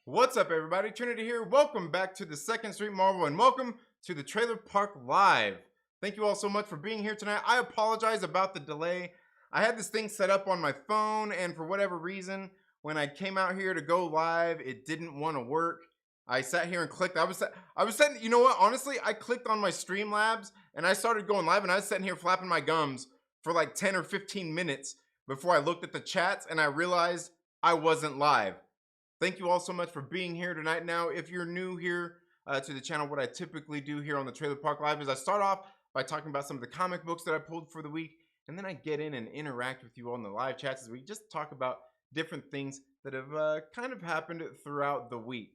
What's up, everybody? Trinity here. Welcome back to the Second Street Marvel, and welcome to the Trailer Park Live. Thank you all so much for being here tonight. I apologize about the delay. I had this thing set up on my phone, and for whatever reason, when I came out here to go live, it didn't want to work. I sat here and clicked. I was sitting. You know what? Honestly, I clicked on my Streamlabs, and I started going live, and I was sitting here flapping my gums for like 10 or 15 minutes before I looked at the chats, and I realized I wasn't live. Thank you all so much for being here tonight. Now, if you're new here to the channel, what I typically do here on the Trailer Park Live is I start off by talking about some of the comic books that I pulled for the week, and then I get in and interact with you all in the live chats as we just talk about different things that have kind of happened throughout the week.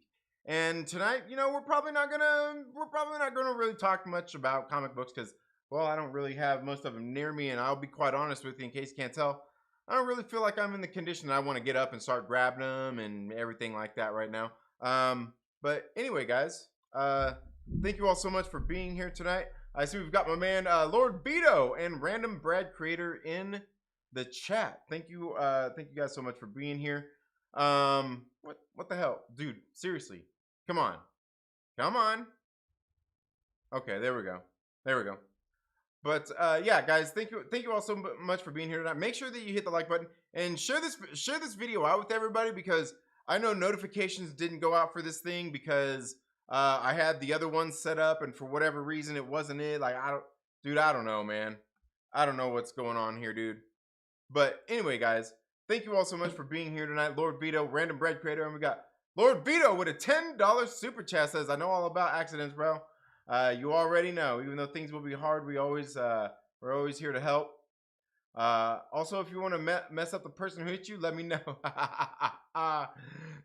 And tonight, you know, we're probably not gonna really talk much about comic books because, well, I don't really have most of them near me, and I'll be quite honest with you in case you can't tell. I don't really feel like I'm in the condition that I want to get up and start grabbing them and everything like that right now. But anyway, guys, thank you all so much for being here tonight. I see we've got my man Lord Veedo and Random Brad Creator in the chat. Thank you guys so much for being here. What the hell, dude? Seriously, come on. Okay, there we go. But yeah, guys, thank you all so much for being here tonight. Make sure that you hit the like button and share this video out with everybody, because I know notifications didn't go out for this thing because I had the other one set up, and for whatever reason it wasn't it. Like, I don't know, man. I don't know what's going on here, dude. But anyway, guys, thank you all so much for being here tonight. Lord Veedo, Random Bread Creator, and we got Lord Veedo with a $10 super chat. Says, I know all about accidents, bro. You already know, even though things will be hard, we're always here to help. Also, if you want to mess up the person who hit you, let me know.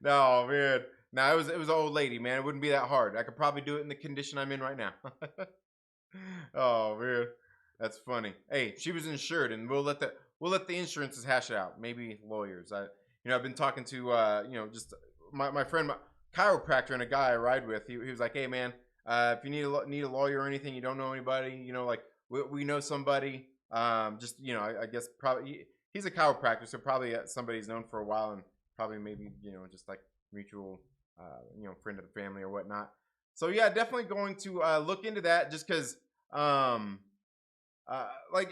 No, man. No, it was an old lady, man. It wouldn't be that hard. I could probably do it in the condition I'm in right now. Oh, man. That's funny. Hey, she was insured, and we'll let the insurances hash it out. Maybe lawyers. I've been talking to just my friend, my chiropractor, and a guy I ride with. He was like, hey, man, if you need a lawyer or anything, you don't know anybody, like we know somebody. I guess probably he's a chiropractor, so probably somebody he's known for a while, and probably maybe just like mutual friend of the family or whatnot. So yeah, definitely going to look into that, just because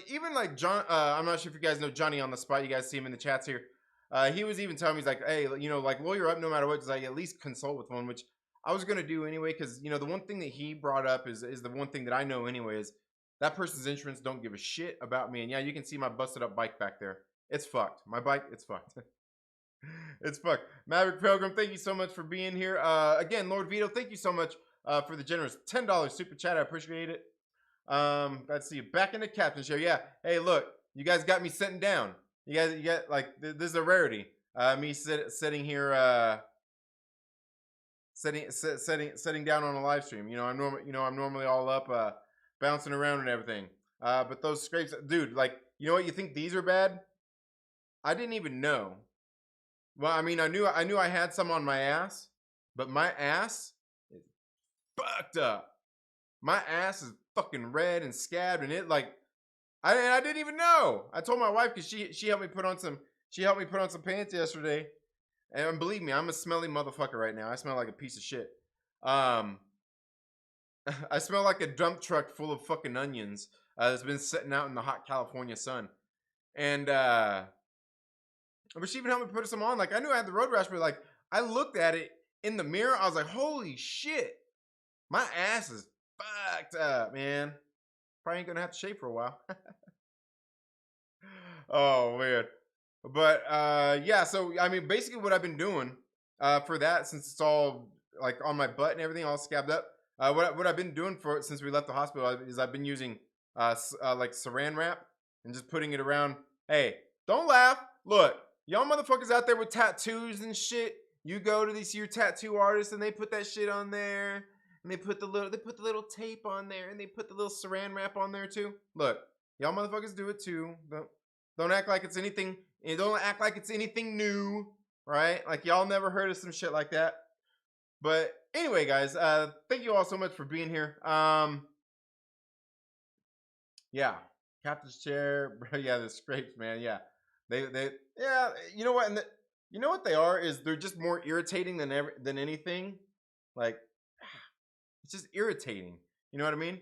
even like John, I'm not sure if you guys know Johnny on the Spot. You guys see him in the chats here. He was even telling me, he's like, hey, like, lawyer up no matter what, just like at least consult with one, which I was going to do anyway, because, the one thing that he brought up is the one thing that I know anyway, is that person's insurance don't give a shit about me. And yeah, you can see my busted up bike back there. It's fucked. My bike, it's fucked. It's fucked. Maverick Pilgrim, thank you so much for being here. Again, Lord Veedo, thank you so much for the generous $10 super chat. I appreciate it. Glad to see you back in the captain show. Yeah. Hey, look, you guys got me sitting down. You got like, this is a rarity. Me sitting here, sitting down on a live stream. I'm normally all up, bouncing around and everything. But those scrapes, dude, like, you know what? You think these are bad? I didn't even know. Well, I mean, I knew I had some on my ass, but my ass is fucked up. My ass is fucking red and scabbed, and it like, I didn't even know. I told my wife, because she helped me put on some pants yesterday. And believe me, I'm a smelly motherfucker right now. I smell like a piece of shit. I smell like a dump truck full of fucking onions that's been sitting out in the hot California sun. And but she even helped me put some on. Like, I knew I had the road rash, but like, I looked at it in the mirror. I was like, holy shit, my ass is fucked up, man. Probably ain't gonna have to shave for a while. Oh man. But yeah, so I mean, basically what I've been doing for that, since it's all like on my butt and everything all scabbed up, what I've been doing for it since we left the hospital is I've been using like saran wrap and just putting it around. Hey, don't laugh. Look, y'all motherfuckers out there with tattoos and shit, you go to these your tattoo artists and they put that shit on there, and they put the little tape on there, and they put the little saran wrap on there too. Look, y'all motherfuckers do it too. Don't act like it's anything. Don't act like it's anything new, right? Like, y'all never heard of some shit like that. But anyway, guys, thank you all so much for being here. Yeah, captain's chair, yeah, the scrapes, man. Yeah, they, yeah, you know what? And You know what they are is they're just more irritating than anything. Like it's just irritating. You know what I mean?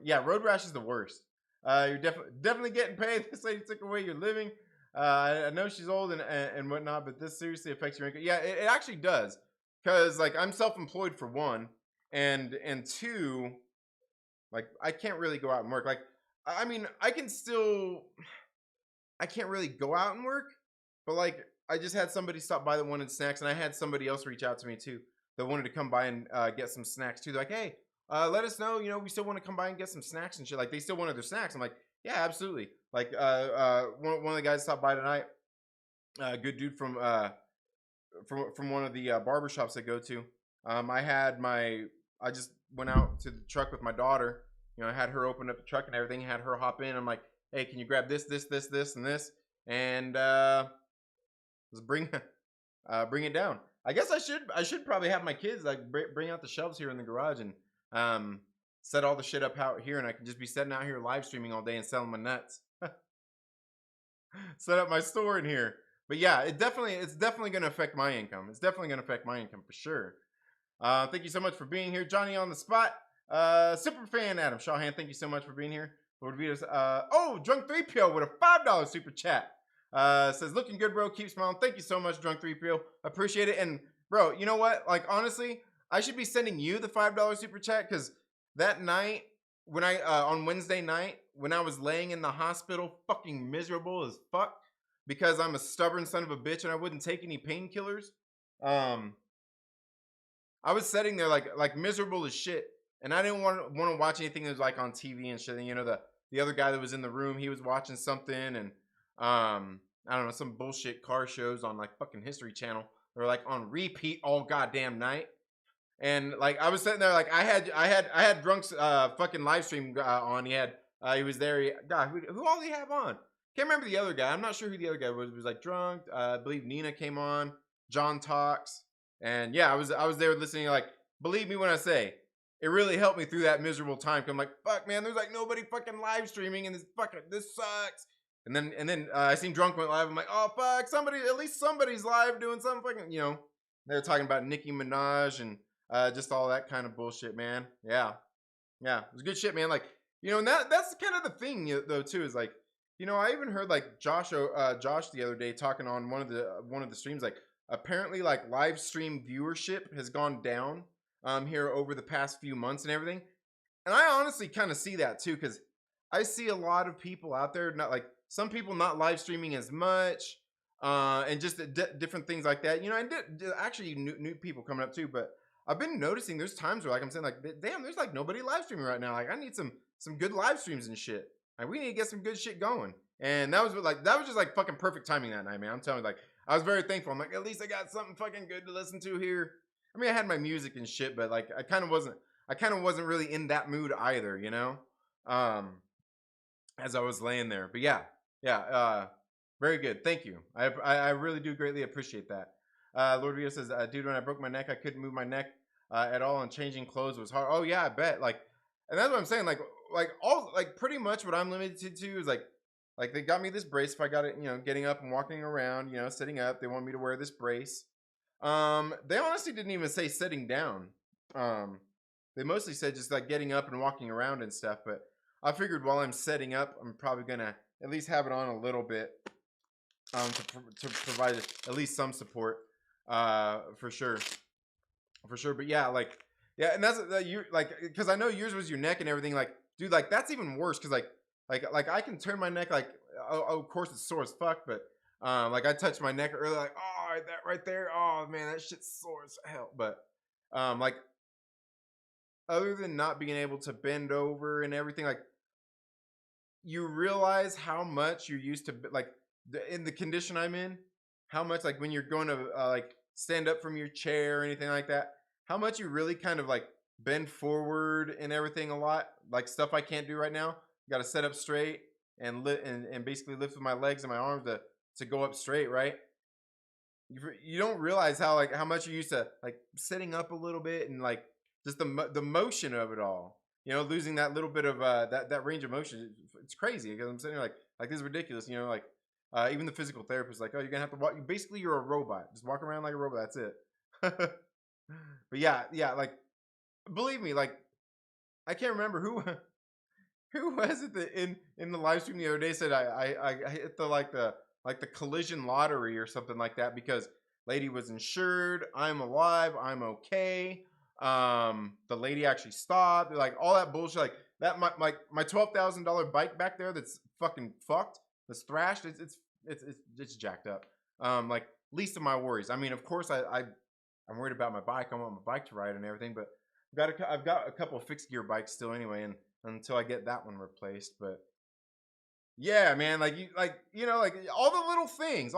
Yeah, road rash is the worst. You're definitely getting paid. This lady took away your living. I know she's old and whatnot, but this seriously affects your income. Yeah, it actually does. Cause like I'm self-employed for one, and two, like I can't really go out and work. Like I mean, I can't really go out and work, but like I just had somebody stop by that wanted snacks, and I had somebody else reach out to me too that wanted to come by and get some snacks too. They're like, hey, let us know. You know, we still want to come by and get some snacks and shit. Like they still wanted their snacks. I'm like, yeah, absolutely. Like one of the guys stopped by tonight. Good dude from one of the barbershops I go to. I just went out to the truck with my daughter. You know, I had her open up the truck and everything. Had her hop in. I'm like, hey, can you grab this, and this, and let's bring it down. I guess I should probably have my kids like bring out the shelves here in the garage and set all the shit up out here, and I can just be sitting out here live streaming all day and selling my nuts. Set up my store in here. But yeah, it's definitely going to affect my income. It's definitely going to affect my income for sure. Thank you so much for being here, Johnny on the spot. Super fan Adam Shawhan, thank you so much for being here. Lord Veedo, oh, Drunk 3PO with a $5 super chat. Says looking good, bro. Keep smiling. Thank you so much, Drunk 3PO. Appreciate it. And bro, you know what? Like honestly, I should be sending you the $5 super chat because that night when I on Wednesday night when I was laying in the hospital, fucking miserable as fuck because I'm a stubborn son of a bitch and I wouldn't take any painkillers. I was sitting there like miserable as shit, and I didn't want to watch anything that was like on TV and shit. And, you know, the other guy that was in the room, he was watching something, and I don't know, some bullshit car shows on like fucking History Channel. They're like on repeat all goddamn night. And like I was sitting there, like I had Drunk's fucking live stream on. He was there. God, who all did he have on? Can't remember the other guy. I'm not sure who the other guy was. It was like Drunk. I believe Nina came on. John Talks. And yeah, I was there listening. Like, believe me when I say, it really helped me through that miserable time. Cause I'm like, fuck, man, there's like nobody fucking live streaming, and this sucks. And then I seen Drunk went live. I'm like, oh fuck, at least somebody's live doing something fucking, you know. They're talking about Nicki Minaj and just all that kind of bullshit, man. Yeah, it was good shit, man. Like, you know, and that's kind of the thing though too is like, you know, I even heard like Josh the other day talking on one of the streams, like apparently like live stream viewership has gone down here over the past few months and everything. And I honestly kind of see that too, because I see a lot of people out there, not like some people not live streaming as much, and just different things like that. You know, and actually new people coming up too. But I've been noticing there's times where like I'm saying like, damn, there's like nobody live streaming right now. Like I need some good live streams and shit. Like we need to get some good shit going. And that was just like fucking perfect timing that night, man. I'm telling you, like I was very thankful. I'm like, at least I got something fucking good to listen to here. I mean, I had my music and shit, but like I kind of wasn't really in that mood either, you know. As I was laying there, but yeah, very good. Thank you. I really do greatly appreciate that. Lord Veedo says, dude, when I broke my neck, I couldn't move my neck at all, and changing clothes was hard. Oh yeah, I bet. Like, and that's what I'm saying. Like all like pretty much what I'm limited to is like they got me this brace. If I got it, you know, getting up and walking around, you know, sitting up, they want me to wear this brace. They honestly didn't even say sitting down. They mostly said just like getting up and walking around and stuff. But I figured while I'm setting up, I'm probably gonna at least have it on a little bit, to provide at least some support, for sure. But yeah, and that's you like because I know yours was your neck and everything. Like, dude, like that's even worse because like I can turn my neck like, of course it's sore as fuck, but like I touched my neck earlier, like that right there, oh man, that shit's sore as hell. But like other than not being able to bend over and everything, like you realize how much you're used to like in the condition I'm in, how much like when you're going to like stand up from your chair or anything like that, how much you really kind of like bend forward and everything a lot, like stuff I can't do right now. Got to set up straight and basically lift with my legs and my arms to go up straight, right? You don't realize how much you're used to like sitting up a little bit and like just the motion of it all. You know, losing that little bit of that range of motion. It's crazy because I'm sitting here like this is ridiculous. You know, like Even the physical therapist, like, oh, you're gonna have to walk. Basically, you're a robot. Just walk around like a robot. That's it. But yeah, like, believe me, like, I can't remember who who was it that in the live stream the other day said I hit the collision lottery or something like that because lady was insured. I'm alive. I'm okay. The lady actually stopped. Like all that bullshit. Like that my $12,000 bike back there that's fucking fucked. That's thrashed. It's jacked up. Like least of my worries. I mean, of course I'm worried about my bike. I want my bike to ride and everything, but I've got a couple of fixed gear bikes still anyway, and until I get that one replaced. But yeah, man, like you know, like all the little things,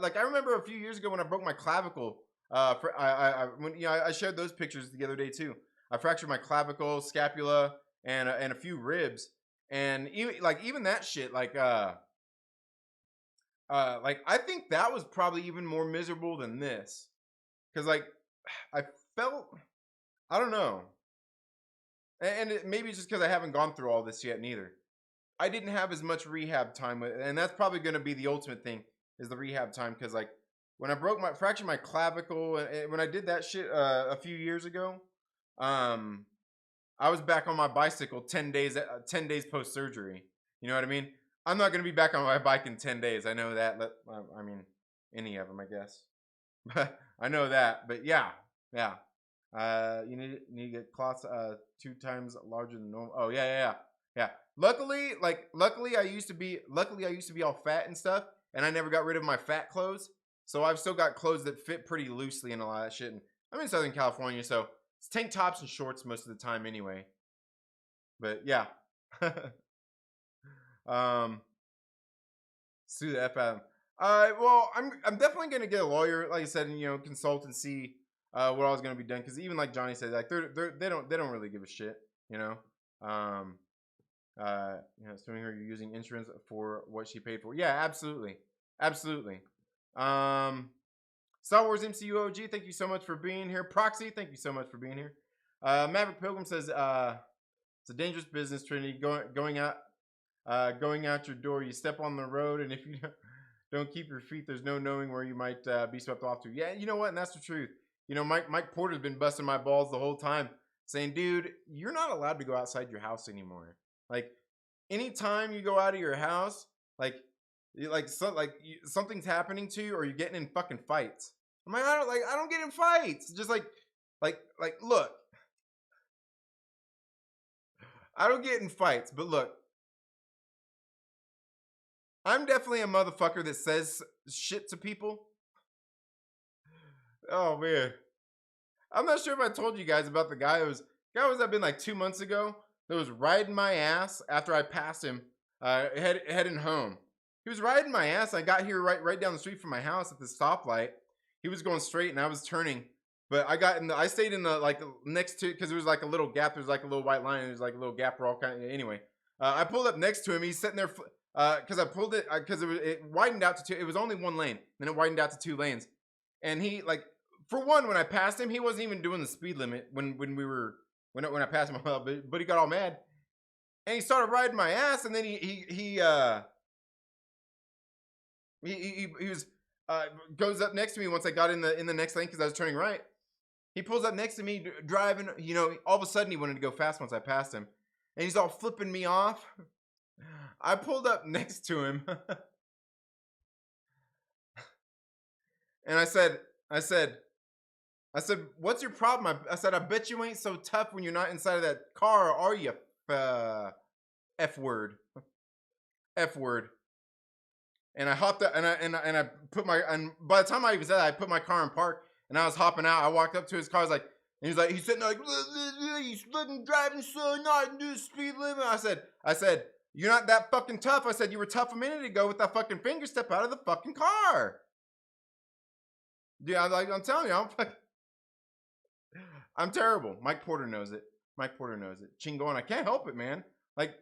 like I remember a few years ago when I broke my clavicle. When I shared those pictures the other day too. I fractured my clavicle, scapula, and a few ribs, and even that shit, like I think that was probably even more miserable than this, because like I felt, I don't know, and maybe it's just because I haven't gone through all this yet neither. I didn't have as much rehab time with, and that's probably going to be the ultimate thing is the rehab time, because like when I fractured my clavicle, and when I did that shit a few years ago, um, I was back on my bicycle 10 days post surgery. You know what I mean? I'm not going to be back on my bike in 10 days. I know that. I mean, any of them, I guess. But I know that. But yeah. You need to get clots 2 times larger than normal. Oh yeah. Luckily I used to be all fat and stuff, and I never got rid of my fat clothes. So I've still got clothes that fit pretty loosely and a lot of that shit. And I'm in Southern California, so it's tank tops and shorts most of the time anyway. But yeah. Sue the F out of them. Well, I'm definitely gonna get a lawyer, like I said, and consult and see what all is gonna be done. Because even like Johnny said, like they don't really give a shit, assuming her you're using insurance for what she paid for. Yeah, absolutely. Star Wars MCU OG, thank you so much for being here. Proxy, thank you so much for being here. Maverick Pilgrim says it's a dangerous business, Trinity. Going out your door, you step on the road, and if you don't keep your feet, there's no knowing where you might be swept off to. Yeah, you know what? And that's the truth. Mike Porter's been busting my balls the whole time, saying, dude, you're not allowed to go outside your house anymore. Like, anytime you go out of your house, something's happening to you, or you're getting in fucking fights. I'm like, I don't get in fights. Just look, I don't get in fights, but look, I'm definitely a motherfucker that says shit to people. Oh man, I'm not sure if I told you guys about the guy who was that been like 2 months ago that was riding my ass after I passed him heading home. He was riding my ass. I got here right down the street from my house at the stoplight. He was going straight and I was turning, but I stayed in the next to, because there was like a little gap. There's like a little white line and there's like a little gap where all kind of, anyway. I pulled up next to him. He's sitting there because I pulled it because it widened out to two. It was only 1 lane, then it widened out to 2 lanes. And he, like, for one, when I passed him, he wasn't even doing the speed limit when I passed him, but he got all mad and he started riding my ass. And then he was goes up next to me once I got in the next lane because I was turning right. He pulls up next to me driving. All of a sudden he wanted to go fast once I passed him, and he's all flipping me off. I pulled up next to him, and I said, "What's your problem?" I said, "I bet you ain't so tough when you're not inside of that car, are you?" F word. And I hopped up, and I put and by the time I even said that, I put my car in park, and I was hopping out. I walked up to his car. I was like, and he's sitting there like, he's fucking driving so not do the speed limit. I said, you're not that fucking tough. I said, you were tough a minute ago with that fucking finger. Step out of the fucking car. Yeah, I'm telling you, I'm terrible. Mike Porter knows it. Chingon, I can't help it, man. Like,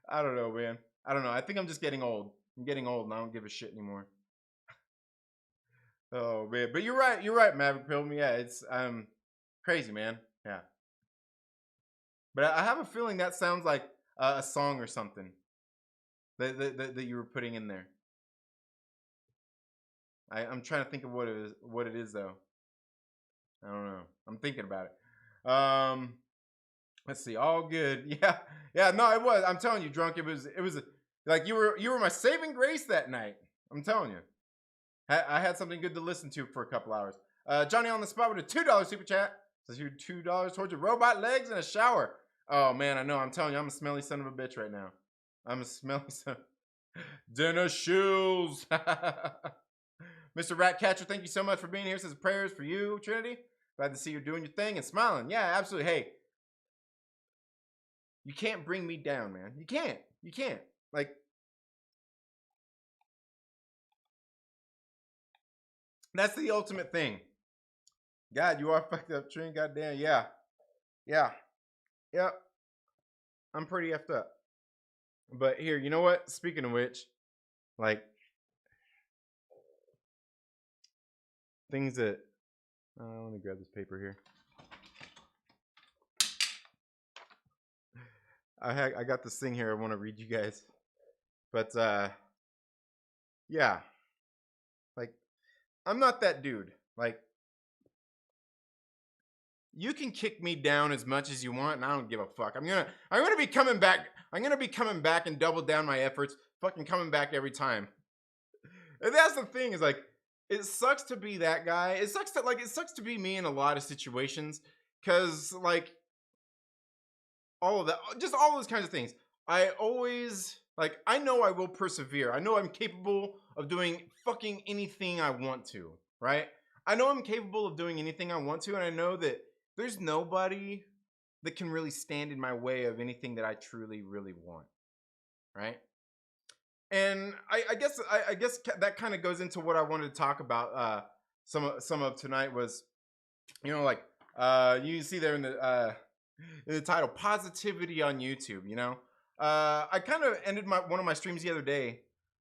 I don't know, man. I don't know. I think I'm just getting old. I'm getting old and I don't give a shit anymore. Oh man, but you're right, Maverick Pilgrim. Yeah, it's crazy, man. Yeah. But I have a feeling that sounds like a song or something that you were putting in there? I'm trying to think of what it is though. I don't know. I'm thinking about it. Let's see. All good. Yeah. Yeah, no, it was. I'm telling you, drunk. It was like you were my saving grace that night. I'm telling you. I had something good to listen to for a couple hours. Johnny on the spot with a $2 super chat. Says you $2 towards your robot legs and a shower. Oh man, I know. I'm telling you, I'm a smelly son of a bitch right now. I'm a smelly son. Dinner shoes. Mr. Ratcatcher, thank you so much for being here. Says prayers for you, Trinity. Glad to see you doing your thing and smiling. Yeah, absolutely. Hey, you can't bring me down, man. You can't. You can't. Like, that's the ultimate thing. God, you are fucked up, Trin. Goddamn, yeah. Yeah. Yep. I'm pretty effed up. But here, you know what? Speaking of which, like, things that... let me grab this paper here. I got this thing here I want to read you guys. But, yeah. Like, I'm not that dude. Like, you can kick me down as much as you want, and I don't give a fuck. I'm gonna be coming back. I'm gonna be coming back and double down my efforts. Fucking coming back every time. And that's the thing, is like, it sucks to be that guy. It sucks to be me in a lot of situations. Cause like all of that, just all those kinds of things. I always like, I know I will persevere. I know I'm capable of doing fucking anything I want to, right? I know I'm capable of doing anything I want to, and I know that there's nobody that can really stand in my way of anything that I truly, really want, right? And I guess that kind of goes into what I wanted to talk about. Some of tonight was, you know, like you see there in the title, positivity on YouTube. You know, I kind of ended one of my streams the other day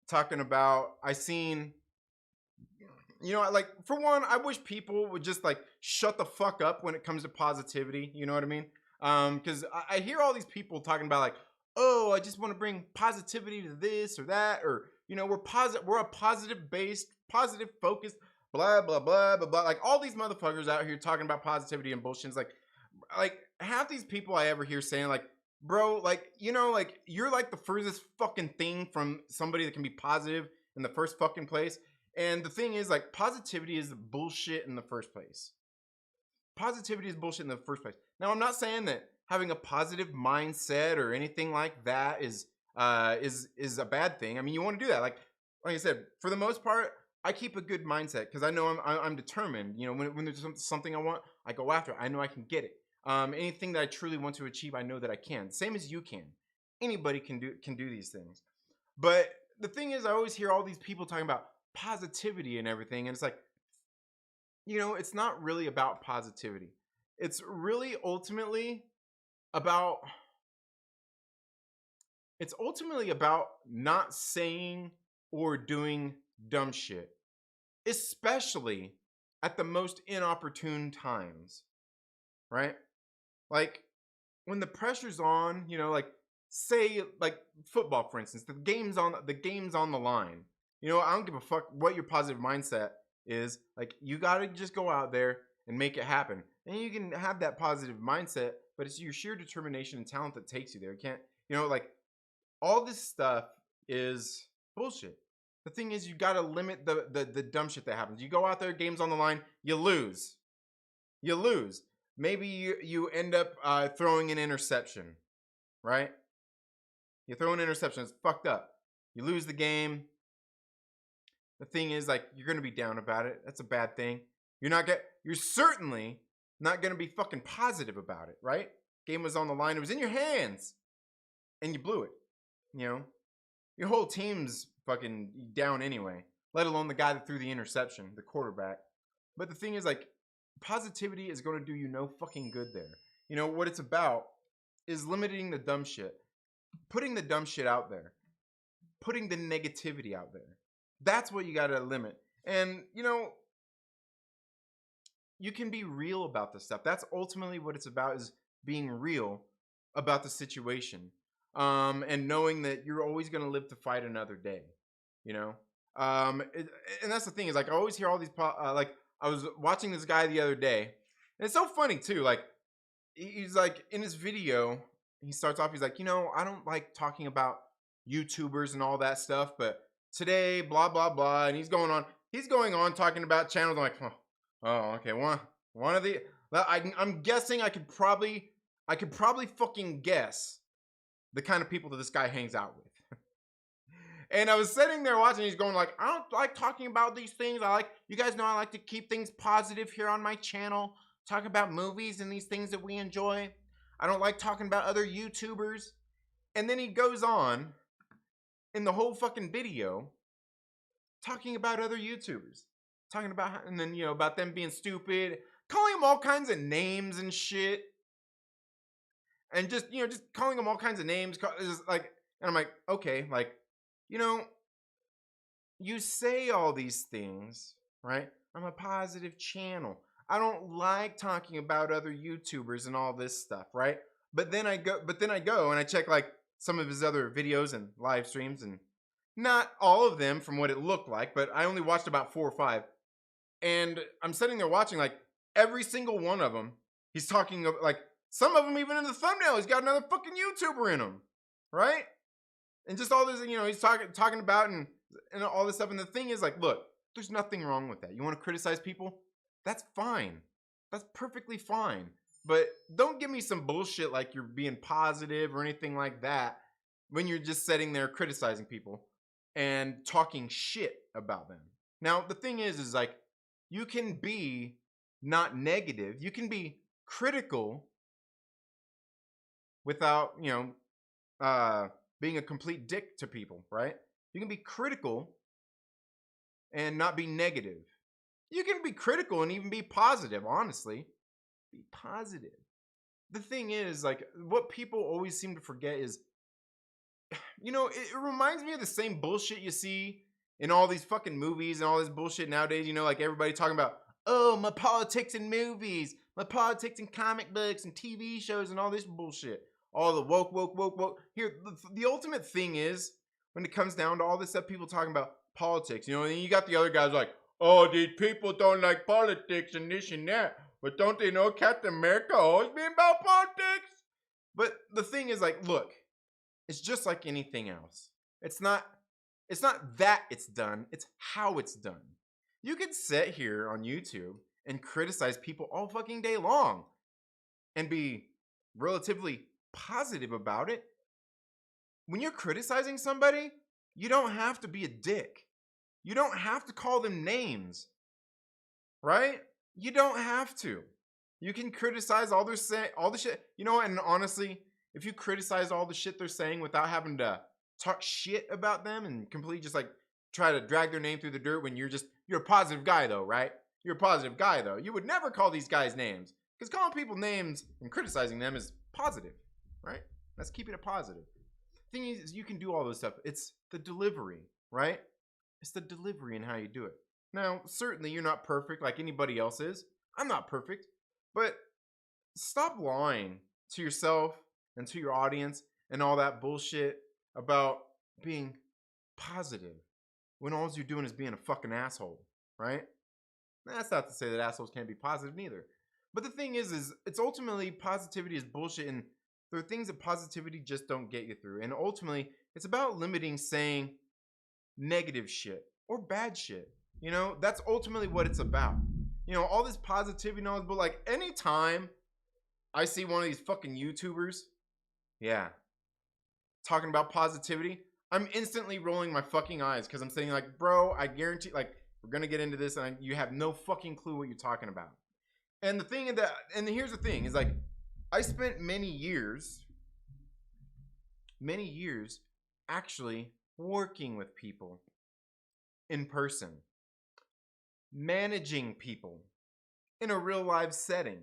talking about I seen. You know, like, for one, I wish people would just like shut the fuck up when it comes to positivity. You know what I mean? Because I hear all these people talking about like, oh, I just want to bring positivity to this or that, or you know, we're a positive based, positive focused, blah blah blah blah blah. Like all these motherfuckers out here talking about positivity and bullshit. It's like half these people I ever hear saying like, bro, like, you know, like you're like the furthest fucking thing from somebody that can be positive in the first fucking place. And the thing is, like, positivity is bullshit in the first place. Positivity is bullshit in the first place. Now, I'm not saying that having a positive mindset or anything like that is a bad thing. I mean, you want to do that. Like I said, for the most part, I keep a good mindset because I know I'm determined. You know, when there's something I want, I go after it. I know I can get it. Anything that I truly want to achieve, I know that I can. Same as you can. Anybody can do these things. But the thing is, I always hear all these people talking about positivity and everything, and it's like, you know, it's not really about positivity. It's really ultimately about not saying or doing dumb shit, especially at the most inopportune times, right? Like when the pressure's on, you know, like say like football, for instance, the game's on the line. You know, I don't give a fuck what your positive mindset is. Like, you gotta just go out there and make it happen. And you can have that positive mindset, but it's your sheer determination and talent that takes you there. You can't, you know, like all this stuff is bullshit. The thing is, you gotta limit the dumb shit that happens. You go out there, game's on the line, you lose. You lose. Maybe you end up throwing an interception, right? You throw an interception, it's fucked up. You lose the game. The thing is, like, you're gonna be down about it. That's a bad thing. You're certainly not gonna be fucking positive about it, right? Game was on the line, it was in your hands, and you blew it. You know, your whole team's fucking down anyway. Let alone the guy that threw the interception, the quarterback. But the thing is, like, positivity is gonna do you no fucking good there. You know what it's about is limiting the dumb shit, putting the dumb shit out there, putting the negativity out there. That's what you gotta limit. And, you know, you can be real about this stuff. That's ultimately what it's about, is being real about the situation. and knowing that you're always going to live to fight another day, you know. And that's the thing is like I always hear all these like I was watching this guy the other day, and it's so funny too. Like he's like in his video, he starts off, he's like, you know, I don't like talking about YouTubers and all that stuff, but today, blah blah blah, and he's going on talking about channels. I'm like, oh, okay, one of the, I'm guessing I could probably fucking guess the kind of people that this guy hangs out with. And I was sitting there watching, he's going like, I don't like talking about these things. You guys know I like to keep things positive here on my channel. Talk about movies and these things that we enjoy. I don't like talking about other YouTubers. And then he goes on in the whole fucking video talking about other YouTubers. Talking about, and then, you know, about them being stupid, calling them all kinds of names and shit. And just, you know, just calling them all kinds of names. Just like, and I'm like, okay, like, you know, you say all these things, right? I'm a positive channel. I don't like talking about other YouTubers and all this stuff, right? But then I go and I check like some of his other videos and live streams, and not all of them from what it looked like, but I only watched about 4 or 5. And I'm sitting there watching like every single one of them. He's talking about like some of them even in the thumbnail. He's got another fucking YouTuber in them, right? And just all this, you know, he's talking about and all this stuff. And the thing is, like, look, there's nothing wrong with that. You want to criticize people? That's fine. That's perfectly fine. But don't give me some bullshit like you're being positive or anything like that when you're just sitting there criticizing people and talking shit about them. Now, the thing is like, you can be not negative. You can be critical without, you know, being a complete dick to people, right? You can be critical and not be negative. You can be critical and even be positive, honestly. Be positive. The thing is, like, what people always seem to forget is, you know, it reminds me of the same bullshit you see in all these fucking movies and all this bullshit nowadays, you know, like everybody talking about, oh, my politics in movies, my politics in comic books and TV shows and all this bullshit. All the woke. Here, the ultimate thing is, when it comes down to all this stuff, people talking about politics, you know, and you got the other guys like, oh, these people don't like politics and this and that. But don't they know Captain America always been about politics? But the thing is, like, look, it's just like anything else. It's not that it's done, it's how it's done. You could sit here on YouTube and criticize people all fucking day long and be relatively positive about it. When you're criticizing somebody, you don't have to be a dick. You don't have to call them names, right? You don't have to. You can criticize all the shit. You know what? And honestly, if you criticize all the shit they're saying without having to talk shit about them and completely just like try to drag their name through the dirt when you're a positive guy though, right? You're a positive guy though. You would never call these guys names because calling people names and criticizing them is positive, right? Let's keep it a positive. Thing is, you can do all this stuff. It's the delivery, right? It's the delivery and how you do it. Now, certainly you're not perfect like anybody else is. I'm not perfect. But stop lying to yourself and to your audience and all that bullshit about being positive when all you're doing is being a fucking asshole, right? That's not to say that assholes can't be positive neither. But the thing is it's ultimately positivity is bullshit, and there are things that positivity just don't get you through. And ultimately, it's about limiting saying negative shit or bad shit. You know, that's ultimately what it's about. You know, all this positivity and all this, but like anytime I see one of these fucking YouTubers, yeah, talking about positivity, I'm instantly rolling my fucking eyes because I'm saying like, bro, I guarantee, like, we're gonna get into this and you have no fucking clue what you're talking about. And the thing that, and here's the thing, is like, I spent many years actually working with people in person, managing people in a real live setting.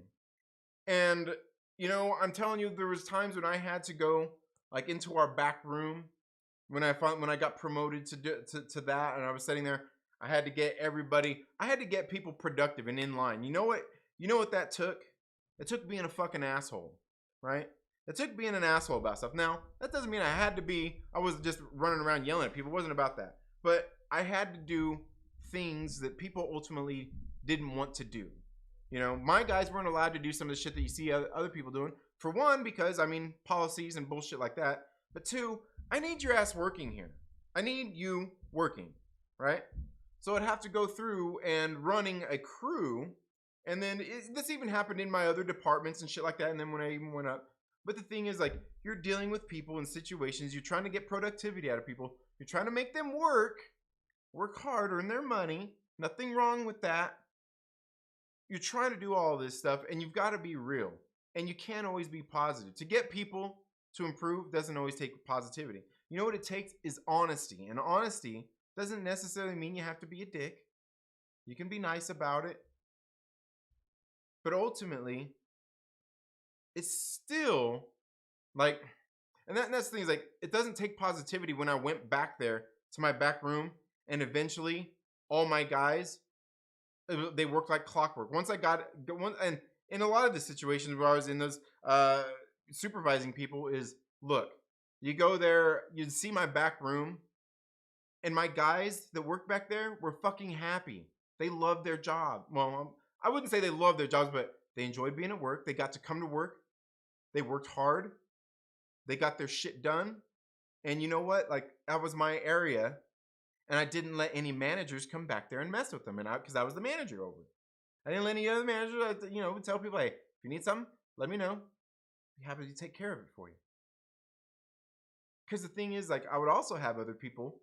And, you know, I'm telling you, there was times when I had to go like into our back room when I got promoted to that, and I was sitting there. I had to get people productive and in line. You know what that took? It took being a fucking asshole, right? It took being an asshole about stuff. Now, that doesn't mean I was just running around yelling at people. It wasn't about that. But I had to do things that people ultimately didn't want to do. You know, my guys weren't allowed to do some of the shit that you see other people doing. For one, because, I mean, policies and bullshit like that. But two, I need your ass working here. I need you working, right? So I'd have to go through and running a crew. And then this even happened in my other departments and shit like that. And then when I even went up. But the thing is, like, you're dealing with people in situations. You're trying to get productivity out of people. You're trying to make them work hard, earn their money. Nothing wrong with that. You're trying to do all this stuff, and you've got to be real. And you can't always be positive. To get people to improve doesn't always take positivity. You know what it takes is honesty. And honesty doesn't necessarily mean you have to be a dick. You can be nice about it. But ultimately, it's still like, and that's the thing is like, it doesn't take positivity when I went back there to my back room and eventually all my guys, they worked like clockwork. Once I got one, and in a lot of the situations where I was in those supervising people is, look, you go there, you'd see my back room and my guys that work back there were fucking happy. They loved their job. Well, I wouldn't say they loved their jobs, but they enjoyed being at work. They got to come to work. They worked hard. They got their shit done. And you know what? Like, that was my area. And I didn't let any managers come back there and mess with them. And because I was the manager over it. I didn't let any other managers, would tell people, hey, if you need something, let me know. I'd be happy to take care of it for you. Because the thing is, like, I would also have other people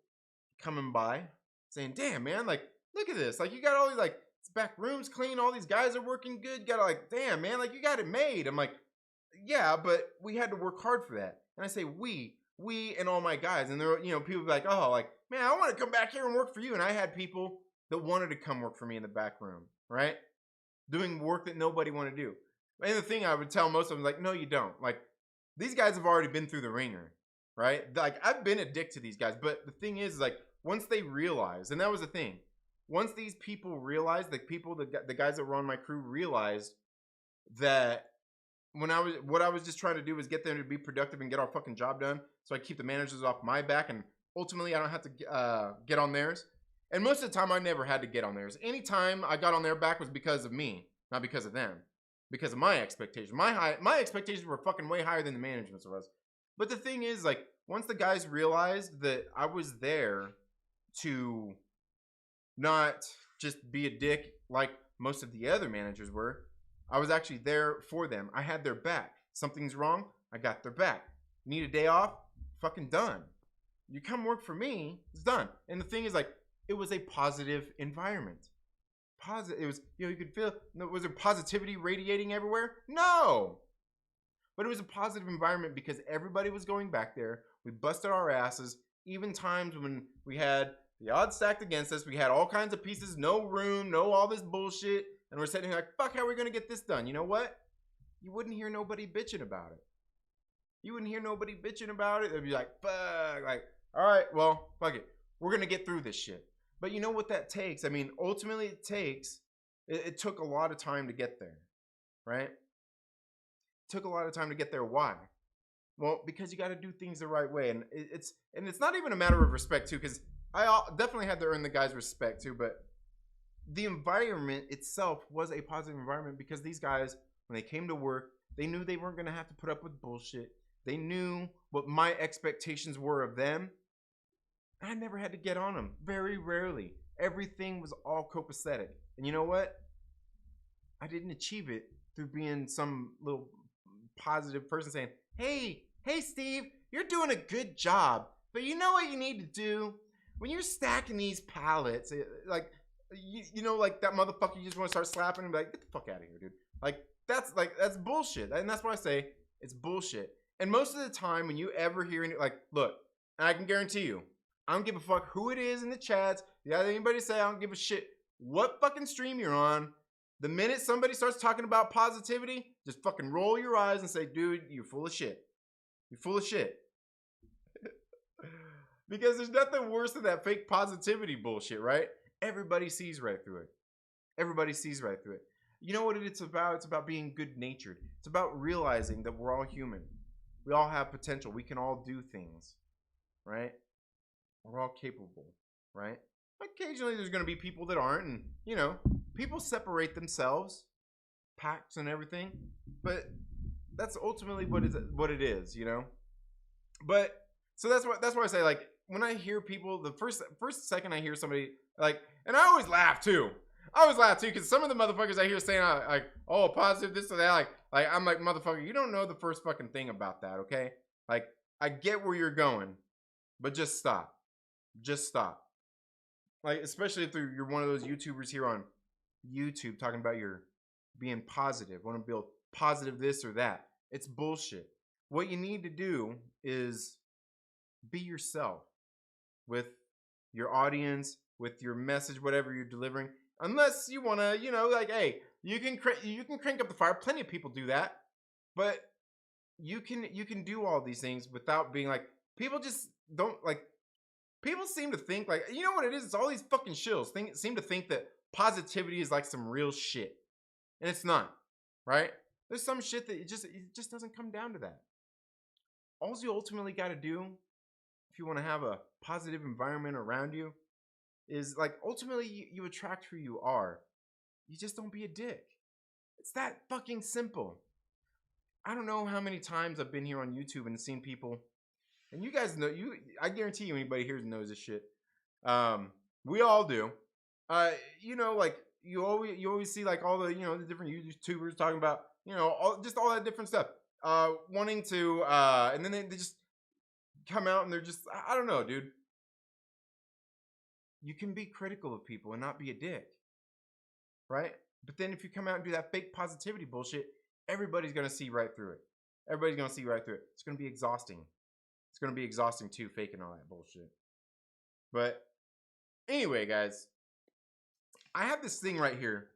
coming by saying, damn, man, like, look at this. Like, you got all these, like, this back room's clean. All these guys are working good. You got to, like, damn, man, like, you got it made. I'm like, yeah, but we had to work hard for that. And I say we and all my guys. And there were, people be like, oh, like, man, I want to come back here and work for you. And I had people that wanted to come work for me in the back room, right? Doing work that nobody wanted to do. And the thing I would tell most of them, like, no, you don't. Like, these guys have already been through the ringer, right? Like, I've been a dick to these guys. But the thing is, like, once they realize, and that was the thing, once these people realized, the guys that were on my crew realized that what I was just trying to do was get them to be productive and get our fucking job done, so I keep the managers off my back, and ultimately I don't have to get on theirs. And most of the time I never had to get on theirs. Anytime I got on their back was because of me, not because of them, because of my expectations. My expectations were fucking way higher than the management's was. But the thing is, like, once the guys realized that I was there to not just be a dick like most of the other managers were, I was actually there for them. I had their back. Something's wrong, I got their back. Need a day off? Fucking done. You come work for me, it's done. And the thing is, like, it was a positive environment. It was, you could feel, was there positivity radiating everywhere? No. But it was a positive environment because everybody was going back there. We busted our asses. Even times when we had the odds stacked against us, we had all kinds of pieces, no room, no all this bullshit. And we're sitting here like, fuck, how are we going to get this done? You know what? You wouldn't hear nobody bitching about it. You wouldn't hear nobody bitching about it. They'd be like, fuck, like, all right, well, fuck it. We're going to get through this shit. But you know what that takes? I mean, ultimately it took a lot of time to get there, right? It took a lot of time to get there. Why? Well, because you got to do things the right way. And it's not even a matter of respect too, because I definitely had to earn the guys' respect too, but the environment itself was a positive environment because these guys, when they came to work, they knew they weren't going to have to put up with bullshit. They knew what my expectations were of them. I never had to get on them. Very rarely. Everything was all copacetic. And you know what? I didn't achieve it through being some little positive person saying, hey, Steve, you're doing a good job. But you know what you need to do? When you're stacking these pallets, like, like that motherfucker you just want to start slapping and be like, get the fuck out of here, dude. Like, that's bullshit. And that's why I say it's bullshit. And most of the time when you ever hear any, like, look, I can guarantee you, I don't give a fuck who it is in the chats. Yeah, anybody say, I don't give a shit what fucking stream you're on. The minute somebody starts talking about positivity, just fucking roll your eyes and say, dude, you're full of shit. You're full of shit. Because there's nothing worse than that fake positivity bullshit, right? Everybody sees right through it. Everybody sees right through it. You know what it's about? It's about being good-natured. It's about realizing that we're all human. We all have potential. We can all do things, right? We're all capable, right? Occasionally there's going to be people that aren't, and you know, people separate themselves, packs and everything, but that's ultimately what it is, you know. But so that's why I say, like, when I hear people, the first second I hear somebody, like, and I always laugh too. I always laugh too, because some of the motherfuckers I hear saying like, oh, positive this or that, like I'm like, motherfucker, you don't know the first fucking thing about that, okay? Like, I get where you're going, but just stop. Just stop. Like, especially if you're one of those YouTubers here on YouTube talking about your being positive, want to build positive this or that. It's bullshit. What you need to do is be yourself with your audience, with your message, whatever you're delivering. Unless you want to, you know, like, hey, you can crank up the fire. Plenty of people do that, but you can do all these things without being like, people just don't like. People seem to think like, you know what it is? It's all these fucking shills seem to think that positivity is like some real shit, and it's not, right? There's some shit that it just doesn't come down to that. All you ultimately got to do, if you want to have a positive environment around you, is like, ultimately you attract who you are. You just don't be a dick. It's that fucking simple. I don't know how many times I've been here on YouTube and seen people, and you guys know, I guarantee you anybody here knows this shit. We all do. You know, like, you always see like all the, you know, the different YouTubers talking about, you know, all that different stuff. Wanting to and then they just come out and they're just, I don't know, dude. You can be critical of people and not be a dick, right? But then if you come out and do that fake positivity bullshit, everybody's gonna see right through it. Everybody's gonna see right through it. It's gonna be exhausting. It's gonna be exhausting too, faking all that bullshit. But anyway, guys, I have this thing right here,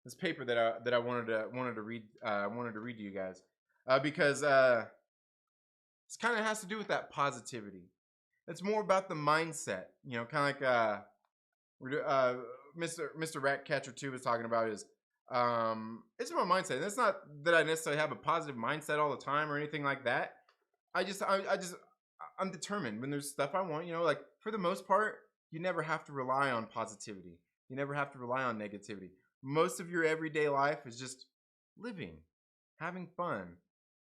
this paper that I wanted to read. Wanted to read to you guys because this kind of has to do with that positivity. It's more about the mindset, you know, kind of like Mr. Ratcatcher 2 was talking about, is it's about mindset. And it's not that I necessarily have a positive mindset all the time or anything like that. I'm determined when there's stuff I want, you know, like, for the most part, you never have to rely on positivity. You never have to rely on negativity. Most of your everyday life is just living, having fun,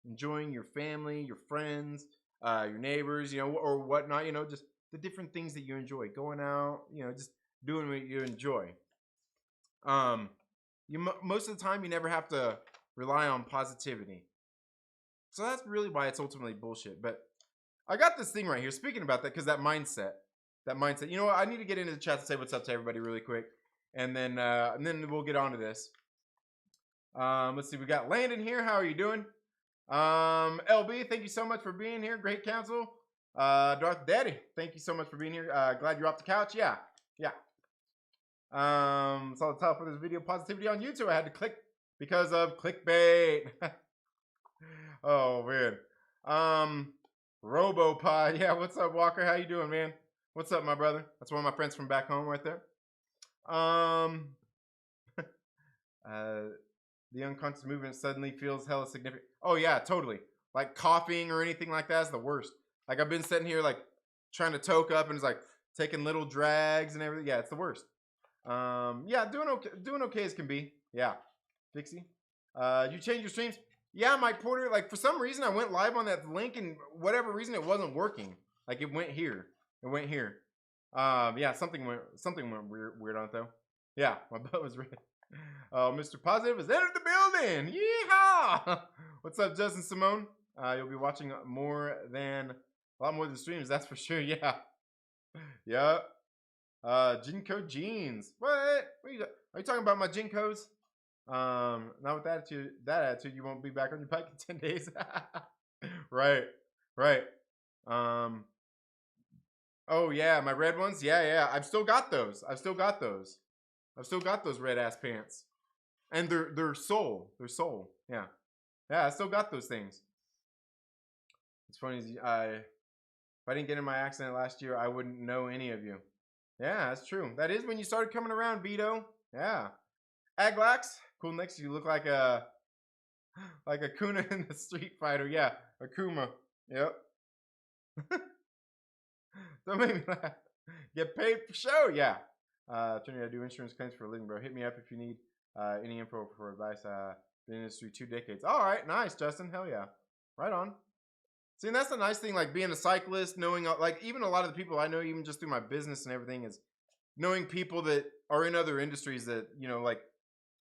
enjoying your family, your friends, your neighbors, you know, or whatnot, you know, just the different things that you enjoy. Going out, you know, just doing what you enjoy. Most of the time, you never have to rely on positivity. So that's really why it's ultimately bullshit. But I got this thing right here, speaking about that, because that mindset. You know what? I need to get into the chat to say what's up to everybody really quick, and then we'll get on to this. Let's see. We got Landon here. How are you doing? LB, thank you so much for being here. Great counsel. Darth Daddy, thank you so much for being here. Glad you're off the couch. Yeah. So the title for this video, positivity on YouTube. I had to click because of clickbait. Oh man. RoboPie. Yeah, what's up, Walker? How you doing, man? What's up, my brother? That's one of my friends from back home right there. The unconscious movement suddenly feels hella significant. Oh yeah, totally. Like coughing or anything like that is the worst. Like, I've been sitting here like trying to toke up and it's like taking little drags and everything. Yeah, it's the worst. Yeah, doing okay as can be. Yeah. Dixie. You change your streams? Yeah, Mike Porter, like, for some reason I went live on that link and whatever reason it wasn't working. Like, it went here. Yeah, something went weird on it though. Yeah, my butt was red. Mr. Positive has entered the building. Yeehaw! What's up, Justin Simone? You'll be watching a lot more than streams, that's for sure. Yeah. Yep. Jinko jeans. What? Are you talking about my Jinkos? Not with that attitude, you won't be back on your bike in 10 days. Right. Oh yeah, my red ones. Yeah. I've still got those. I've still got those red ass pants. And they're soul. Yeah. I still got those things. It's funny, if I didn't get in my accident last year, I wouldn't know any of you. Yeah, that's true. That is when you started coming around, Veedo. Yeah. Aglax, cool next. You look like a Kuna in the Street Fighter. Yeah, Akuma. Yep. Don't make me laugh. Get paid for show, yeah. Attorney, I do insurance claims for a living, bro. Hit me up if you need any info for advice. Been in the industry 2 decades. All right, nice, Justin. Hell yeah. Right on. See, and that's the nice thing, like being a cyclist, knowing, like, even a lot of the people I know, even just through my business and everything, is knowing people that are in other industries that, you know, like,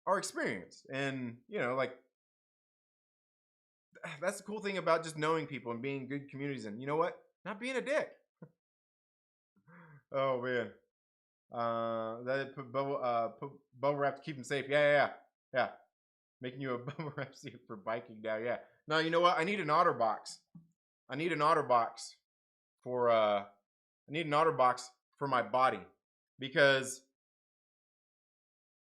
are experienced. And, you know, like, that's the cool thing about just knowing people and being good communities and, you know what? Not being a dick. Oh, man. That put bubble wrap to keep them safe. Yeah. Making you a bubble wrap seat for biking now. Yeah. No, you know what? I need an otter box. I need an otter box for my body, because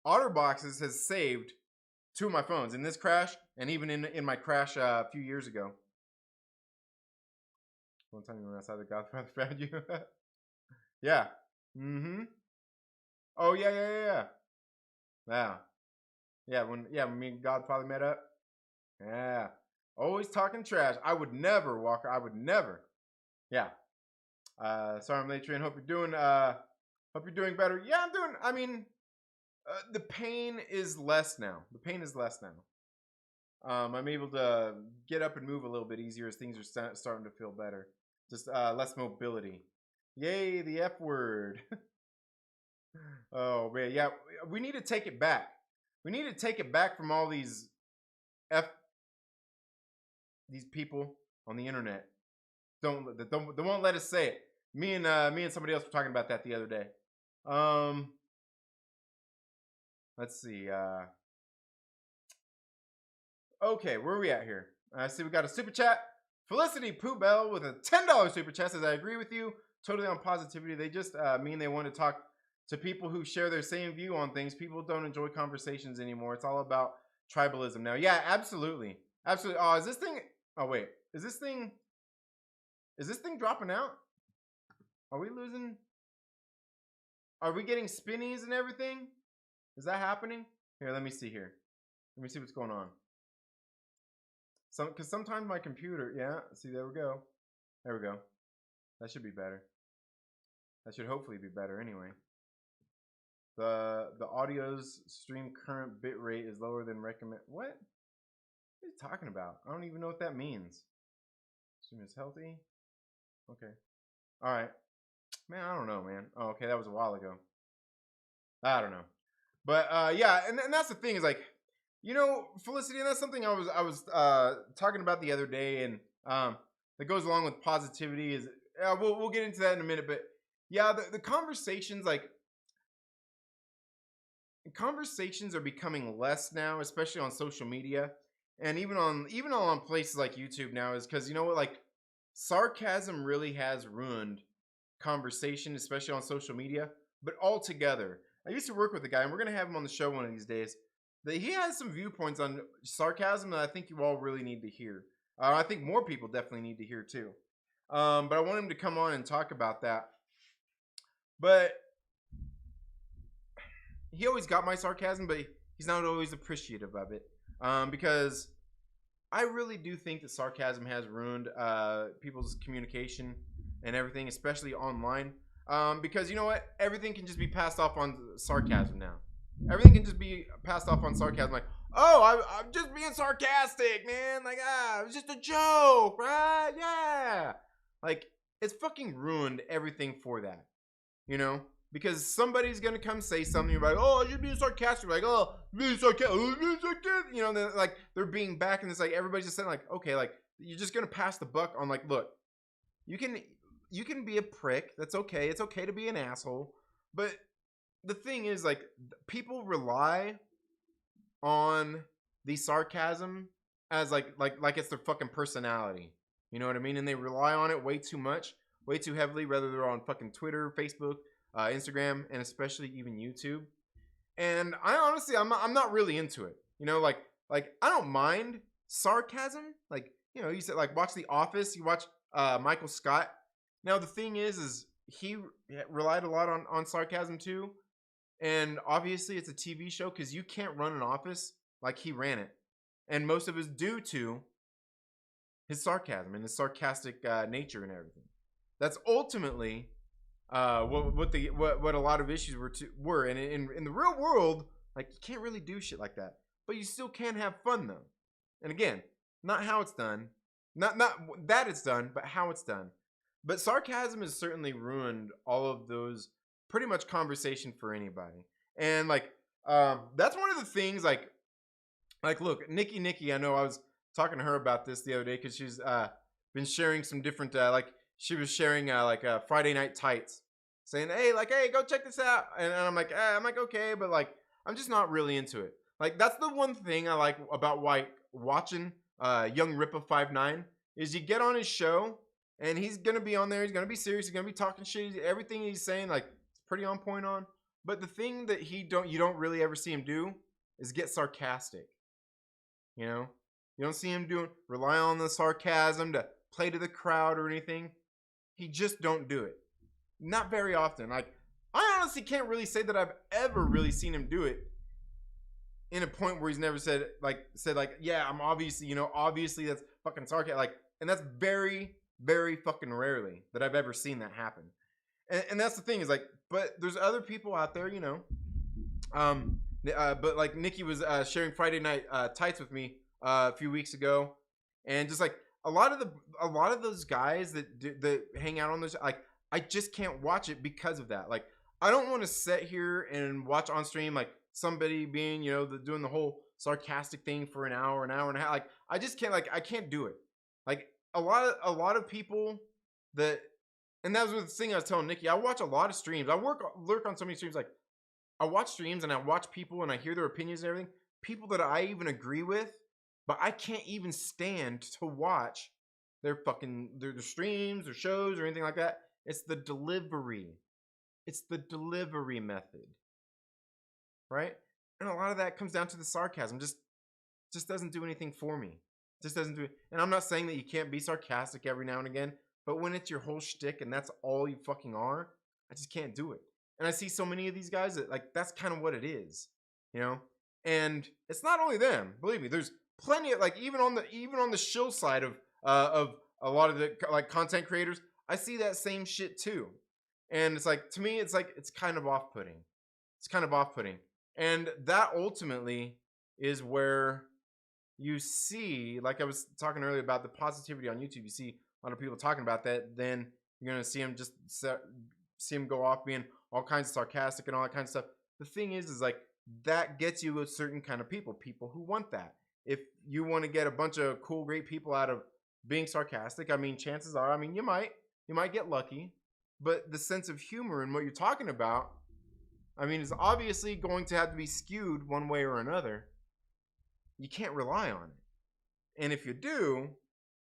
OtterBoxes has saved 2 of my phones in this crash and even in my crash a few years ago. One time you went outside, the Godfather found you. Yeah. Mm-hmm. Oh yeah. Yeah. When me and Godfather met up. Yeah. Always talking trash. I would never, Walker. I would never. Yeah. Sorry I'm late, Train. Hope you're doing better. Yeah, I'm doing. I mean, the pain is less now. I'm able to get up and move a little bit easier as things are starting to feel better. Just less mobility. Yay, the F word. Oh man, yeah. We need to take it back. We need to take it back from all these people on the internet. They won't let us say it. Me and somebody else were talking about that the other day. Let's see. Okay, where are we at here? I see we got a super chat. Felicity Poobell with a $10 super chat says, I agree with you totally on positivity. They just mean they want to talk to people who share their same view on things. People don't enjoy conversations anymore. It's all about tribalism now. Yeah, absolutely. Absolutely. Oh, is this thing... Oh, wait. Is this thing dropping out? Are we losing... Are we getting spinnies and everything? Is that happening? Here, let me see here. Let me see what's going on. Because sometimes my computer... Yeah, see, there we go. There we go. That should be better. That should hopefully be better anyway. The audio's stream current bit rate is lower than recommend. What are you talking about? I don't even know what that means. Stream is healthy. Okay. All right. Man, I don't know, man. Oh, okay, that was a while ago. I don't know. But yeah, and that's the thing is, like, you know, Felicity, and that's something I was talking about the other day, and that goes along with positivity is we'll get into that in a minute, but yeah, the conversations, like, conversations are becoming less now, especially on social media, and even on places like YouTube now, is because, you know what, like, sarcasm really has ruined conversation, especially on social media. But altogether, I used to work with a guy, and we're gonna have him on the show one of these days, that he has some viewpoints on sarcasm that I think you all really need to hear. I think more people definitely need to hear too. But I want him to come on and talk about that. But he always got my sarcasm, but he's not always appreciative of it. Because I really do think that sarcasm has ruined people's communication and everything, especially online. Because you know what? Everything can just be passed off on sarcasm now. Everything can just be passed off on sarcasm. Like, oh, I'm just being sarcastic, man. Like, it was just a joke, right? Yeah. Like, it's fucking ruined everything for that. You know? Because somebody's gonna come say something, you're like, oh, you're being sarcastic. Like, oh, being sarcastic. You know, like, they're being back, and it's like, everybody's just saying, like, okay, like, you're just gonna pass the buck on, like, look, you can be a prick. That's okay. It's okay to be an asshole. But the thing is, like, people rely on the sarcasm as like it's their fucking personality. You know what I mean? And they rely on it way too much, way too heavily, whether they're on fucking Twitter, Facebook, Instagram, and especially even YouTube. And I honestly, I'm not really into it. You know, like I don't mind sarcasm. Like, you know, you said, like, watch The Office. You watch Michael Scott. Now the thing is he relied a lot on sarcasm too. And obviously it's a TV show, because you can't run an office like he ran it. And most of it's due to his sarcasm and his sarcastic nature and everything. That's ultimately what a lot of issues were. And in the real world, like, you can't really do shit like that, but you still can have fun though. And again, not how it's done, not that it's done, but how it's done. But sarcasm has certainly ruined all of those pretty much conversation for anybody. And like that's one of the things like look, Nikki, I know I was talking to her about this the other day because she's been sharing some different like she was sharing Friday night tights, saying, hey, go check this out. And I'm like, okay, but like I'm just not really into it. Like that's the one thing I like about watching young Rippa 59 is you get on his show and he's gonna be on there, he's gonna be serious, he's gonna be talking shit, everything he's saying like it's pretty on point on. But the thing that you don't really ever see him do is get sarcastic. You know, you don't see him rely on the sarcasm to play to the crowd or anything. He just don't do it. Not very often. Like, I honestly can't really say that I've ever really seen him do it in a point where he's never said yeah, I'm obviously that's fucking sarcasm. Like, and that's very, very fucking rarely that I've ever seen that happen. And that's the thing is like, but there's other people out there, you know, but like Nikki was sharing Friday night tights with me a few weeks ago, and just like a lot of those guys that hang out on this, like I just can't watch it because of that. Like I don't want to sit here and watch on stream like somebody being, you know, doing the whole sarcastic thing for an hour and a half. Like I just can't, like I can't do it. Like a lot of people that, and that was the thing I was telling Nikki. I watch a lot of streams. I lurk on so many streams. Like I watch streams and I watch people and I hear their opinions and everything. People that I even agree with, but I can't even stand to watch their streams or shows or anything like that. It's the delivery. It's the delivery method. Right? And a lot of that comes down to the sarcasm. Just doesn't do anything for me. Just doesn't do it. And I'm not saying that you can't be sarcastic every now and again, but when it's your whole shtick and that's all you fucking are, I just can't do it. And I see so many of these guys that like that's kind of what it is, you know. And it's not only them. Believe me, there's plenty of like even on the shill side of a lot of the like content creators, I see that same shit too. And it's like to me, it's like it's kind of off-putting. It's kind of off-putting, and that ultimately is where you see, like I was talking earlier about the positivity on YouTube. You see a lot of people talking about that. Then you're gonna see them go off being all kinds of sarcastic and all that kind of stuff. The thing is like that gets you a certain kind of people who want that. If you want to get a bunch of cool, great people out of being sarcastic, I mean, chances are, I mean, you might get lucky, but the sense of humor and what you're talking about, I mean, is obviously going to have to be skewed one way or another. You can't rely on it. And if you do,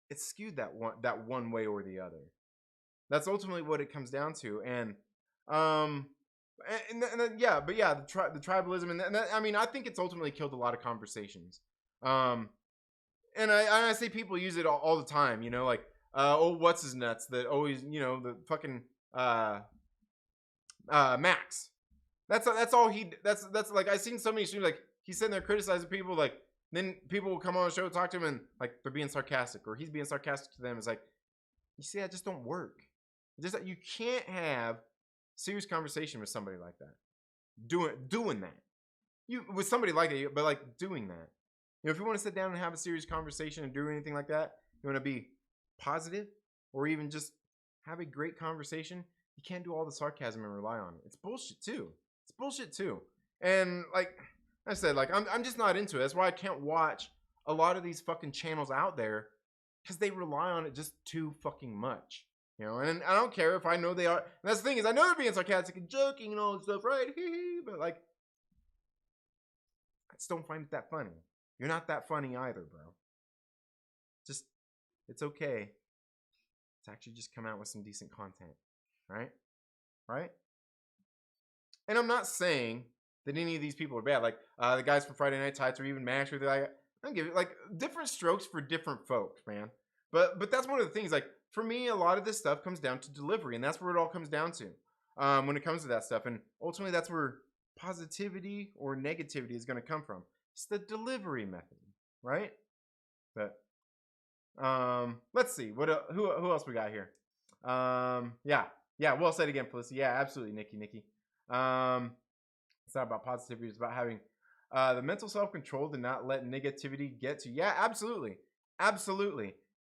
it's skewed that one way or the other. That's ultimately what it comes down to. And then the tribalism and that, I mean, I think it's ultimately killed a lot of conversations. And I see people use it all the time, you know, like what's his nuts that always, you know, the fucking Max. That's all that's like I've seen so many streams like he's sitting there criticizing people, like then people will come on the show, talk to him, and like they're being sarcastic or he's being sarcastic to them. It's like, you see, that just don't work. Just that you can't have serious conversation with somebody like that. Doing that. You with somebody like that, but like doing that. You know, if you want to sit down and have a serious conversation and do anything like that, you want to be positive or even just have a great conversation, you can't do all the sarcasm and rely on it. It's bullshit too. It's bullshit too. And like I said, like I'm just not into it. That's why I can't watch a lot of these fucking channels out there because they rely on it just too fucking much. You know, and I don't care if I know they are. And that's the thing is, I know they're being sarcastic and joking and all that stuff, right? But like, I just don't find it that funny. You're not that funny either, bro. Just, it's okay to actually just come out with some decent content, right? Right? And I'm not saying that any of these people are bad. Like the guys from Friday Night Tights or even Max, or like, I don't give it like different strokes for different folks, man. But that's one of the things. Like for me, a lot of this stuff comes down to delivery, and that's where it all comes down to when it comes to that stuff. And ultimately, that's where positivity or negativity is going to come from. It's the delivery method, right? But Let's see who else we got here. Yeah, well said again, Felicity. Yeah, absolutely, Nikki. It's not about positivity, it's about having the mental self-control to not let negativity get to you. Yeah, absolutely.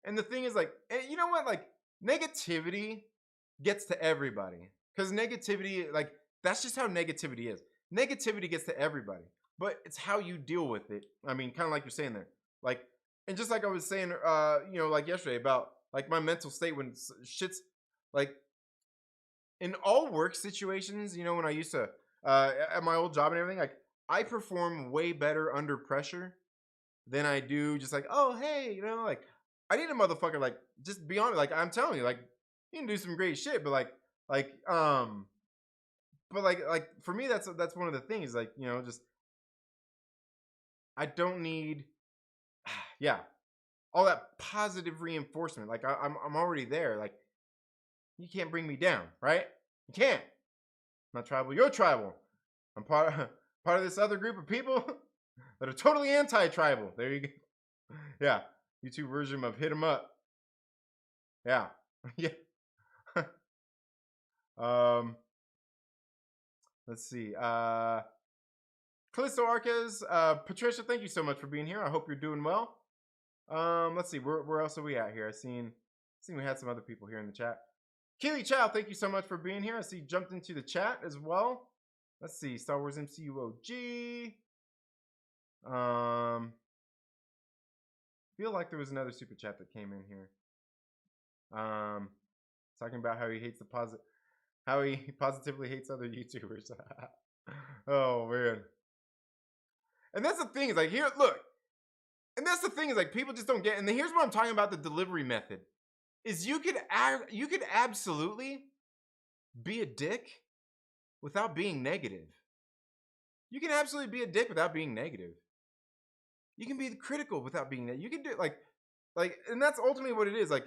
And the thing is, like, you know what, like, negativity gets to everybody, because negativity, like, that's just how negativity is. Negativity gets to everybody, but it's how you deal with it. I mean, kind of like you're saying there, like, and just like I was saying, like yesterday about like my mental state when shit's like in all work situations, when I used to at my old job and everything, like I perform way better under pressure than I do just like, oh hey, like I need a motherfucker like just be honest. Like I'm telling you, like you can do some great shit, but like like for me that's one of the things, like, just I don't need yeah, all that positive reinforcement. Like I'm already there. Like you can't bring me down, right? You can't. I'm not tribal. You're tribal. I'm part of this other group of people that are totally anti-tribal. There you go. Yeah, YouTube version of hit 'em up. Yeah, yeah. um, let's see. Callisto Arquez, Patricia, thank you so much for being here. I hope you're doing well. Let's see. Where else are we at here? I seen we had some other people here in the chat. Keely Chow, thank you so much for being here. I see you jumped into the chat as well. Let's see. Star Wars MCU OG. Feel like there was another super chat that came in here. Talking about how he hates how he positively hates other YouTubers. Oh man. And that's the thing, is like, here, look. And that's the thing, is like people just don't get. And here's what I'm talking about, the delivery method. Is you could absolutely be a dick without being negative. You can absolutely be a dick without being negative. You can be critical without being negative. You can do like, and that's ultimately what it is. Like,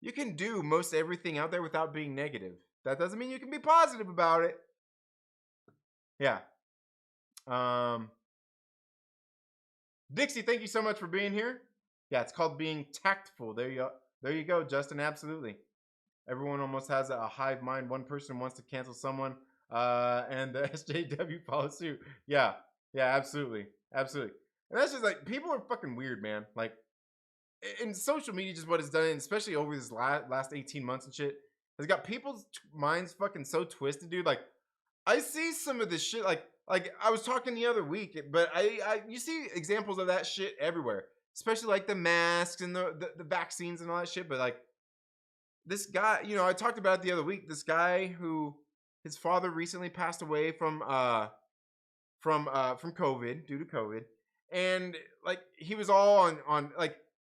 you can do most everything out there without being negative. That doesn't mean you can be positive about it. Yeah. Dixie, thank you so much for being here. Yeah, it's called being tactful. There you go, Justin. Absolutely. Everyone almost has a hive mind. One person wants to cancel someone, and the SJW follows suit. Yeah, absolutely. And that's just like, people are fucking weird, man. Like, in social media, just what it's done, especially over this last 18 months and shit, has got people's minds fucking so twisted, dude. Like, I see some of this shit, like I was talking the other week, but you see examples of that shit everywhere, especially like the masks and the vaccines and all that shit. But like this guy, I talked about it the other week. This guy who his father recently passed away from COVID, due to COVID, and like he was all on like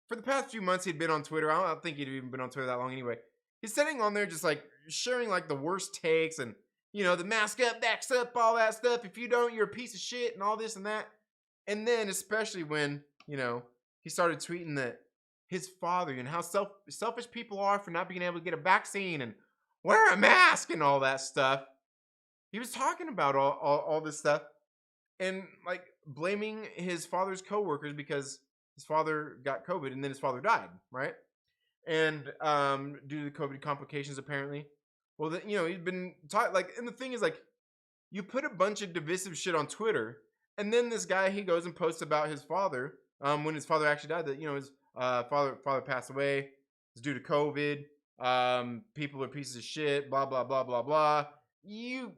for the past few months he'd been on Twitter. I don't think he'd even been on Twitter that long anyway. He's sitting on there just like sharing like the worst takes and the mask up, backs up, all that stuff. If you don't, you're a piece of shit and all this and that. And then especially when he started tweeting that his father and how selfish people are for not being able to get a vaccine and wear a mask and all that stuff. He was talking about all this stuff and like blaming his father's coworkers because his father got COVID and then his father died, right? And due to the COVID complications, apparently. Well, he's been taught like, and the thing is, like, you put a bunch of divisive shit on Twitter, and then this guy, he goes and posts about his father, when his father actually died, that his father passed away, it's due to COVID. People are pieces of shit, blah blah blah blah blah. You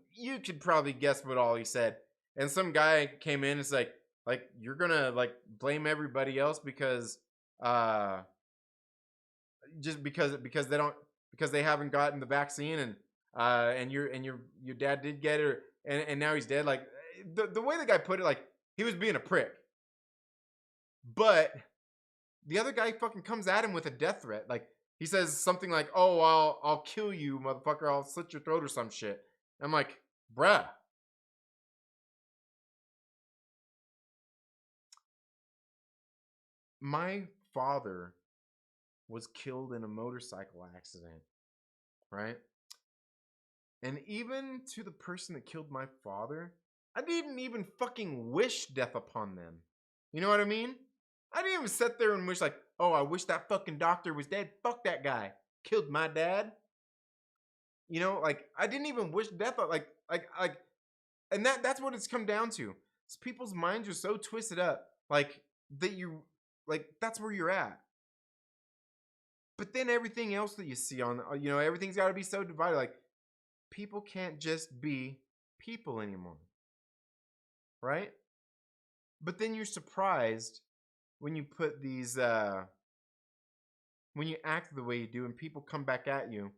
could probably guess what all he said. And some guy came in and it's like you're gonna like blame everybody else because just because they haven't gotten the vaccine and your dad did get it and now he's dead. Like the way the guy put it, like he was being a prick, but the other guy fucking comes at him with a death threat. Like he says something like, "Oh, I'll kill you, motherfucker. I'll slit your throat or some shit." I'm like, bruh. My father was killed in a motorcycle accident, right? And even to the person that killed my father, I didn't even fucking wish death upon them. You know what I mean? I didn't even sit there and wish like, oh, I wish that fucking doctor was dead. Fuck that guy. Killed my dad. You know, like I didn't even wish death. Like, and that's what it's come down to. It's people's minds are so twisted up, like that you, like that's where you're at. But then everything else that you see on, everything's got to be so divided. Like people can't just be people anymore, right? But then you're surprised when you put these, when you act the way you do, and people come back at you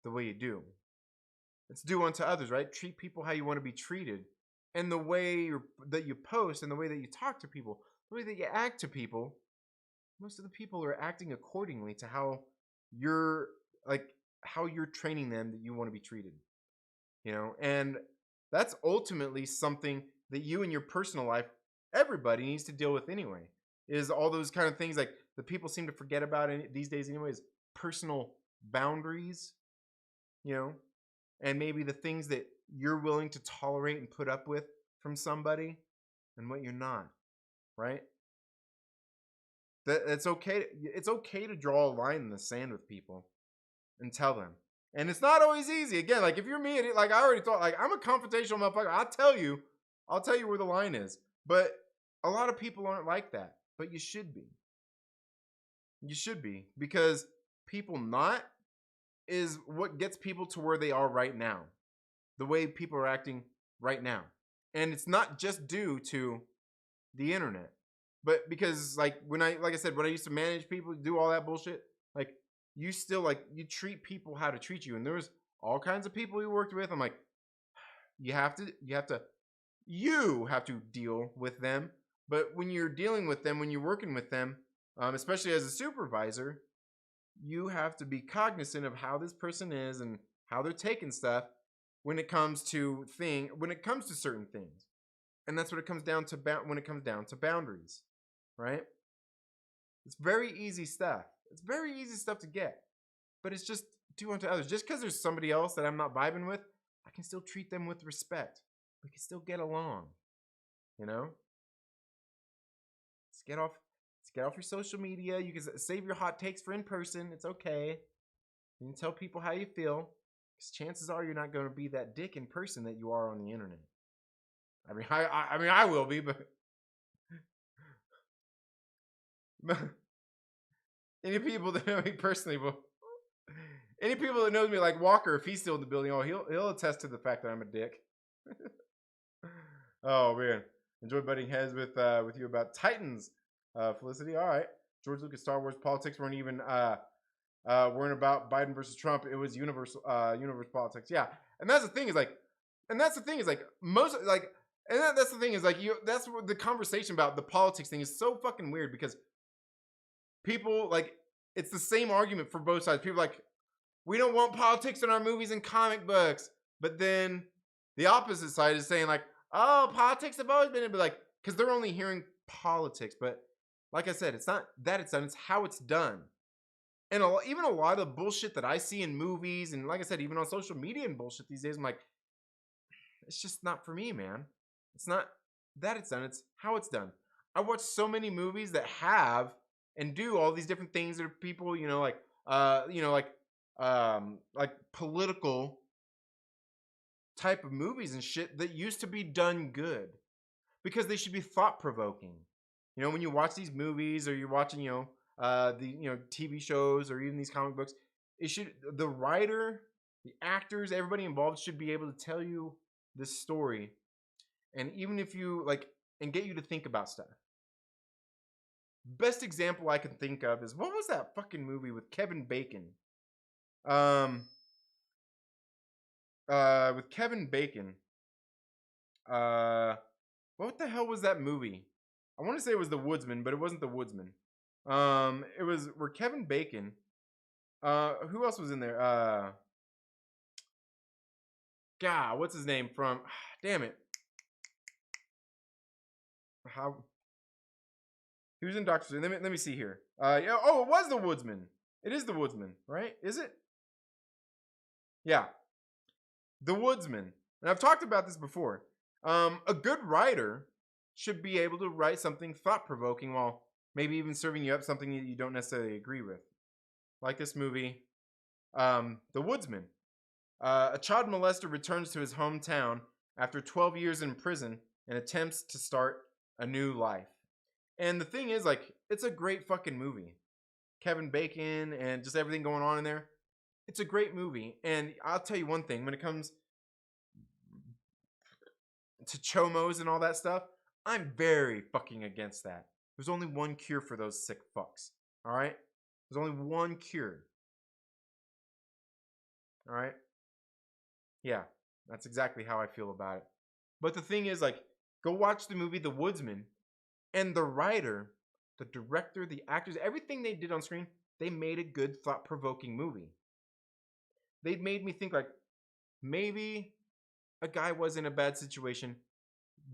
the way you do. It's do unto others, right? Treat people how you want to be treated. And the way that you post and the way that you talk to people, the way that you act to people, most of the people are acting accordingly to how you're training them that you want to be treated. And that's ultimately something that you in your personal life, everybody needs to deal with anyway. Is all those kind of things like that people seem to forget about these days anyways, personal boundaries, and maybe the things that you're willing to tolerate and put up with from somebody and what you're not, right? It's okay. It's okay to draw a line in the sand with people and tell them. And it's not always easy. Again, like if you're me, like I already thought, like I'm a confrontational motherfucker. I'll tell you where the line is. But a lot of people aren't like that. But you should be. You should be, because people not is what gets people to where they are right now. The way people are acting right now. And it's not just due to the internet. But because like I said, when I used to manage people, do all that bullshit, like you still like you treat people how to treat you. And there was all kinds of people we worked with. I'm like, you have to deal with them. But when you're dealing with them, when you're working with them, especially as a supervisor, you have to be cognizant of how this person is and how they're taking stuff when it comes to certain things. And that's what it comes down to when it comes down to boundaries, right? It's very easy stuff. It's very easy stuff to get. But it's just do unto others. Just because there's somebody else that I'm not vibing with, I can still treat them with respect. We can still get along. Let's get off your social media. You can save your hot takes for in person. It's okay. You can tell people how you feel. Because chances are you're not going to be that dick in person that you are on the internet. I mean, I will be, but any people that know me personally any people that knows me like Walker, if he's still in the building, he'll attest to the fact that I'm a dick. Oh man, enjoy butting heads with you about Titans. Felicity, all right. George Lucas, Star Wars politics weren't even weren't about Biden versus Trump. It was universe politics. Yeah, and that's the thing is like most like. And that's the thing is like that's what the conversation about the politics thing is so fucking weird, because people like it's the same argument for both sides. People like, we don't want politics in our movies and comic books, but then the opposite side is saying like, oh, politics have always been, but like because they're only hearing politics. But like I said, it's not that it's done; it's how it's done. And even a lot of the bullshit that I see in movies, and like I said, even on social media and bullshit these days, I'm like, it's just not for me, man. It's not that it's done, it's how it's done. I watch so many movies that have and do all these different things that are people, like political type of movies and shit that used to be done good because they should be thought provoking. When you watch these movies or you're watching, the TV shows or even these comic books, the writer, the actors, everybody involved should be able to tell you this story. And even if you and get you to think about stuff. Best example I can think of is, what was that fucking movie with Kevin Bacon? With Kevin Bacon. What the hell was that movie? I want to say it was The Woodsman, but it wasn't The Woodsman. It was where Kevin Bacon. Who else was in there? God, what's his name from? Damn it. How he was in Doctor Strange. Let me see here. Yeah. Oh, it was The Woodsman. It is The Woodsman, right? Is it? Yeah. The Woodsman. And I've talked about this before. A good writer should be able to write something thought-provoking while maybe even serving you up something that you don't necessarily agree with. Like this movie, The Woodsman. A child molester returns to his hometown after 12 years in prison and attempts to start a new life. And the thing is, like, it's a great fucking movie. Kevin Bacon and just everything going on in there. It's a great movie. And I'll tell you one thing, when it comes to chomos and all that stuff, I'm very fucking against that. There's only one cure for those sick fucks. All right? There's only one cure. All right? Yeah, that's exactly how I feel about it. But the thing is, like, go watch the movie The Woodsman, and the writer, the director, the actors, everything they did on screen, they made a good, thought-provoking movie. They made me think, like, maybe a guy was in a bad situation,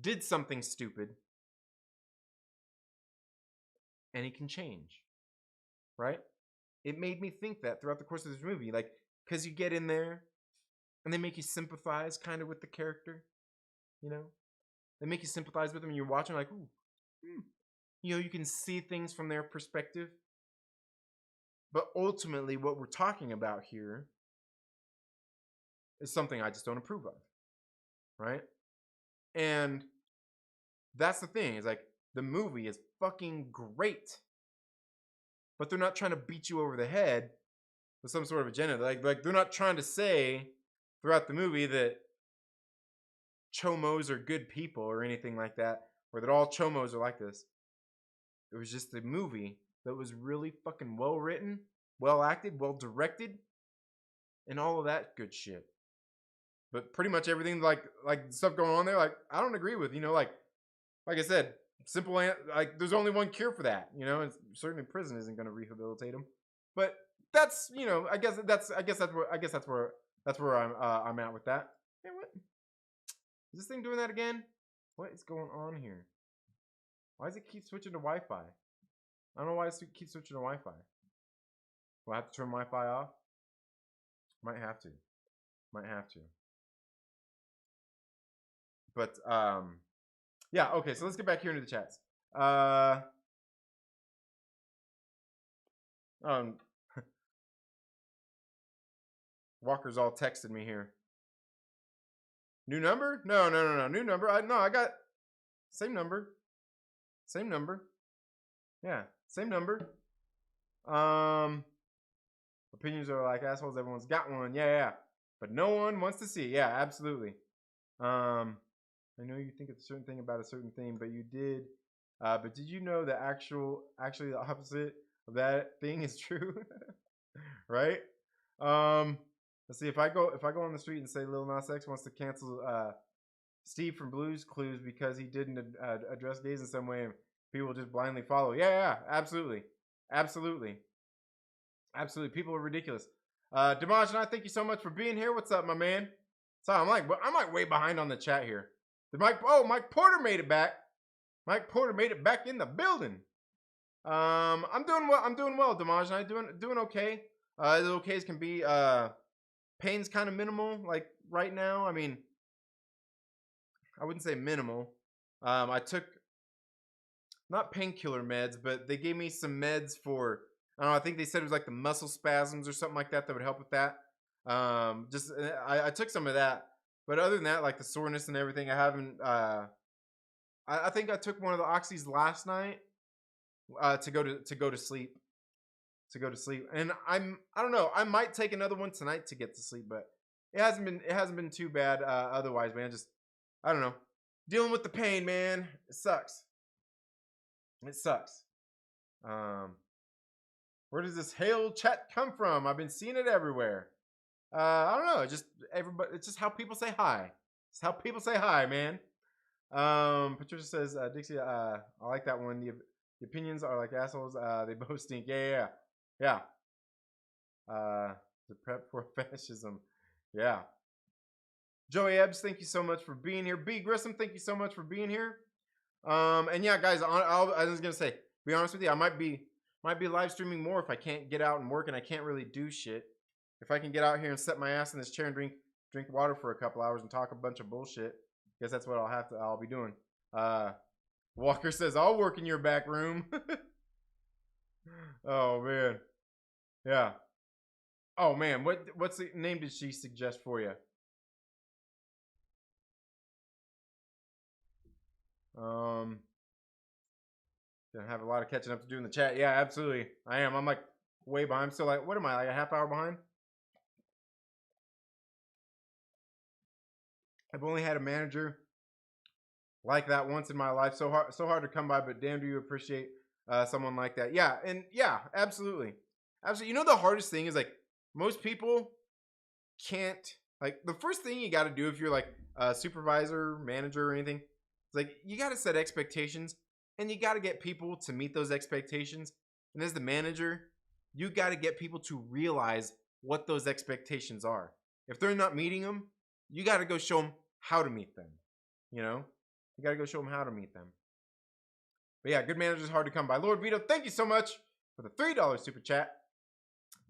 did something stupid, and he can change, right? It made me think that throughout the course of this movie, like, because you get in there, and they make you sympathize kind of with the character, you know? They make you sympathize with them, and you're watching like, ooh, you know, you can see things from their perspective. But ultimately, what we're talking about here is something I just don't approve of, right? And that's the thing, is like, the movie is fucking great, but they're not trying to beat you over the head with some sort of agenda. Like they're not trying to say throughout the movie that chomos are good people or anything like that, or that all chomos are like this. It was just a movie that was really fucking well written, well acted, well directed, and all of that good shit. But pretty much everything, like stuff going on there, like, I don't agree with. You know, like I said, simple. Like, there's only one cure for that. You know, and certainly prison isn't going to rehabilitate him. But that's, you know, I guess that's where I'm at with that. Hey, what? Is this thing doing that again? What is going on here? Why does it keep switching to Wi-Fi? I don't know why it keeps switching to Wi-Fi. Do I have to turn Wi-Fi off? Might have to. But yeah, okay, so let's get back here into the chats. Walker's all texted me here. New number? No. New number. I got same number. Yeah, same number. Opinions are like assholes. Everyone's got one. Yeah. But no one wants to see. Yeah, absolutely. I know you think it's a certain thing about a certain thing, but you did. But did you know that actually the opposite of that thing is true? Right? Let's see, if I go on the street and say Lil Nas X wants to cancel Steve from Blue's Clues because he didn't address gays in some way, and people just blindly follow. Yeah, absolutely. People are ridiculous. Damaj and I, thank you so much for being here. What's up, my man? Sorry, I'm like way behind on the chat here. Mike Porter made it back. Mike Porter made it back in the building. I'm doing well, Damaj, and I doing okay. As okay as can be. Pain's kind of minimal, like right now. I mean, I wouldn't say minimal. I took not painkiller meds, but they gave me some meds for, I don't know, I think they said it was like the muscle spasms or something like that would help with that. I took some of that, but other than that, like the soreness and everything, I haven't. I think I took one of the oxys last night to go to sleep. And I don't know. I might take another one tonight to get to sleep, but it hasn't been too bad. Otherwise, man, I don't know. Dealing with the pain, man. It sucks. Where does this hail chat come from? I've been seeing it everywhere. I don't know. It's just how people say hi. It's how people say hi, man. Patricia says, Dixie, I like that one. The opinions are like assholes. They both stink. Yeah. The prep for fascism. Yeah. Joey Ebbs, thank you so much for being here. B Grissom, thank you so much for being here. And yeah, guys, I was gonna say, be honest with you, I might be live streaming more if I can't get out and work and I can't really do shit. If I can get out here and set my ass in this chair and drink water for a couple hours and talk a bunch of bullshit, guess that's what I'll be doing. Walker says, I'll work in your back room. Oh man. Yeah. Oh man, what's the name did she suggest for you? Gonna have a lot of catching up to do in the chat. Yeah, absolutely. I am. I'm like way behind. I'm still like, what am I, like a half hour behind? I've only had a manager like that once in my life. So hard to come by, but damn, do you appreciate someone like that? Yeah, and yeah, absolutely, absolutely. You know, the hardest thing is like most people can't, like, the first thing you got to do if you're like a supervisor, manager, or anything, it's like you got to set expectations, and you got to get people to meet those expectations. And as the manager, you got to get people to realize what those expectations are. If they're not meeting them, you got to go show them how to meet them. You know, you got to go show them how to meet them. But yeah, good managers is hard to come by. Lord Veedo, thank you so much for the $3 super chat.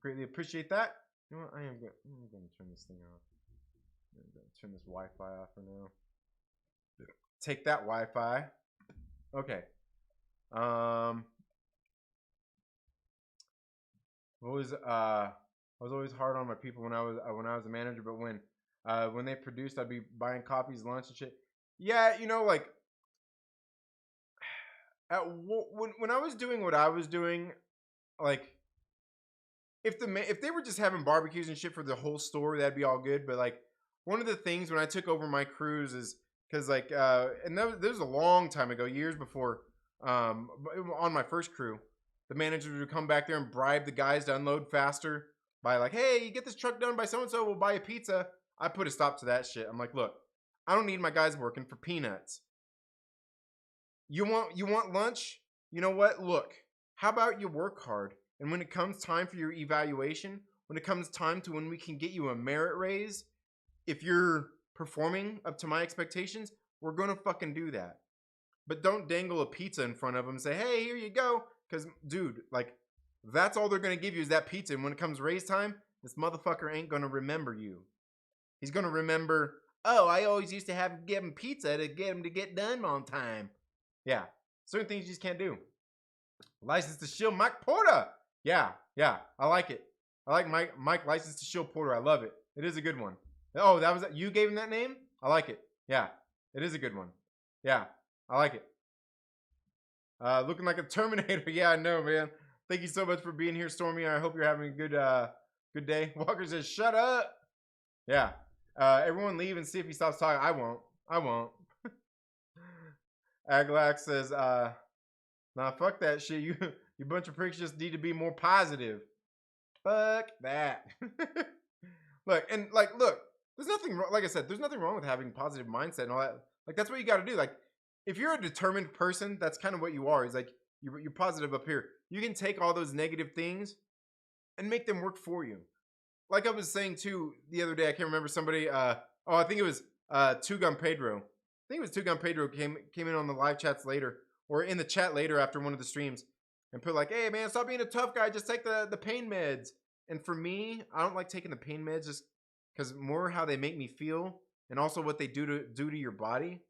Greatly appreciate that. You know what? I'm going to turn this thing off. I'm going to turn this Wi-Fi off for now. Take that Wi-Fi. Okay. I was always hard on my people when I was a manager, but when they produced, I'd be buying copies, lunch and shit. Yeah, you know, like when I was doing what I was doing, like if they were just having barbecues and shit for the whole store, that'd be all good. But like one of the things when I took over my crews is because like and that was a long time ago, years before on my first crew, the managers would come back there and bribe the guys to unload faster by like, hey, you get this truck done by so and so, we'll buy a pizza. I put a stop to that shit. I'm like, look, I don't need my guys working for peanuts. You want lunch? You know what? Look, how about you work hard, and when it comes time for your evaluation, when it comes time to when we can get you a merit raise, if you're performing up to my expectations, we're gonna fucking do that. But don't dangle a pizza in front of them and say, hey, here you go. Because, dude, like, that's all they're gonna give you is that pizza. And when it comes raise time, this motherfucker ain't gonna remember you. He's gonna remember, oh, I always used to have give him pizza to get him to get done on time. Yeah, certain things you just can't do. License to Shield, Mike Porter. Yeah, I like it. I like Mike License to Shield Porter. I love it. It is a good one. Oh, that was you gave him that name? I like it. Yeah, it is a good one. Yeah, I like it. Looking like a Terminator. Yeah, I know, man. Thank you so much for being here, Stormy. I hope you're having a good day. Walker says, shut up. Yeah. Everyone leave and see if he stops talking. I won't. Aglax says, nah, fuck that shit. You bunch of pricks just need to be more positive. Fuck that. Look, there's nothing wrong. Like I said, there's nothing wrong with having positive mindset and all that. Like, that's what you got to do. Like, if you're a determined person, that's kind of what you are. Is like, you're positive up here. You can take all those negative things and make them work for you. Like I was saying too the other day, I can't remember somebody. I think it was Two Gun Pedro. I think it was Two Gun Pedro came in on the live chats later, or in the chat later after one of the streams, and put like, "Hey man, stop being a tough guy. Just take the pain meds." And for me, I don't like taking the pain meds just because more how they make me feel, and also what they do to your body,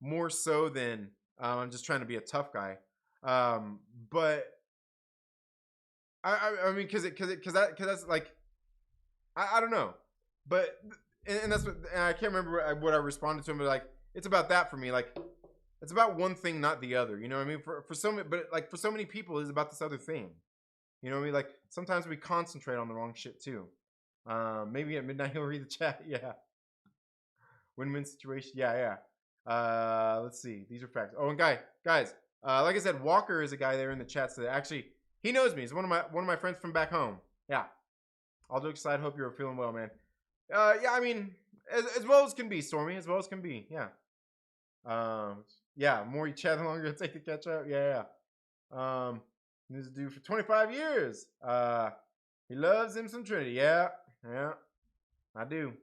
more so than I'm just trying to be a tough guy. But I mean, because that's like. I don't know, but and that's what, and I can't remember what I responded to him, but like it's about that for me. Like it's about one thing, not the other. You know what I mean? For so many, but like for so many people, it's about this other thing. You know what I mean? Like sometimes we concentrate on the wrong shit too. Maybe at midnight he'll read the chat. Yeah. Win-win situation. Yeah. Let's see. These are facts. Oh, and guys, like I said, Walker is a guy there in the chat that actually he knows me. He's one of my friends from back home. Yeah. All jokes aside, hope you're feeling well, man. Yeah, I mean, as well as can be, Stormy. As well as can be, yeah. Yeah, more you chat, the longer it'll take to catch up. Yeah. This dude for 25 years. He loves him some Trinity. Yeah, I do.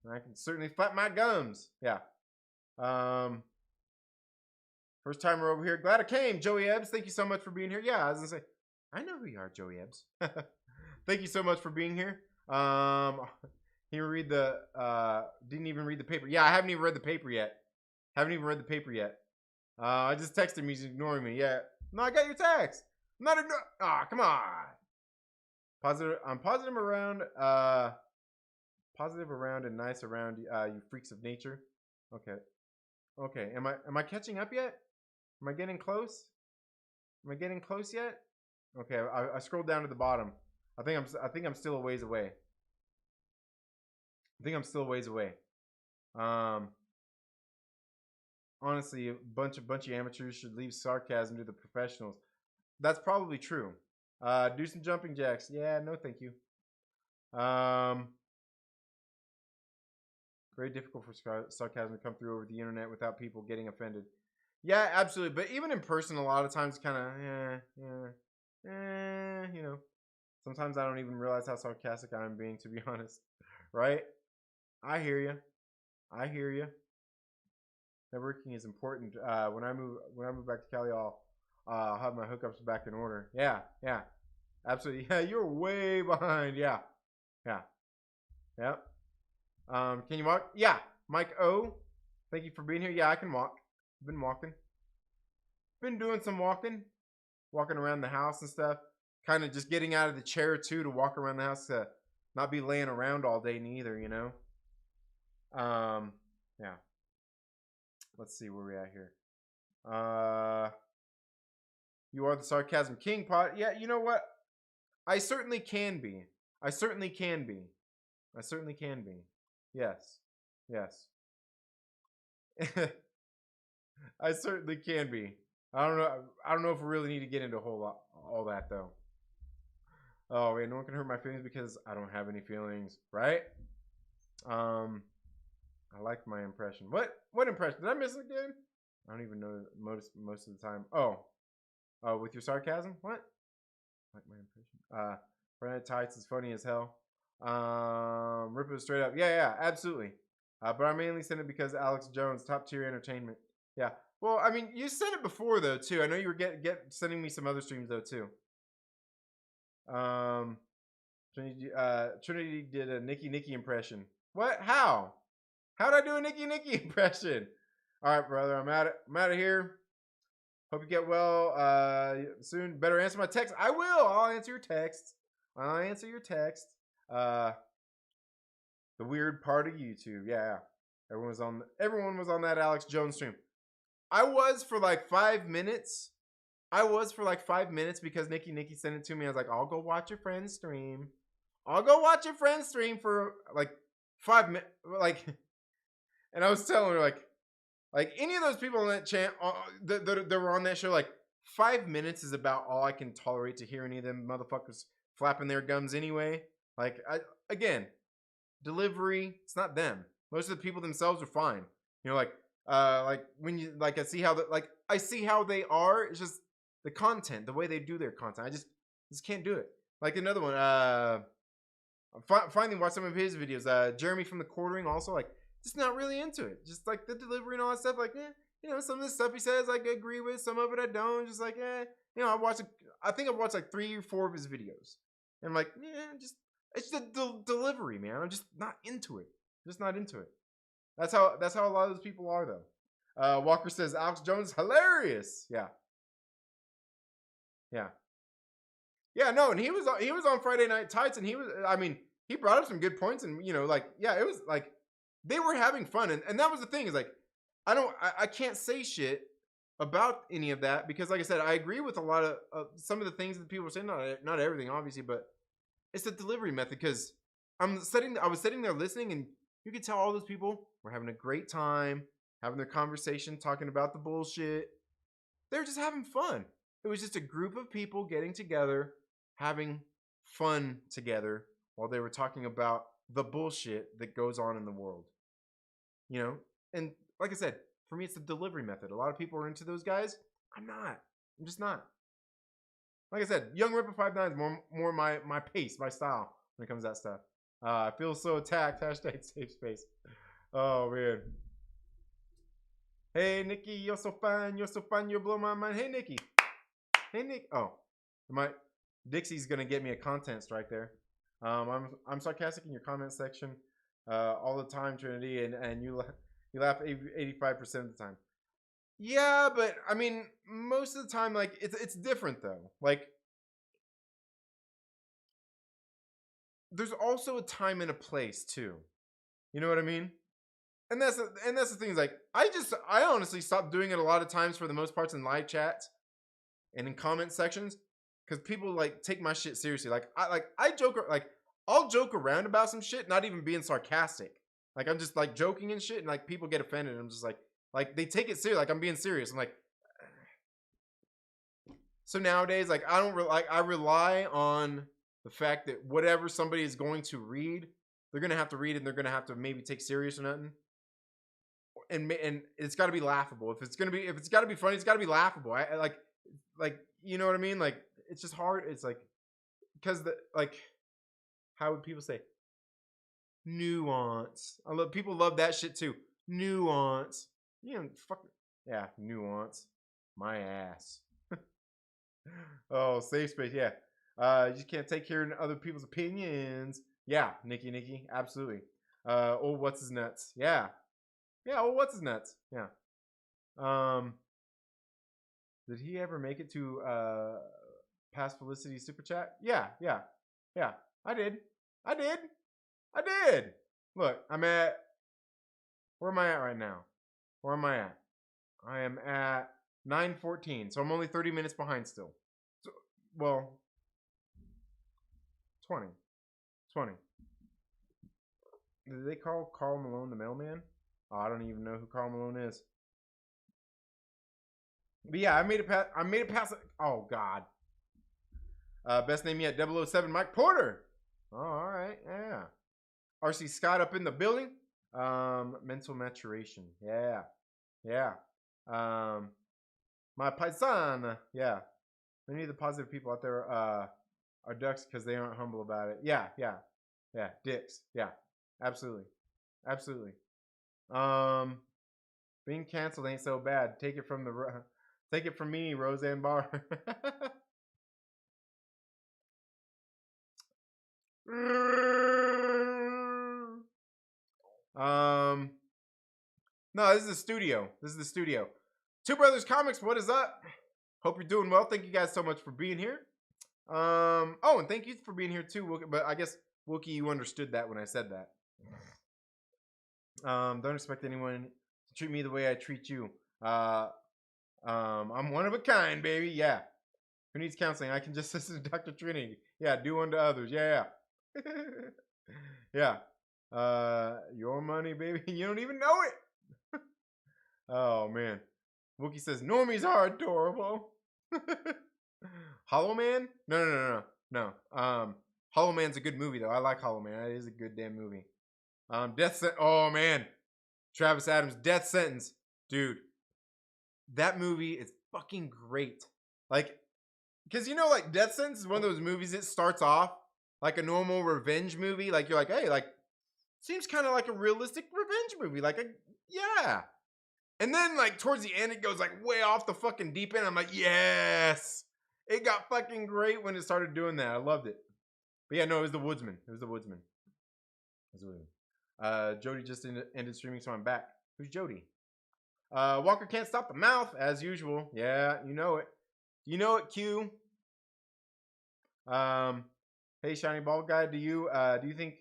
I can certainly flap my gums. Yeah. First timer over here. Glad I came, Joey Ebbs. Thank you so much for being here. Yeah, I was gonna say, I know who you are, Joey Ebbs. Thank you so much for being here. He read the didn't even read the paper. Yeah, I haven't even read the paper yet. I just texted him. He's ignoring me. Yeah. No, I got your text. not ignoring. Ah, come on. Positive. I'm positive around. Positive around and nice around you freaks of nature. Okay. Okay. Am I catching up yet? Am I getting close? Am I getting close yet? Okay. I scrolled down to the bottom. I think I'm still a ways away. I think I'm still a ways away. Honestly, a bunch of amateurs should leave sarcasm to the professionals. That's probably true. Do some jumping jacks. Yeah, no, thank you. Very difficult for sarcasm to come through over the internet without people getting offended. Yeah, absolutely. But even in person, a lot of times, kind of, you know. Sometimes I don't even realize how sarcastic I'm being, to be honest. Right? I hear you. I hear you. Networking is important. When I move back to Cali, I'll have my hookups back in order. Yeah, absolutely. Yeah, you're way behind. Yeah. Yep. Can you walk? Yeah, Mike O. Thank you for being here. Yeah, I can walk. Been walking. Been doing some walking around the house and stuff. Kind of just getting out of the chair too to walk around the house to not be laying around all day neither, you know. Yeah. Let's see where we're at here. You are the sarcasm king, Pot. Yeah, you know what? I certainly can be. I certainly can be. Yes. I certainly can be. I don't know if we really need to get into a whole lot all that though. Oh wait, no one can hurt my feelings because I don't have any feelings, right? I like my impression. What impression? Did I miss it again? I don't even know most of the time. Oh, with your sarcasm? What? Like my impression. Friday Night Tights is funny as hell. Rip it straight up. Yeah, absolutely. But I mainly sent it because Alex Jones, top tier entertainment. Yeah. Well, I mean, you said it before though too. I know you were sending me some other streams though too. Trinity did a Nikki impression. What? How? How'd I do a Nikki impression? All right, brother. I'm out of here. Hope you get well soon. Better answer my text. I will. I'll answer your text. The weird part of YouTube. Yeah. Everyone was on that Alex Jones stream. I was for like 5 minutes. Because Nikki sent it to me. I was like, I'll go watch your friend's stream. For like 5 minutes. Like, and I was telling her like any of those people on that channel that were on that show, like 5 minutes is about all I can tolerate to hear any of them motherfuckers flapping their gums anyway. Like, again, delivery, it's not them. Most of the people themselves are fine. You know, like when you I see how they are. It's just the content, the way they do their content. I just can't do it. Like another one, finally watched some of his videos. Jeremy from the Quartering also, like, just not really into it. Just like the delivery and all that stuff. Like, you know, some of the stuff he says I agree with. Some of it I don't. Just like, you know, I think I've watched like 3 or 4 of his videos. And I'm like, it's the delivery, man. I'm just not into it. That's how a lot of those people are though. Walker says Alex Jones hilarious. Yeah, no, and he was on Friday Night Tights, and he brought up some good points, and you know, like, yeah, it was like they were having fun, and that was the thing, is like I can't say shit about any of that because, like I said, I agree with a lot of some of the things that people were saying, not everything obviously, but it's the delivery method. Because I was sitting there listening, and you could tell all those people were having a great time, having their conversation, talking about the bullshit. They were just having fun. It was just a group of people getting together, having fun together while they were talking about the bullshit that goes on in the world. You know? And like I said, for me, it's the delivery method. A lot of people are into those guys. I'm not. I'm just not. Like I said, Young Ripper 59 is more my pace, my style when it comes to that stuff. I feel so attacked. Hashtag safe space. Oh, man. Hey, Nikki, you're so fine. You blow my mind. Hey, Nikki. Hey, Nick. Oh, Dixie's gonna get me a content strike there. I'm sarcastic in your comment section all the time, Trinity, and you laugh 85% of the time. Yeah, but I mean, most of the time, like it's different though. Like, there's also a time and a place too. You know what I mean? And that's the thing is like I honestly stopped doing it a lot of times for the most parts in live chats and in comment sections because people like take my shit seriously. I joke like I'll joke around about some shit, not even being sarcastic. Like I'm just like joking and shit, and like people get offended. And I'm just like they take it serious, like I'm being serious. I'm like, so nowadays, like I rely on the fact that whatever somebody is going to read, they're gonna have to read it, and they're gonna have to maybe take serious or nothing. And it's got to be laughable. If it's got to be funny, it's got to be laughable. I like you know what I mean. Like it's just hard. It's like because the like how would people say nuance? People love that shit too. Nuance. You know, fuck yeah, nuance. My ass. Oh, safe space. Yeah. You just can't take hearing other people's opinions. Yeah, Nikki, absolutely. Oh, what's his nuts? Yeah. Yeah, well, what's his nuts? Yeah. Um, did he ever make it to past Felicity super chat? Yeah. I did. I did. I did. Look, where am I at right now? Where am I at? I am at 9:14, so I'm only 30 minutes behind still. So, well, 20. 20. Did they call Carl Malone the mailman? Oh, I don't even know who Carl Malone is. But yeah, I made it past. Oh God. Best name yet, 007 Mike Porter. Oh, all right, yeah. RC Scott up in the building. Mental maturation. Yeah. My paisan. Yeah. Many of the positive people out there are ducks because they aren't humble about it. Yeah. Dicks. Yeah. Absolutely. Being canceled ain't so bad. Take it from me, Roseanne Barr. No, this is the studio. Two Brothers Comics, what is up? Hope you're doing well. Thank you guys so much for being here. Oh, and thank you for being here too, Wookie. But I guess Wookie, you understood that when I said that. Don't expect anyone to treat me the way I treat you. I'm one of a kind, baby. Yeah. Who needs counseling? I can just listen to Dr. Trinity. Yeah, do unto others. Yeah. Yeah. Your money, baby. You don't even know it. Oh man. Wookie says normies are adorable. Hollow Man? No. Hollow Man's a good movie though. I like Hollow Man. That is a good damn movie. Oh man. Travis Adams, Death Sentence. Dude. That movie is fucking great. Like, because you know, like Death Sentence is one of those movies that starts off like a normal revenge movie. Like you're like, hey, like seems kind of like a realistic revenge movie. Yeah. And then like towards the end, it goes like way off the fucking deep end. I'm like, yes. It got fucking great when it started doing that. I loved it. But yeah, no, it was The Woodsman. Jody just ended streaming, so I'm back. Who's Jody? Walker can't stop the mouth as usual. Yeah, you know it. Q. Hey, shiny bald guy. Do you think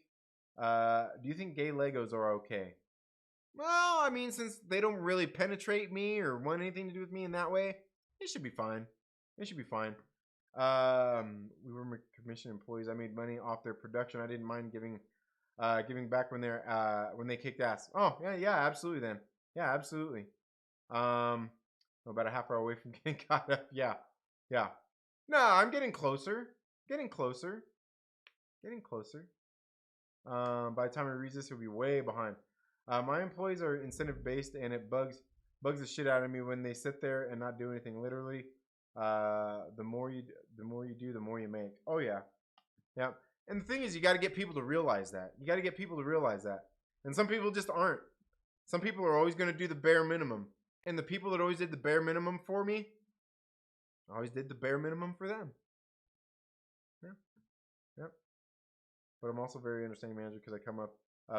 gay Legos are okay? Well, I mean, since they don't really penetrate me or want anything to do with me in that way, it should be fine. We were commission employees. I made money off their production. I didn't mind giving back when they kicked ass. Oh yeah, absolutely. Then yeah, absolutely. About a half hour away from getting caught up. Yeah. No, I'm getting closer. By the time I read this, we'll be way behind. My employees are incentive based, and it bugs the shit out of me when they sit there and not do anything. Literally, the more you do, the more you make. Oh yeah. And the thing is, you got to get people to realize that. And some people just aren't. Some people are always going to do the bare minimum, and the people that always did the bare minimum for me, I always did the bare minimum for them. Yeah. But I'm also very understanding manager because I come up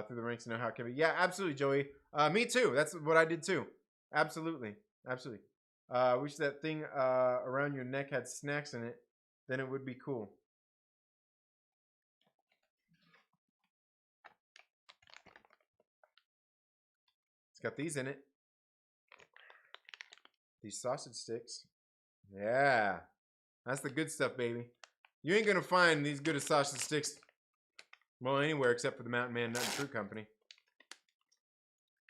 through the ranks and know how it can be. Yeah, absolutely, Joey. Me too. That's what I did too. Absolutely. Absolutely. Wish that thing around your neck had snacks in it. Then it would be cool. It's got these in it. These sausage sticks. Yeah. That's the good stuff, baby. You ain't gonna find these good as sausage sticks, well, anywhere except for the Mountain Man Nut and Fruit Company.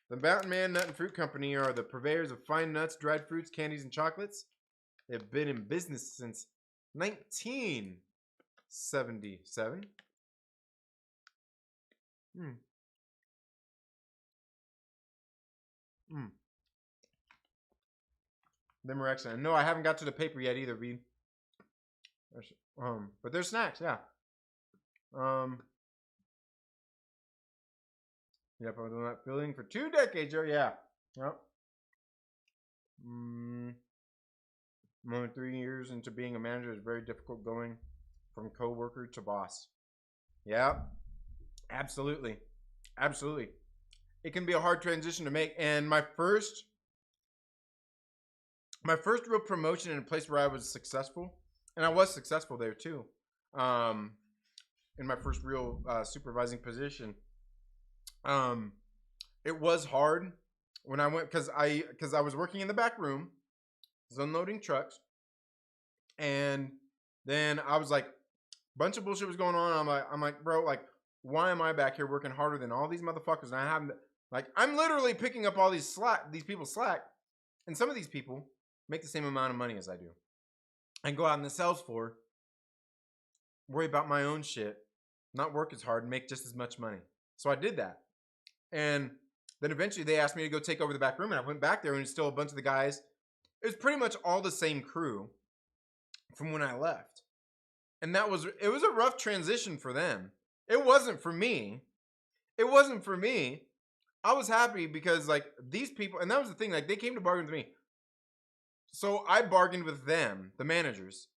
The Mountain Man Nut and Fruit Company are the purveyors of fine nuts, dried fruits, candies, and chocolates. They've been in business since 1977. Them are excellent. No, I haven't got to the paper yet either, V. But they're snacks, yeah. Yep, I've done that filling for 2 decades, yeah. Yep. More than 3 years into being a manager is very difficult going from co-worker to boss. Yeah, absolutely. Absolutely. It can be a hard transition to make. And my first real promotion in a place where I was successful, and I was successful there too, in my first real supervising position. It was hard when I went because I was working in the back room, was unloading trucks, and then I was like, bunch of bullshit was going on. I'm like, bro, like, why am I back here working harder than all these motherfuckers? And I haven't, like, I'm literally picking up all these people's slack, and some of these people make the same amount of money as I do, and go out in the sales floor, worry about my own shit, not work as hard, and make just as much money. So I did that. And then eventually they asked me to go take over the back room, and I went back there, and it's still a bunch of the guys. It was pretty much all the same crew from when I left. And it was a rough transition for them. It wasn't for me. It wasn't for me. I was happy because, like, these people, and that was the thing, like, they came to bargain with me. So I bargained with them, the managers,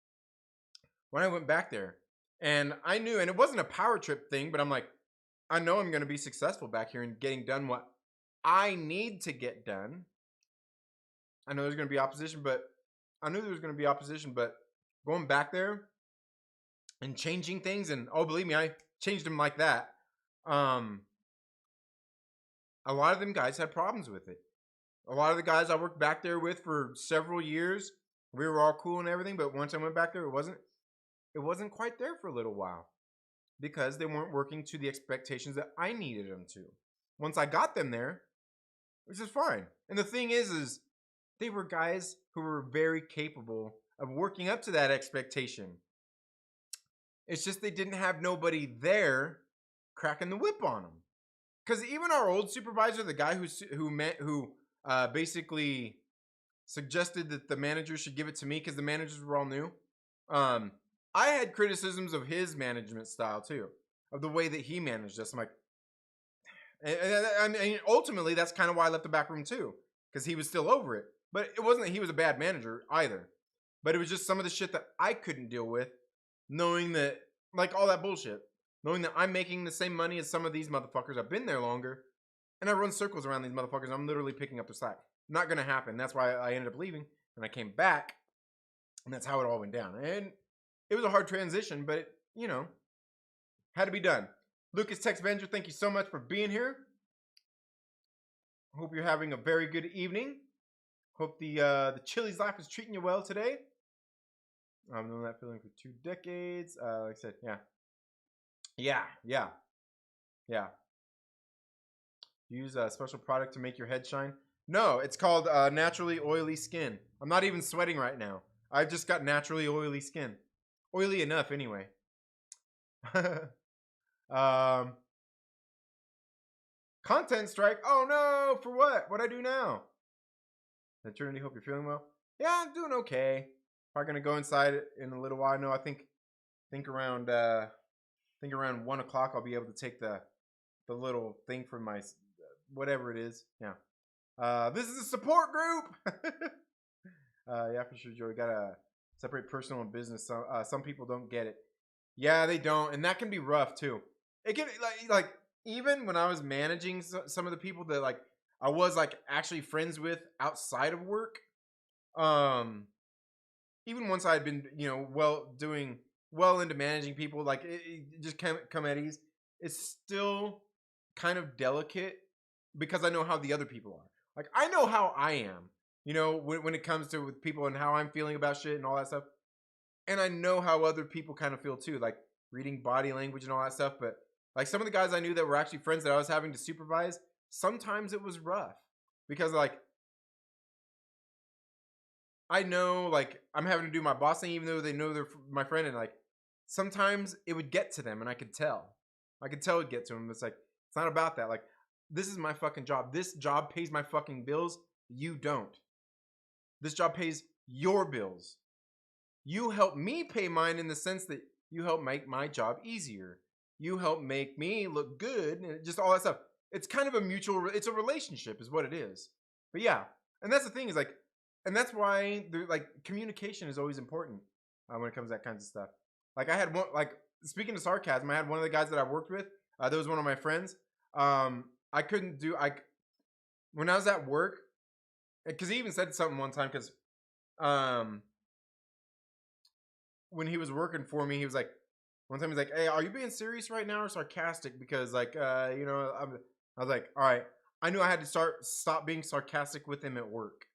when I went back there. And I knew, and it wasn't a power trip thing, but I'm like, I know I'm going to be successful back here and getting done what I need to get done. I know there's going to be opposition, but I knew there was going to be opposition, but going back there and changing things, and oh, believe me, I changed them like that. A lot of them guys had problems with it. A lot of the guys I worked back there with for several years, we were all cool and everything, but once I went back there, it wasn't quite there for a little while because they weren't working to the expectations that I needed them to. Once I got them there, which is fine. And the thing is they were guys who were very capable of working up to that expectation. It's just they didn't have nobody there cracking the whip on them. Because even our old supervisor, the guy who basically suggested that the managers should give it to me because the managers were all new. I had criticisms of his management style too, of the way that he managed us. I'm like, I mean, ultimately, that's kind of why I left the back room too, because he was still over it. But it wasn't that he was a bad manager either. But it was just some of the shit that I couldn't deal with, knowing that, like, all that bullshit, knowing that I'm making the same money as some of these motherfuckers. I've been there longer, and I run circles around these motherfuckers. I'm literally picking up the slack. Not going to happen. That's why I ended up leaving, and I came back, and that's how it all went down. And it was a hard transition, but, had to be done. Lucas Texvenger, thank you so much for being here. Hope you're having a very good evening. Hope the Chili's life is treating you well today. I've known that feeling for 2 decades. Like I said, yeah. Use a special product to make your head shine. No, it's called naturally oily skin. I'm not even sweating right now. I've just got naturally oily skin. Oily enough, anyway. Content strike. Oh no, for what? What'd I do now? Eternity, hope you're feeling well. Yeah, I'm doing okay. Probably gonna go inside in a little while. No, I think around 1 o'clock I'll be able to take the little thing from my whatever it is. Yeah. This is a support group. Yeah, for sure, Joey. Gotta separate personal and business. Some people don't get it. Yeah, they don't, and that can be rough too. It can like even when I was managing some of the people that like I was like actually friends with outside of work, Even once I had been, you know, doing well into managing people, like it just come at ease. It's still kind of delicate because I know how the other people are. Like I know how I am, you know, when it comes to with people and how I'm feeling about shit and all that stuff. And I know how other people kind of feel too, like reading body language and all that stuff. But like some of the guys I knew that were actually friends that I was having to supervise, sometimes it was rough because like I know like I'm having to do my boss thing, even though they know they're my friend, and like sometimes it would get to them, and I could tell. I could tell it'd get to them. It's like it's not about that. Like this is my fucking job. This job pays my fucking bills. You don't. This job pays your bills. You help me pay mine in the sense that you help make my job easier. You help make me look good, and just all that stuff. It's kind of a mutual. It's a relationship, is what it is. But yeah, and that's the thing is like, and that's why like communication is always important when it comes to that kinds of stuff. Like I had one, like speaking of sarcasm, I had one of the guys that I worked with. That was one of my friends. I couldn't do when I was at work, because he even said something one time because um when he was working for me, he was like, one time he's like, "Hey, are you being serious right now or sarcastic?" Because like, you know, I was like, "All right." I knew I had to stop being sarcastic with him at work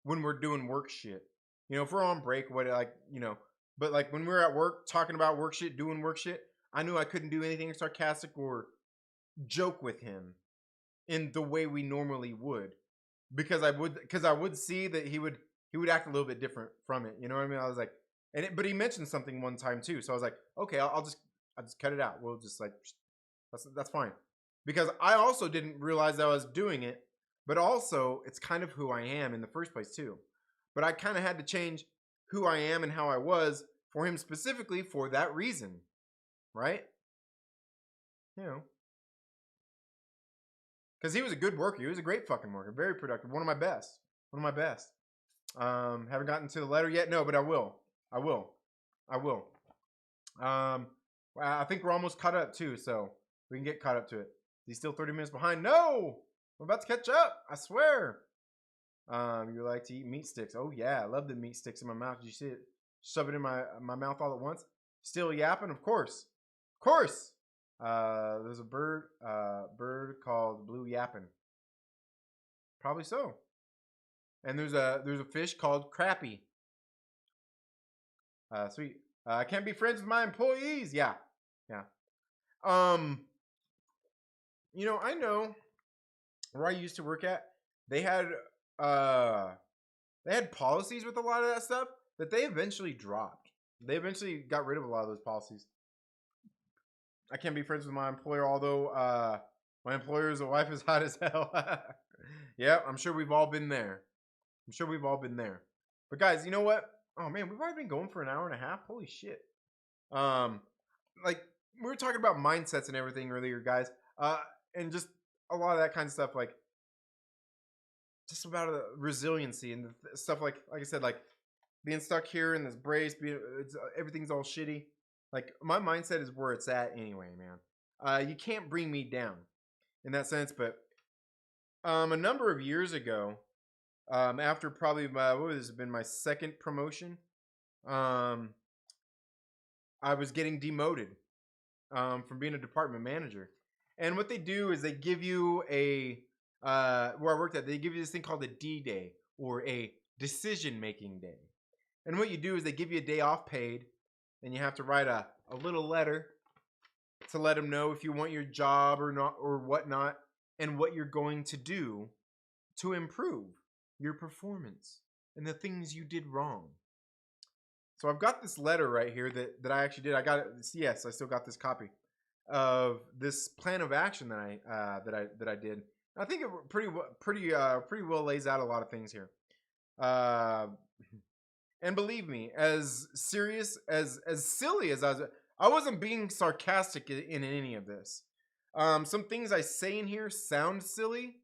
when we're doing work shit. You know, if we're on break, what like, you know, but like when we're at work talking about work shit, doing work shit, I knew I couldn't do anything sarcastic or joke with him in the way we normally would because I would see that he would act a little bit different from it. You know what I mean? I was like, but he mentioned something one time too, so I was like, okay, I'll just cut it out. We'll just like that's fine because I also didn't realize I was doing it, but also it's kind of who I am in the first place too. But I kind of had to change who I am and how I was for him specifically for that reason, right? You know, because he was a good worker. He was a great fucking worker, very productive, one of my best, one of my best. Haven't gotten to the letter yet. No, but I will. I will. I will. I think we're almost caught up too, so we can get caught up to it. He's still 30 minutes behind. No, we're about to catch up. I swear. You like to eat meat sticks? Oh yeah, I love the meat sticks in my mouth. Did you see it? Shove it in my mouth all at once. Still yapping? Of course, of course. There's a bird called blue yapping. Probably so. And there's a fish called crappie. Sweet. I can't be friends with my employees. Yeah, yeah. Um, you know, I know where I used to work at. They had uh, they had policies with a lot of that stuff that they eventually dropped. They eventually got rid of a lot of those policies. I can't be friends with my employer, although my employer's wife is hot as hell. Yeah, I'm sure we've all been there. I'm sure we've all been there. But guys, you know what? Oh man, we've already been going for an hour and a half. Holy shit. Um, like we were talking about mindsets and everything earlier, guys. And just a lot of that kind of stuff, like just about resiliency and stuff like I said, like being stuck here in this brace, everything's all shitty. Like my mindset is where it's at anyway, man. You can't bring me down in that sense. But a number of years ago, after probably what has been my second promotion, I was getting demoted from being a department manager. And what they do is they give you where I worked at, they give you this thing called a D day or a decision making day. And what you do is they give you a day off paid, and you have to write a little letter to let them know if you want your job or not or whatnot, and what you're going to do to improve your performance and the things you did wrong. So I've got this letter right here that I actually did. I got it. Yes, I still got this copy of this plan of action that I did. I think it pretty well lays out a lot of things here. And believe me, as serious as silly as I wasn't being sarcastic in any of this. Some things I say in here sound silly,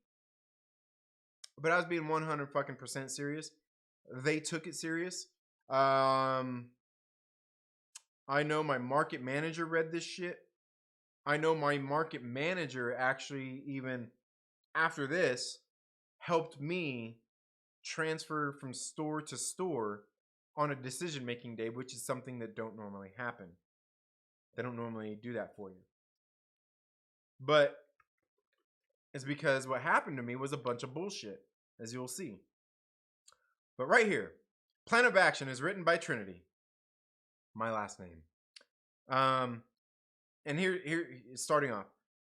but I was being 100 fucking percent serious. They took it serious. I know my market manager read this shit. I know my market manager actually, even after this, helped me transfer from store to store on a decision-making day, which is something that don't normally happen. They don't normally do that for you. But it's because what happened to me was a bunch of bullshit, as you'll see. But right here, Plan of Action is written by Trinity, my last name. And here, starting off,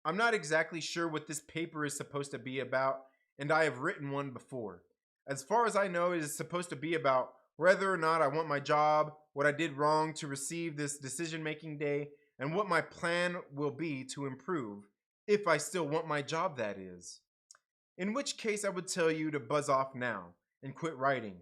I'm not exactly sure what this paper is supposed to be about, and I have written one before. As far as I know, it is supposed to be about whether or not I want my job, what I did wrong to receive this decision-making day, and what my plan will be to improve, if I still want my job, that is. In which case, I would tell you to buzz off now and quit writing.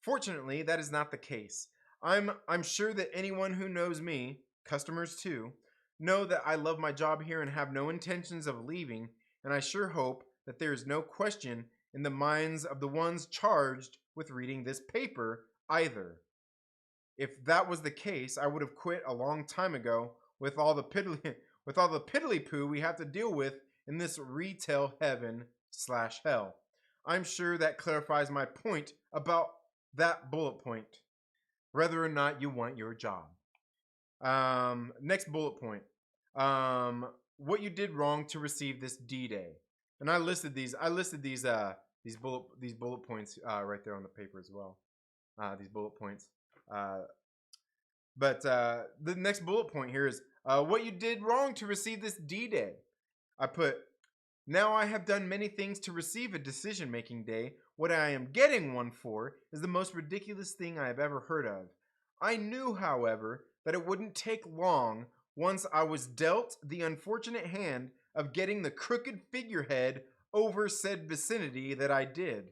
Fortunately, that is not the case. I'm sure that anyone who knows me, customers too, know that I love my job here and have no intentions of leaving, and I sure hope that there is no question in the minds of the ones charged with reading this paper either. If that was the case, I would have quit a long time ago with all the piddly poo we have to deal with in this retail heaven/hell. I'm sure that clarifies my point about that bullet point, whether or not you want your job. Next bullet point. What you did wrong to receive this D-Day. And I listed these bullet points right there on the paper as well. These bullet points. But the next bullet point here is what you did wrong to receive this D-Day. I put, now I have done many things to receive a decision-making day. What I am getting one for is the most ridiculous thing I have ever heard of. I knew, however, that it wouldn't take long once I was dealt the unfortunate hand of getting the crooked figurehead over said vicinity that I did.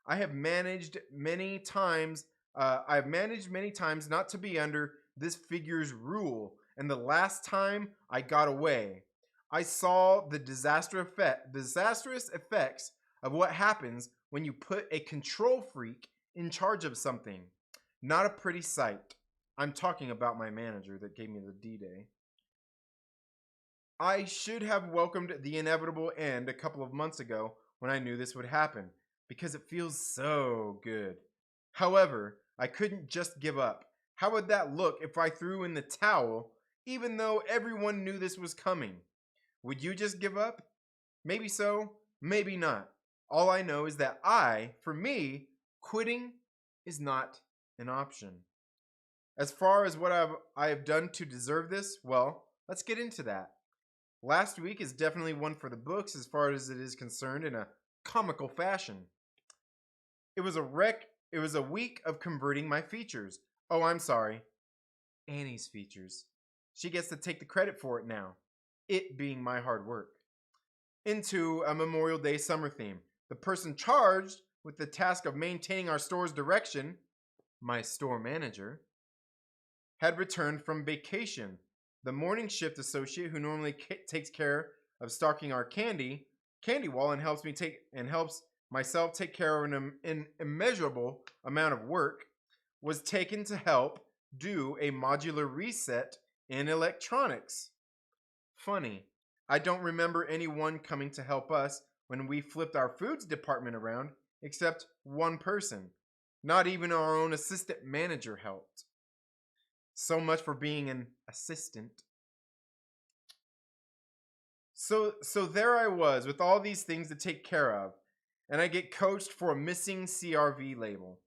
I have managed many times not to be under this figure's rule, and the last time I got away, I saw the disastrous effects of what happens when you put a control freak in charge of something. Not a pretty sight. I'm talking about my manager that gave me the D-Day. I should have welcomed the inevitable end a couple of months ago when I knew this would happen, because it feels so good. However, I couldn't just give up. How would that look if I threw in the towel, even though everyone knew this was coming? Would you just give up? Maybe so, maybe not. All I know is that for me, quitting is not an option. As far as what I have done to deserve this, well, let's get into that. Last week is definitely one for the books as far as it is concerned in a comical fashion. It was a week of converting my features. Oh, I'm sorry. Annie's features. She gets to take the credit for it now. It being my hard work. Into a Memorial Day summer theme. The person charged with the task of maintaining our store's direction, my store manager, had returned from vacation. The morning shift associate who normally takes care of stocking our candy wall and helps myself take care of an immeasurable amount of work, was taken to help do a modular reset in electronics. Funny, I don't remember anyone coming to help us when we flipped our foods department around, except one person. Not even our own assistant manager helped. So much for being an assistant. So there I was with all these things to take care of, and I get coached for a missing CRV label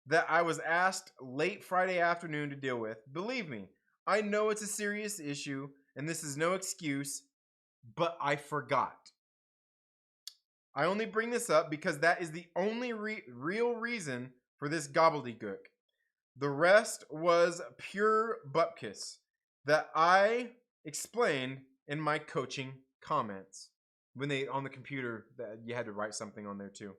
that I was asked late Friday afternoon to deal with. Believe me, I know it's a serious issue, and this is no excuse, but I forgot. I only bring this up because that is the only real reason for this gobbledygook. The rest was pure bupkis that I explained in my coaching comments when they on the computer that you had to write something on there too.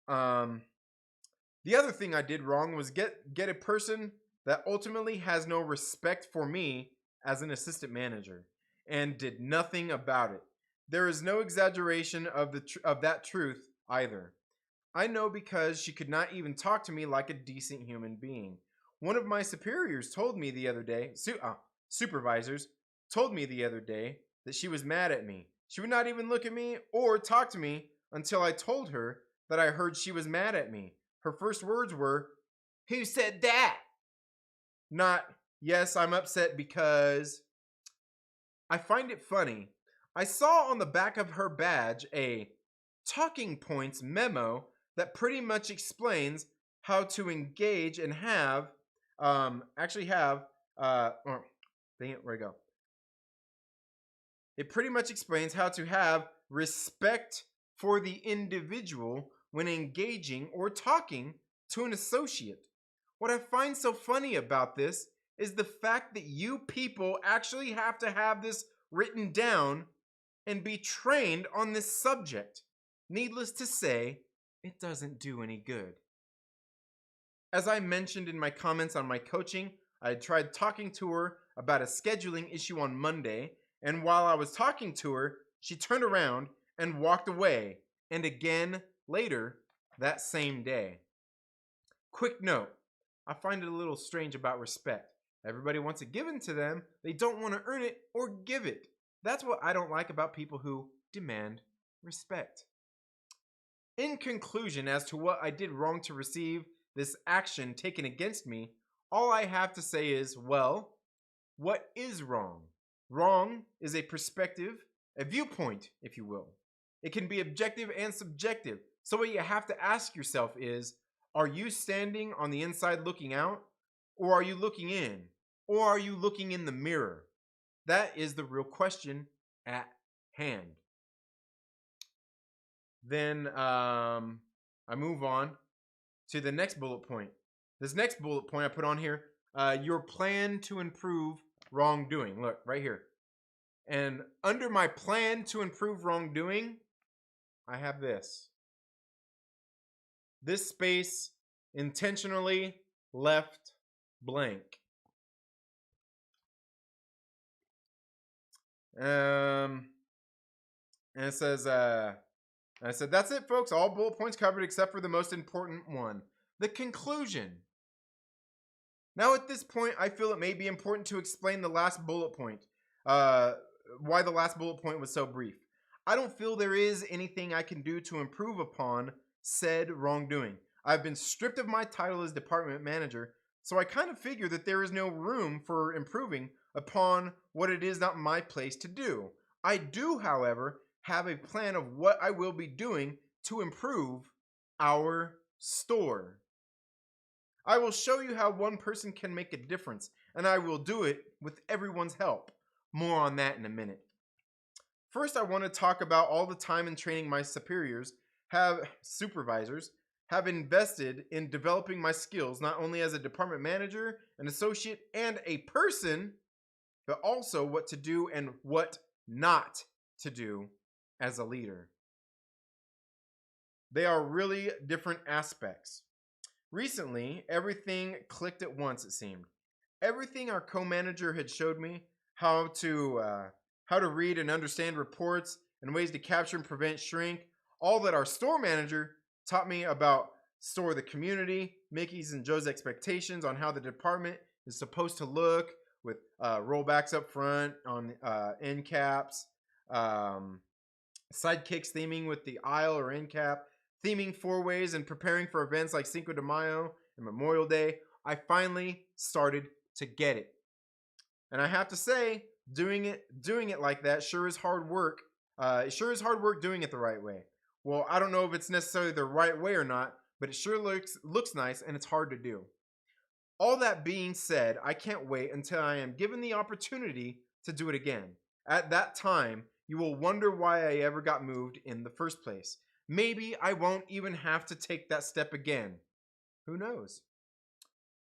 The other thing I did wrong was get a person that ultimately has no respect for me as an assistant manager and did nothing about it. There is no exaggeration of that truth either. I know because she could not even talk to me like a decent human being. One of my superiors told me the other day, supervisors told me the other day that she was mad at me. She would not even look at me or talk to me until I told her that I heard she was mad at me. Her first words were, "Who said that?" Not, "Yes, I'm upset because..." I find it funny. I saw on the back of her badge a talking points memo that pretty much explains how to engage and have, oh, dang it, where'd it go? It pretty much explains how to have respect for the individual when engaging or talking to an associate. What I find so funny about this is the fact that you people actually have to have this written down and be trained on this subject. Needless to say, it doesn't do any good. As I mentioned in my comments on my coaching, I had tried talking to her about a scheduling issue on Monday, and while I was talking to her, she turned around and walked away, and again later that same day. Quick note, I find it a little strange about respect. Everybody wants it given to them, they don't want to earn it or give it. That's what I don't like about people who demand respect. In conclusion, as to what I did wrong to receive this action taken against me, all I have to say is, well, what is wrong? Wrong is a perspective, a viewpoint, if you will. It can be objective and subjective. So what you have to ask yourself is, are you standing on the inside looking out? Or are you looking in? Or are you looking in the mirror? That is the real question at hand. Then I move on to the next bullet point. This next bullet point I put on here, your plan to improve wrongdoing. Look, right here. And under my plan to improve wrongdoing, I have this. This space intentionally left blank. And it says, I said, that's it, folks. All bullet points covered except for the most important one, the conclusion. Now, at this point, I feel it may be important to explain the last bullet point, why the last bullet point was so brief. I don't feel there is anything I can do to improve upon said wrongdoing. I've been stripped of my title as department manager, so I kind of figure that there is no room for improving upon what it is not my place to do. I do, however, have a plan of what I will be doing to improve our store. I will show you how one person can make a difference, and I will do it with everyone's help. More on that in a minute. First, I want to talk about all the time and training my supervisors have invested in developing my skills, not only as a department manager, an associate, and a person, but also what to do and what not to do as a leader. They are really different aspects. Recently, everything clicked at once, it seemed. Everything our co-manager had showed me, how to read and understand reports and ways to capture and prevent shrink, all that our store manager taught me about store the community, Mickey's and Joe's expectations on how the department is supposed to look with rollbacks up front on end caps, sidekicks theming with the aisle or end cap, theming four-ways and preparing for events like Cinco de Mayo and Memorial Day. I finally started to get it. And I have to say, doing it like that sure is hard work. It sure is hard work doing it the right way. Well, I don't know if it's necessarily the right way or not, but it sure looks nice and it's hard to do. All that being said, I can't wait until I am given the opportunity to do it again. At that time, you will wonder why I ever got moved in the first place. Maybe I won't even have to take that step again. Who knows?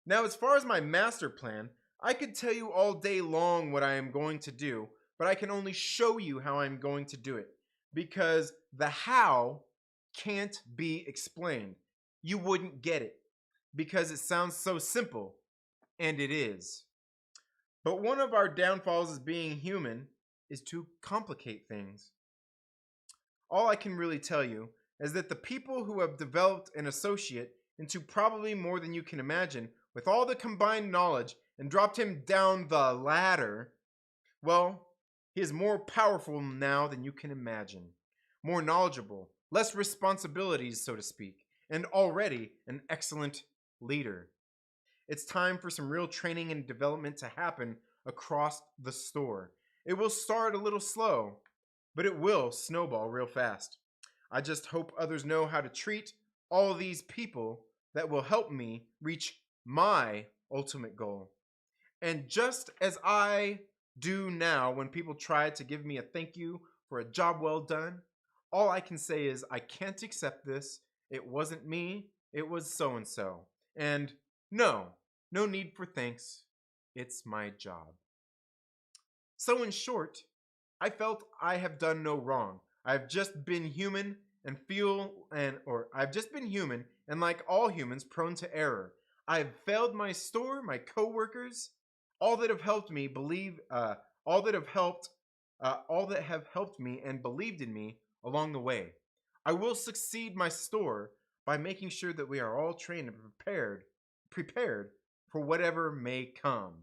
Now, as far as my master plan, I could tell you all day long what I am going to do, but I can only show you how I'm going to do it, because the how can't be explained. You wouldn't get it, because it sounds so simple, and it is. But one of our downfalls as being human is to complicate things. All I can really tell you is that the people who have developed an associate into probably more than you can imagine, with all the combined knowledge, and dropped him down the ladder, well, he is more powerful now than you can imagine, more knowledgeable, less responsibilities, so to speak, and already an excellent leader. It's time for some real training and development to happen across the store. It will start a little slow, but it will snowball real fast. I just hope others know how to treat all these people that will help me reach my ultimate goal. And just as I do now when people try to give me a thank you for a job well done, all I can say is I can't accept this. It wasn't me, it was so and so. And no, no need for thanks. It's my job. So, in short, I felt I have done no wrong. I've just been human I've just been human and like all humans prone to error. I've failed my store, my coworkers, all that have helped me believe, all that have helped me and believed in me along the way. I will succeed my store by making sure that we are all trained and prepared for whatever may come.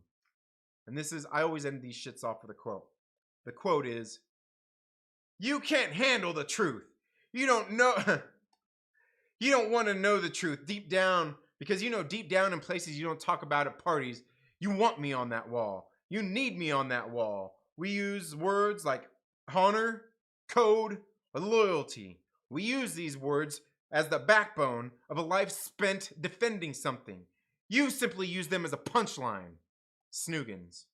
And this is, I always end these shits off with a quote. The quote is, "You can't handle the truth. You don't know, you don't want to know the truth deep down because you know deep down in places you don't talk about at parties, you want me on that wall. You need me on that wall. We use words like honor, code, loyalty. We use these words as the backbone of a life spent defending something. You simply use them as a punchline." Snoogans.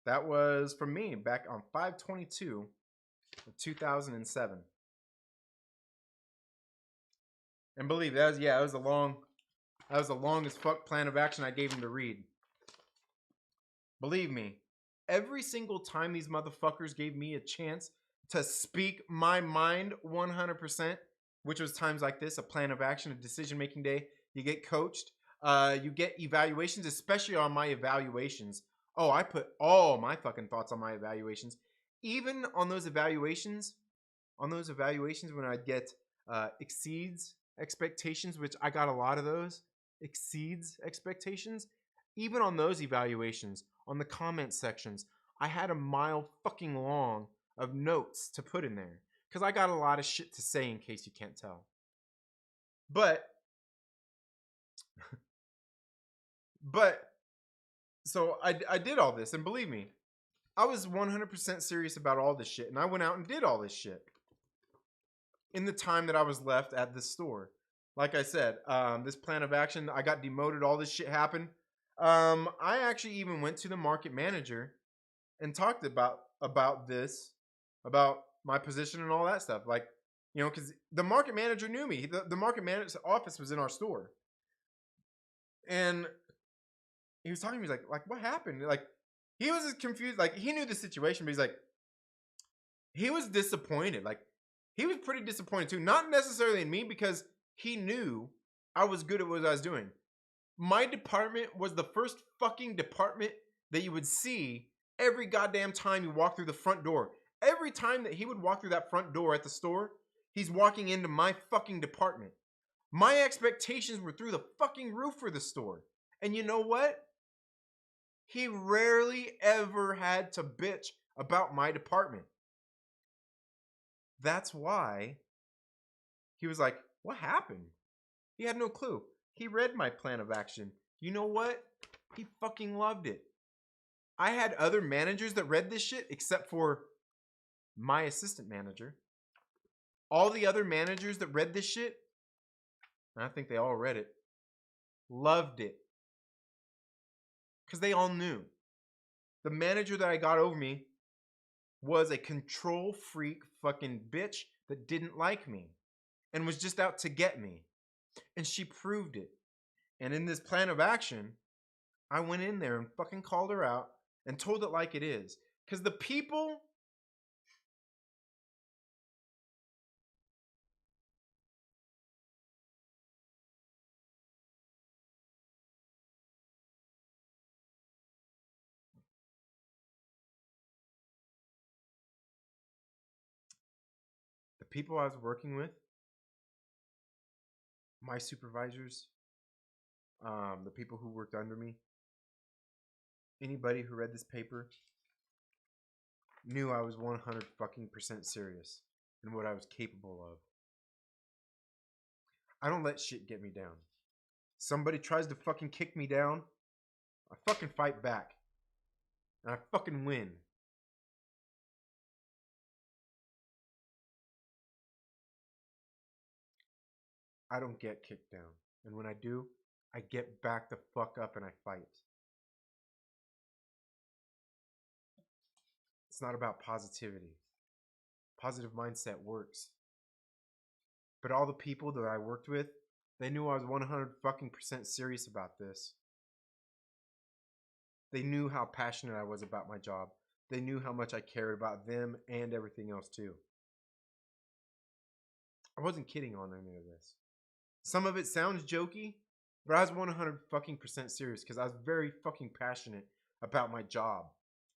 That was from me back on 5/22 of 2007. And believe that was, that was the longest fuck plan of action I gave him to read. Believe me, every single time these motherfuckers gave me a chance to speak my mind 100%, which was times like this, a plan of action, a decision-making day, you get coached, you get evaluations, especially on my evaluations. Oh, I put all my fucking thoughts on my evaluations. Even on those evaluations when I'd get exceeds expectations, which I got a lot of those, exceeds expectations. Even on those evaluations, on the comment sections, I had a mile fucking long of notes to put in there because I got a lot of shit to say in case you can't tell. But so I did all this, and believe me, I was 100% serious about all this shit, and I went out and did all this shit in the time that I was left at the store. Like I said, this plan of action, I got demoted, all this shit happened. I actually even went to the market manager and talked about this, about my position and all that stuff. Like, you know, because the market manager knew me. The market manager's office was in our store. And he was talking to me, he's like, what happened? Like, he was confused. Like, he knew the situation, but he's like, he was disappointed. Like, he was pretty disappointed too. Not necessarily in me because he knew I was good at what I was doing. My department was the first fucking department that you would see every goddamn time you walk through the front door. Every time that he would walk through that front door at the store, he's walking into my fucking department. My expectations were through the fucking roof for the store. And you know what? He rarely ever had to bitch about my department. That's why he was like, what happened? He had no clue. He read my plan of action. You know what? He fucking loved it. I had other managers that read this shit except for my assistant manager. All the other managers that read this shit, and I think they all read it, loved it. Because they all knew. The manager that I got over me was a control freak fucking bitch that didn't like me and was just out to get me. And she proved it. And in this plan of action, I went in there and fucking called her out and told it like it is. Because the people... the people I was working with, my supervisors, the people who worked under me, anybody who read this paper knew I was 100 fucking % serious in what I was capable of. I don't let shit get me down. Somebody tries to fucking kick me down, I fucking fight back. And I fucking win. I don't get kicked down. And when I do, I get back the fuck up and I fight. It's not about positivity. Positive mindset works. But all the people that I worked with, they knew I was 100 fucking % serious about this. They knew how passionate I was about my job. They knew how much I cared about them and everything else too. I wasn't kidding on any of this. Some of it sounds jokey, but I was 100 fucking % serious because I was very fucking passionate about my job,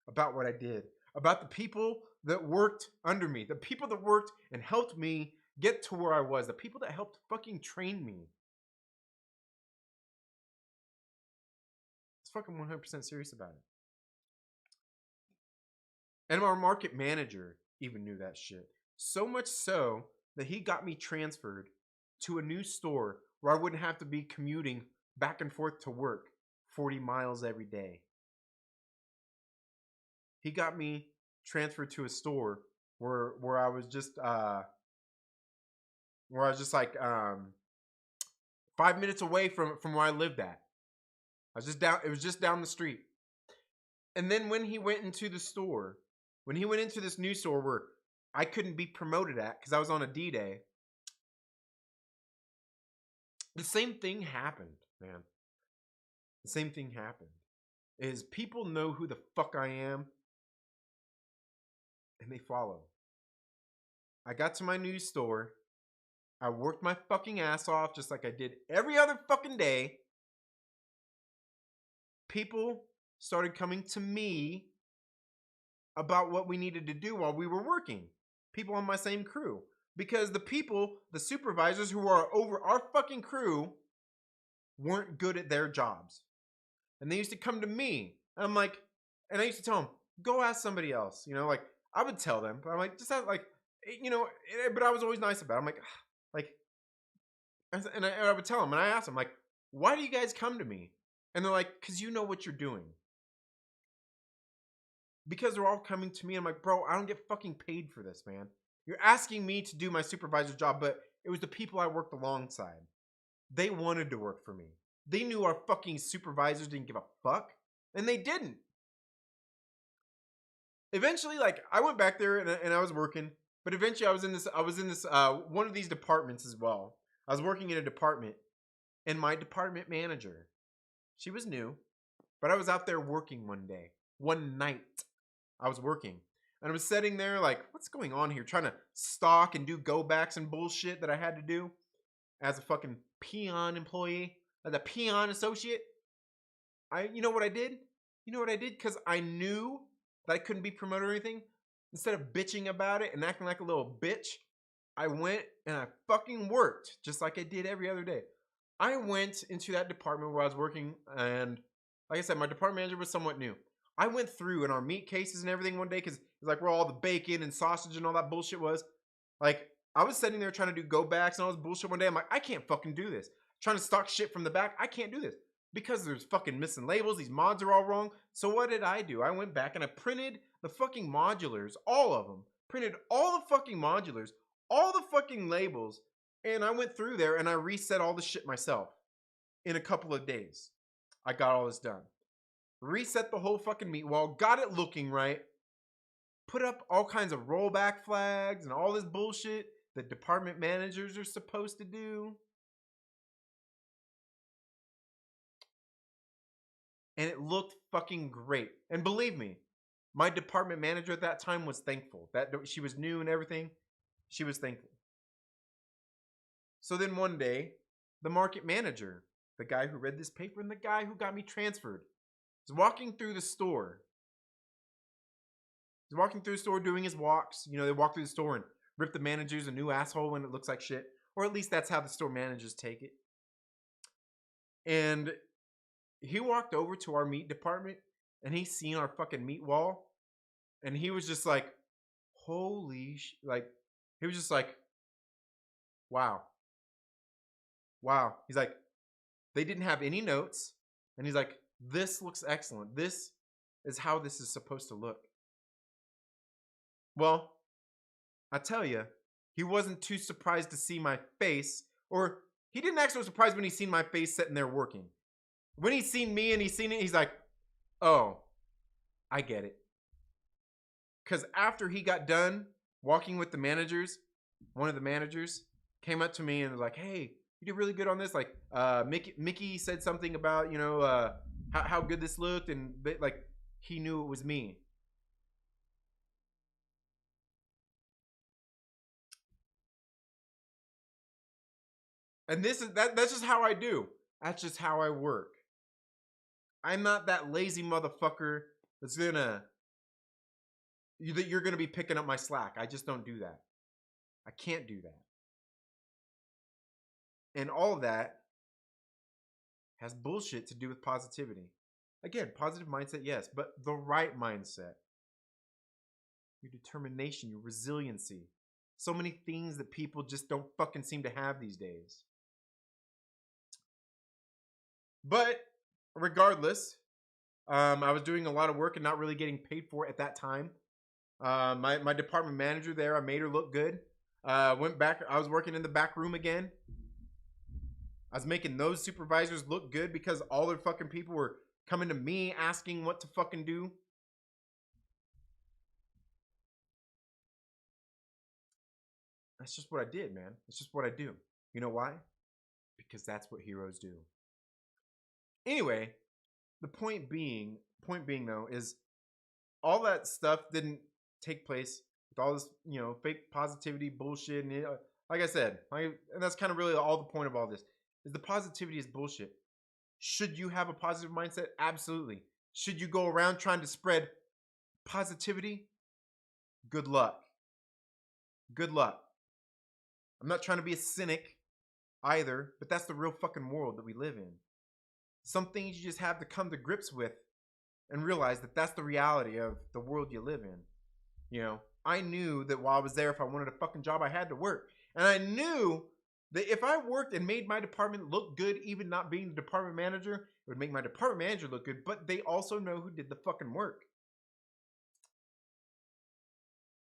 about what I did, about the people that worked under me, the people that worked and helped me get to where I was, the people that helped fucking train me. I was fucking 100% serious about it. And our market manager even knew that shit. So much so that he got me transferred to a new store where I wouldn't have to be commuting back and forth to work 40 miles every day. He got me transferred to a store where I was just like 5 minutes away from where I lived at. I was just down. It was just down the street. And then when he went into the store, when he went into this new store where I couldn't be promoted at because I was on a D-Day, the same thing happened, man. The same thing happened. Is people know who the fuck I am and they follow. I got to my new store. I worked my fucking ass off just like I did every other fucking day. People started coming to me about what we needed to do while we were working. People on my same crew. Because the people, the supervisors who are over our fucking crew weren't good at their jobs. And they used to come to me. And I'm like, and I used to tell them, go ask somebody else. You know, like, I would tell them. But I'm like, just have, like, you know, but I was always nice about it. I'm like, and I would tell them, and I asked them, like, why do you guys come to me? And they're like, because you know what you're doing. Because they're all coming to me. I'm like, bro, I don't get fucking paid for this, man. You're asking me to do my supervisor's job, but it was the people I worked alongside. They wanted to work for me. They knew our fucking supervisors didn't give a fuck, and they didn't. Eventually, like, I went back there and I was working, but eventually I was in this one of these departments as well. I was working in a department, and my department manager, she was new, but I was out there working one night. I was working. And I was sitting there like, what's going on here? Trying to stalk and do go backs and bullshit that I had to do as a fucking peon employee, as a peon associate. You know what I did? You know what I did? Because I knew that I couldn't be promoted or anything. Instead of bitching about it and acting like a little bitch, I went and I fucking worked just like I did every other day. I went into that department where I was working, and like I said, my department manager was somewhat new. I went through in our meat cases and everything one day because it's like where all the bacon and sausage and all that bullshit was. Like, I was sitting there trying to do go backs and all this bullshit one day. I'm like, I can't fucking do this. Trying to stock shit from the back. I can't do this because there's fucking missing labels. These mods are all wrong. So what did I do? I went back and I printed the fucking modulars, all of them. Printed all the fucking modulars, all the fucking labels. And I went through there and I reset all the shit myself in a couple of days. I got all this done. Reset the whole fucking meat wall, got it looking right, put up all kinds of rollback flags and all this bullshit that department managers are supposed to do. And it looked fucking great. And believe me, my department manager at that time was thankful. That she was new and everything. She was thankful. So then one day, the market manager, the guy who read this paper and the guy who got me transferred, was walking through the store. He's walking through the store doing his walks. You know, they walk through the store and rip the managers a new asshole when it looks like shit. Or at least that's how the store managers take it. And he walked over to our meat department and he seen our fucking meat wall. And he was just like, holy like, he was just like, wow. Wow. He's like, they didn't have any notes. And he's like, this looks excellent. This is how this is supposed to look. Well, I tell you, he wasn't too surprised to see my face, or he didn't act so surprised when he seen my face sitting there working. When he seen me and he seen it, he's like, oh, I get it. Because after he got done walking with the managers, one of the managers came up to me and was like, hey, you did really good on this. Like, Mickey said something about, you know, how good this looked. And like, he knew it was me. And this is that's just how I do. That's just how I work. I'm not that lazy motherfucker that's gonna that you're gonna be picking up my slack. I just don't do that. I can't do that. And all of that has bullshit to do with positivity. Again, positive mindset, yes, but the right mindset. Your determination, your resiliency. So many things that people just don't fucking seem to have these days. But regardless, I was doing a lot of work and not really getting paid for it at that time. My department manager there, I made her look good. Went back, I was working in the back room again. I was making those supervisors look good because all their fucking people were coming to me asking what to fucking do. That's just what I did, man. It's just what I do. You know why? Because that's what heroes do. Anyway, the point being though, is all that stuff didn't take place with all this, you know, fake positivity bullshit. And like I said, and that's kind of really all the point of all this, is the positivity is bullshit. Should you have a positive mindset? Absolutely. Should you go around trying to spread positivity? Good luck. Good luck. I'm not trying to be a cynic either, but that's the real fucking world that we live in. Some things you just have to come to grips with and realize that that's the reality of the world you live in. You know, I knew that while I was there, if I wanted a fucking job, I had to work. And I knew that if I worked and made my department look good, even not being the department manager, it would make my department manager look good, but they also know who did the fucking work.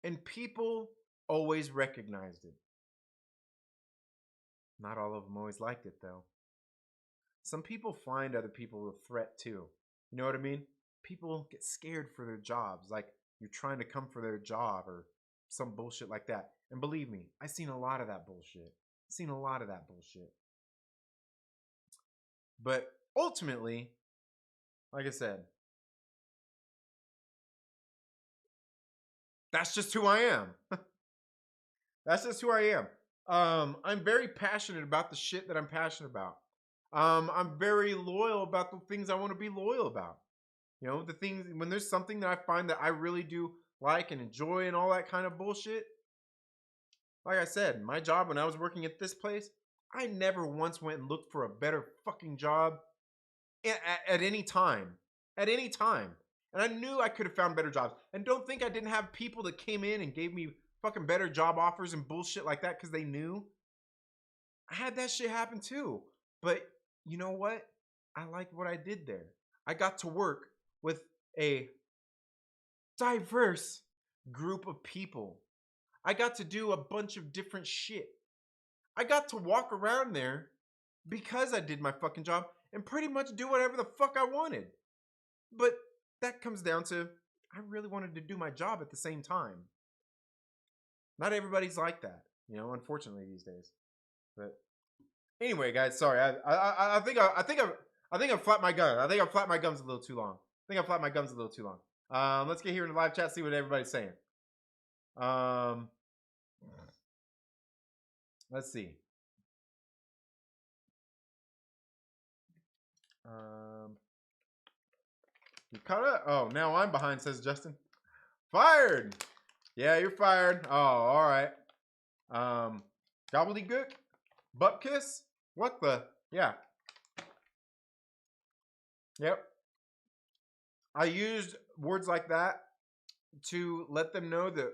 And people always recognized it. Not all of them always liked it, though. Some people find other people a threat, too. You know what I mean? People get scared for their jobs, like you're trying to come for their job or some bullshit like that. And believe me, I've seen a lot of that bullshit. But ultimately, like I said, that's just who I am. That's just who I am. I'm very passionate about the shit that I'm passionate about. I'm very loyal about the things I want to be loyal about. You know, the things, when there's something that I find that I really do like and enjoy and all that kind of bullshit. Like I said, my job when I was working at this place, I never once went and looked for a better fucking job at any time. At any time. And I knew I could have found better jobs. And don't think I didn't have people that came in and gave me fucking better job offers and bullshit like that because they knew. I had that shit happen too. But you know what? I liked what I did there. I got to work with a diverse group of people. I got to do a bunch of different shit. I got to walk around there because I did my fucking job and pretty much do whatever the fuck I wanted. But that comes down to I really wanted to do my job at the same time. Not everybody's like that, you know, unfortunately these days. But anyway, guys, sorry. I think I've flapped my gun. I think I've flapped my gums a little too long. Let's get here in the live chat, see what everybody's saying. Let's see. You caught it? Oh, now I'm behind, says Justin. Fired. Yeah, you're fired. Oh, all right. Gobbledygook? Butt kiss? What the? Yeah. Yep. I used words like that to let them know that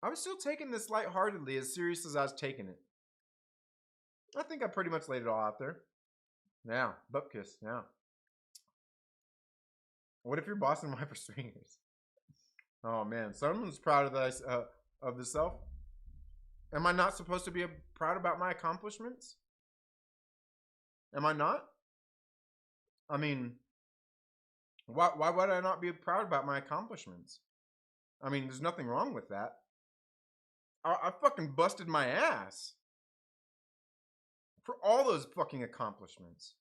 I was still taking this lightheartedly, as serious as I was taking it. I think I pretty much laid it all out there. Yeah, butt kiss. Yeah. What if your boss and wife are swingers? Oh man, someone's proud of the self. Am I not supposed to be proud about my accomplishments? Am I not? I mean, why would I not be proud about my accomplishments? I mean, there's nothing wrong with that. I fucking busted my ass for all those fucking accomplishments.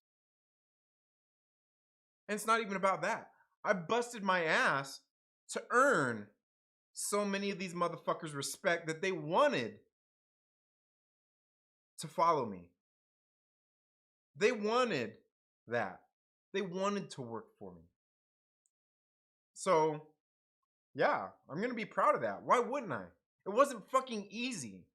And it's not even about that. I busted my ass to earn so many of these motherfuckers' respect that they wanted to follow me. They wanted that. They wanted to work for me. So, yeah, I'm going to be proud of that. Why wouldn't I? It wasn't fucking easy.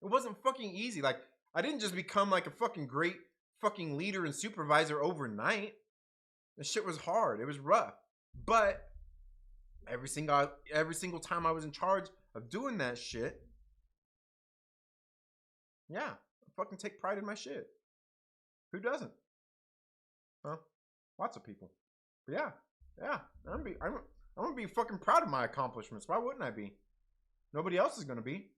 It wasn't fucking easy. Like, I didn't just become like a fucking great fucking leader and supervisor overnight. This shit was hard. It was rough. But every single time I was in charge of doing that shit, yeah, I fucking take pride in my shit. Who doesn't? Huh? Lots of people. But yeah. I'm gonna be fucking proud of my accomplishments. Why wouldn't I be? Nobody else is gonna be.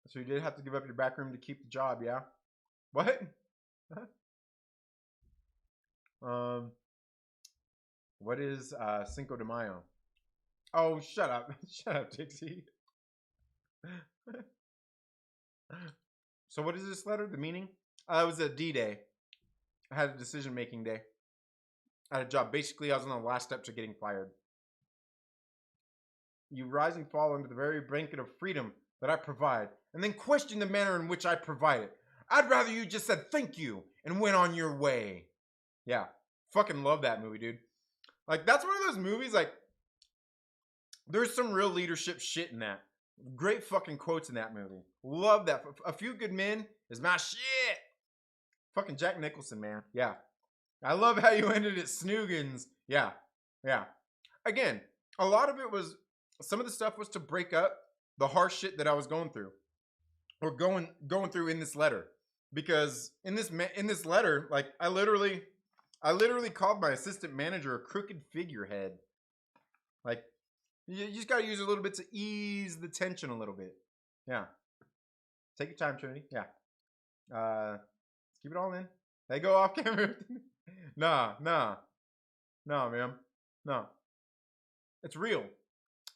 So you did have to give up your back room to keep the job, yeah? What? What is Cinco de Mayo? Oh, shut up. Shut up, Dixie. So what is this letter? The meaning? It was a D-Day. I had a decision-making day. I had a job. Basically, I was on the last step to getting fired. You rise and fall under the very blanket of freedom that I provide, and then question the manner in which I provide it. I'd rather you just said thank you and went on your way. Yeah. Fucking love that movie, dude. Like, that's one of those movies, like, there's some real leadership shit in that. Great fucking quotes in that movie. Love that. A Few Good Men is my shit. Fucking Jack Nicholson, man. Yeah. I love how you ended it Snoogans. Yeah. Yeah. Again, a lot of it was, some of the stuff was to break up the harsh shit that I was going through. Or going through in this letter. Because in this letter, like, I literally called my assistant manager a crooked figurehead. Like, you just gotta use a little bit to ease the tension a little bit. Yeah. Take your time, Trinity. Yeah. Let's keep it all in. They go off camera. Nah, man. No. It's real.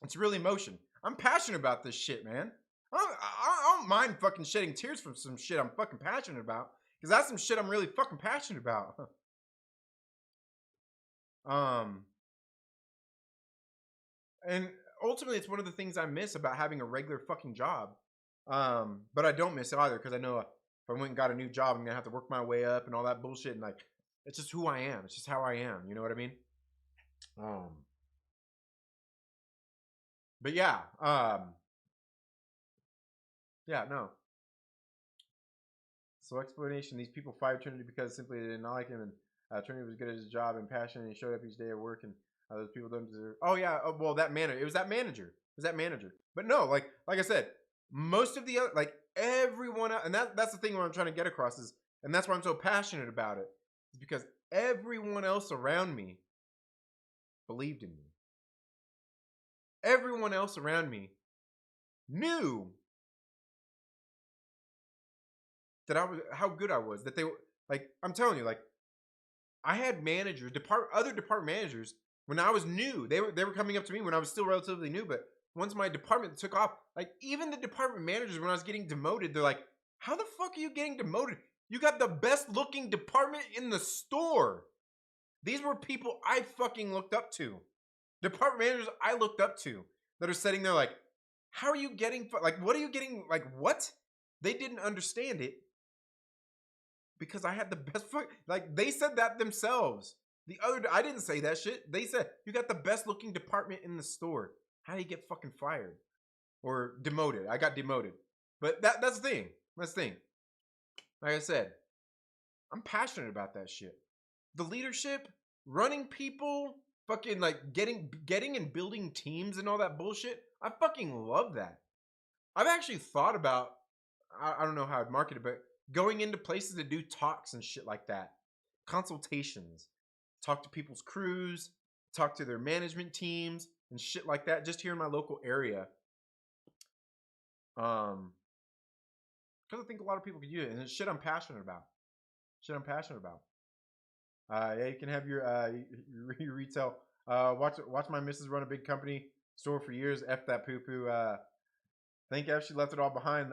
It's real emotion. I'm passionate about this shit, man. I don't mind fucking shedding tears from some shit I'm fucking passionate about. Because that's some shit I'm really fucking passionate about. And ultimately, it's one of the things I miss about having a regular fucking job. But I don't miss it either, because I know if I went and got a new job, I'm gonna have to work my way up and all that bullshit. And like, it's just who I am. It's just how I am. You know what I mean? But yeah. Yeah, no. So explanation: these people fired Trinity because simply they did not like him, and Trinity was good at his job and passionate, and he showed up each day at work, and those people don't deserve. Oh yeah, well that manager. It was that manager. It was that manager. But no, like I said, most of the other, like everyone else, and that's the thing what I'm trying to get across is, and that's why I'm so passionate about it, is because everyone else around me believed in me. Everyone else around me knew that I was, how good I was, that they were, like, I'm telling you, like, I had managers, other department managers, when I was new, they were coming up to me when I was still relatively new, but once my department took off, like, even the department managers, when I was getting demoted, they're like, how the fuck are you getting demoted? You got the best looking department in the store. These were people I fucking looked up to. Department managers I looked up to that are sitting there like, how are you getting, like, what are you getting, like, what? They didn't understand it because I had the best, like, they said that themselves. I didn't say that shit. They said, you got the best looking department in the store. How do you get fucking fired? Or demoted. I got demoted. But that's the thing. That's the thing. Like I said, I'm passionate about that shit. The leadership, running people, fucking like getting and building teams and all that bullshit. I fucking love that. I've actually thought about, I don't know how I'd market it, but going into places to do talks and shit like that, consultations, talk to people's crews, talk to their management teams and shit like that, just here in my local area. Because I think a lot of people could use it, and it's shit I'm passionate about. Yeah, you can have your retail. Watch my missus run a big company store for years. F that poo poo. Thank F she left it all behind.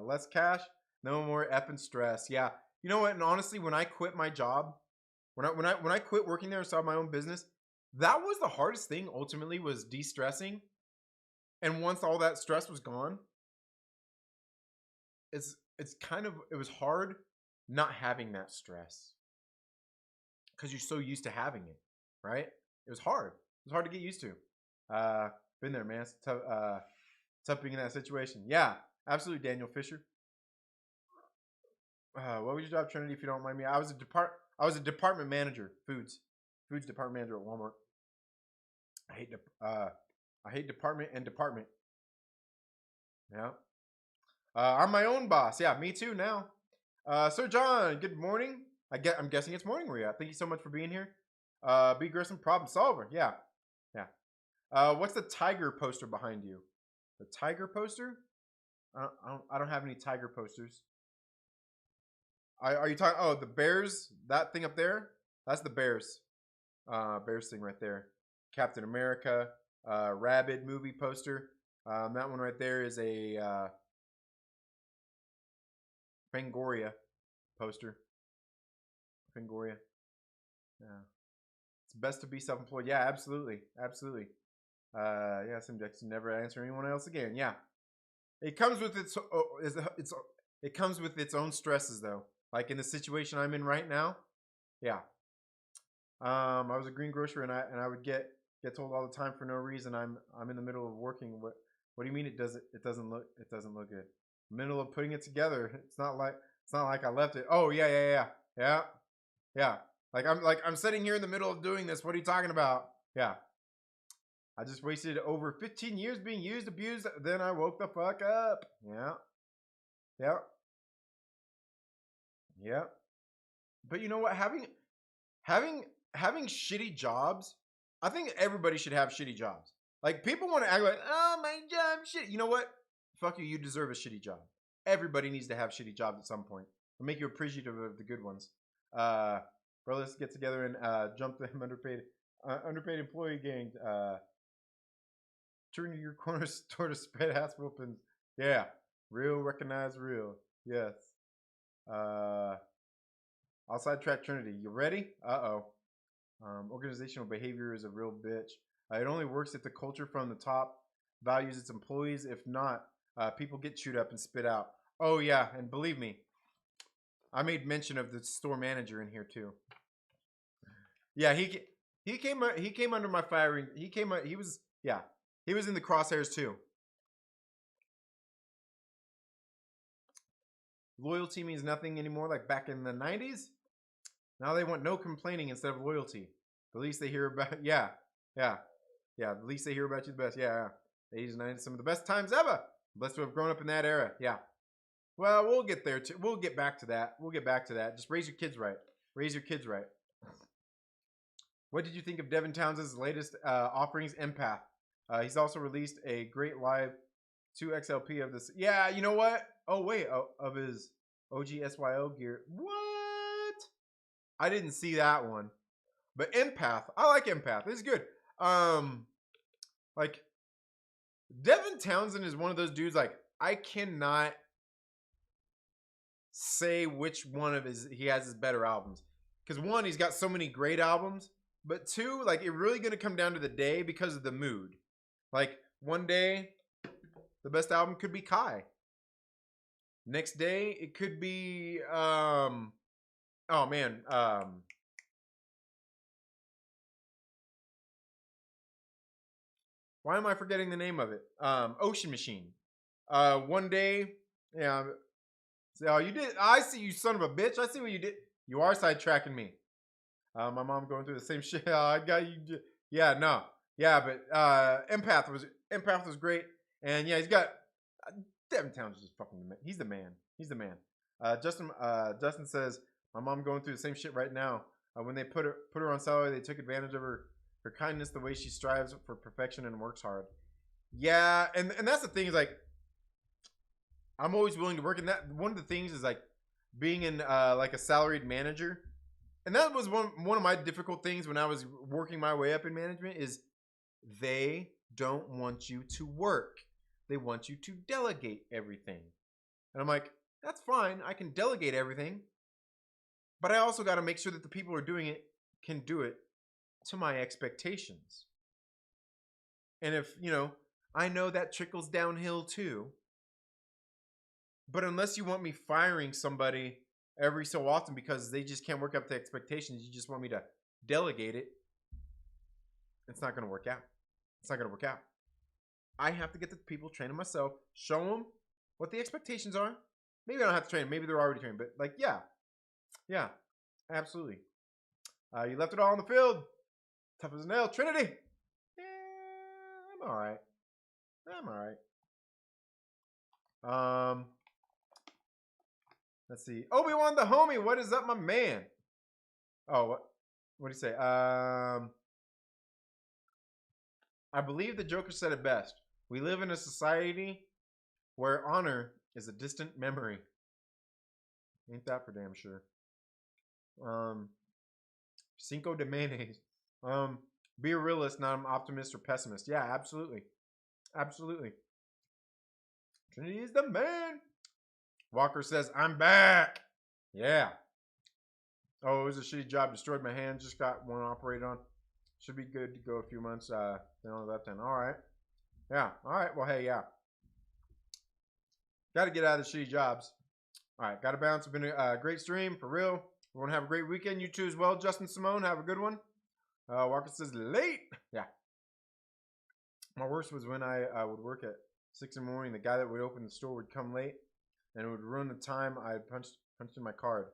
Less cash, no more effing stress. Yeah, you know what? And honestly, when I quit my job, when I quit working there and started my own business, that was the hardest thing. Ultimately, was de-stressing. And once all that stress was gone, it was hard not having that stress because you're so used to having it, right? It was hard. It was hard to get used to. Been there, man. It's tough being in that situation. Yeah, absolutely, Daniel Fisher. What was your job, Trinity? If you don't mind me, I was a department manager, foods department manager at Walmart. I hate department and department. Yeah. I'm my own boss. Yeah, me too now. Sir John, good morning. I'm guessing it's morning where you're at. Thank you so much for being here. B. Grissom, problem solver. Yeah. What's the tiger poster behind you? The tiger poster? I don't have any tiger posters. Are you talking? Oh, the bears. That thing up there. That's the bears. Bears thing right there. Captain America. Rabid movie poster. That one right there is a Fangoria poster. Fangoria. Yeah. It's best to be self-employed. Yeah, absolutely. Yeah, Sim Jackson never answer anyone else again. Yeah. It comes with it comes with its own stresses though. Like in the situation I'm in right now. Yeah. I was a greengrocer and I would get told all the time for no reason I'm in the middle of working. What do you mean it doesn't look good? Middle of putting it together. It's not like I left it. Oh yeah. Like I'm sitting here in the middle of doing this. What are you talking about? Yeah. I just wasted over 15 years being used, abused. Then I woke the fuck up. Yeah. But you know what? Having shitty jobs. I think everybody should have shitty jobs. Like people want to act like, oh my job, shit. You know what? Fuck you. You deserve a shitty job. Everybody needs to have shitty jobs at some point. It'll make you appreciative of the good ones. Bro, let's get together and jump the underpaid employee gang. Turn to your corner store to spread ass whoopings. Yeah. Real, recognize real. Yes. I'll sidetrack Trinity. You ready? Uh-oh. Organizational behavior is a real bitch. It only works if the culture from the top values its employees. If not, people get chewed up and spit out. Oh yeah, and believe me, I made mention of the store manager in here too. Yeah, he came under my firing. He was in the crosshairs too. Loyalty means nothing anymore like back in the 90s. Now they want no complaining instead of loyalty. The least they hear about, yeah. The least they hear about you, the best. Yeah. 80s and 90s, some of the best times ever. Blessed to have grown up in that era. Yeah. Well, we'll get there too. We'll get back to that. Just raise your kids right. What did you think of Devin Townsend's latest offerings, Empath? He's also released a great live 2XLP of this. Yeah, you know what? Oh, wait. Of his OG SYO gear. What? I didn't see that one. But Empath. I like Empath. It's good. Like, Devin Townsend is one of those dudes, like, I cannot say which one of he has his better albums. Because one, he's got so many great albums. But two, like, it's really going to come down to the day because of the mood. Like, one day, the best album could be Kai. Next day, it could be, oh man, why am I forgetting the name of it? Ocean Machine. One day, yeah. Oh, you did. I see you, son of a bitch. I see what you did. You are sidetracking me. My mom going through the same shit. I got you. Yeah, no. Yeah, but Empath was great. And yeah, he's got Devin Towns is just fucking the man. He's the man. He's the man. Justin says, my mom going through the same shit right now. When they put her on salary, they took advantage of her kindness, the way she strives for perfection and works hard. Yeah, and that's the thing is like, I'm always willing to work in that. One of the things is like being in like a salaried manager, and that was one of my difficult things when I was working my way up in management is they don't want you to work. They want you to delegate everything. And I'm like, that's fine. I can delegate everything. But I also got to make sure that the people who are doing it can do it to my expectations. And if, I know that trickles downhill too. But unless you want me firing somebody every so often because they just can't work up to expectations, you just want me to delegate it, it's not going to work out. It's not going to work out. I have to get the people training myself, show them what the expectations are. Maybe I don't have to train them. Maybe they're already trained. But like, yeah, absolutely. You left it all on the field. Tough as a nail. Trinity. Yeah, I'm all right. Let's see. Obi-Wan the homie. What is up, my man? Oh, what do you say? I believe the Joker said it best. We live in a society where honor is a distant memory. Ain't that for damn sure. Cinco de mayonnaise. Be a realist, not an optimist or pessimist. Yeah, absolutely. Absolutely. Trinity is the man. Walker says, I'm back. Yeah. Oh, it was a shitty job. Destroyed my hand. Just got one operated on. Should be good to go a few months. Then on the left hand. All right. Yeah. All right. Well, hey, yeah. Got to get out of the shitty jobs. All right. Got to bounce. It's been a great stream. For real. We want to have a great weekend. You too as well. Justin Simone, have a good one. Walker says, late. Yeah. My worst was when I would work at 6 in the morning. The guy that would open the store would come late. And it would ruin the time I punched in my card.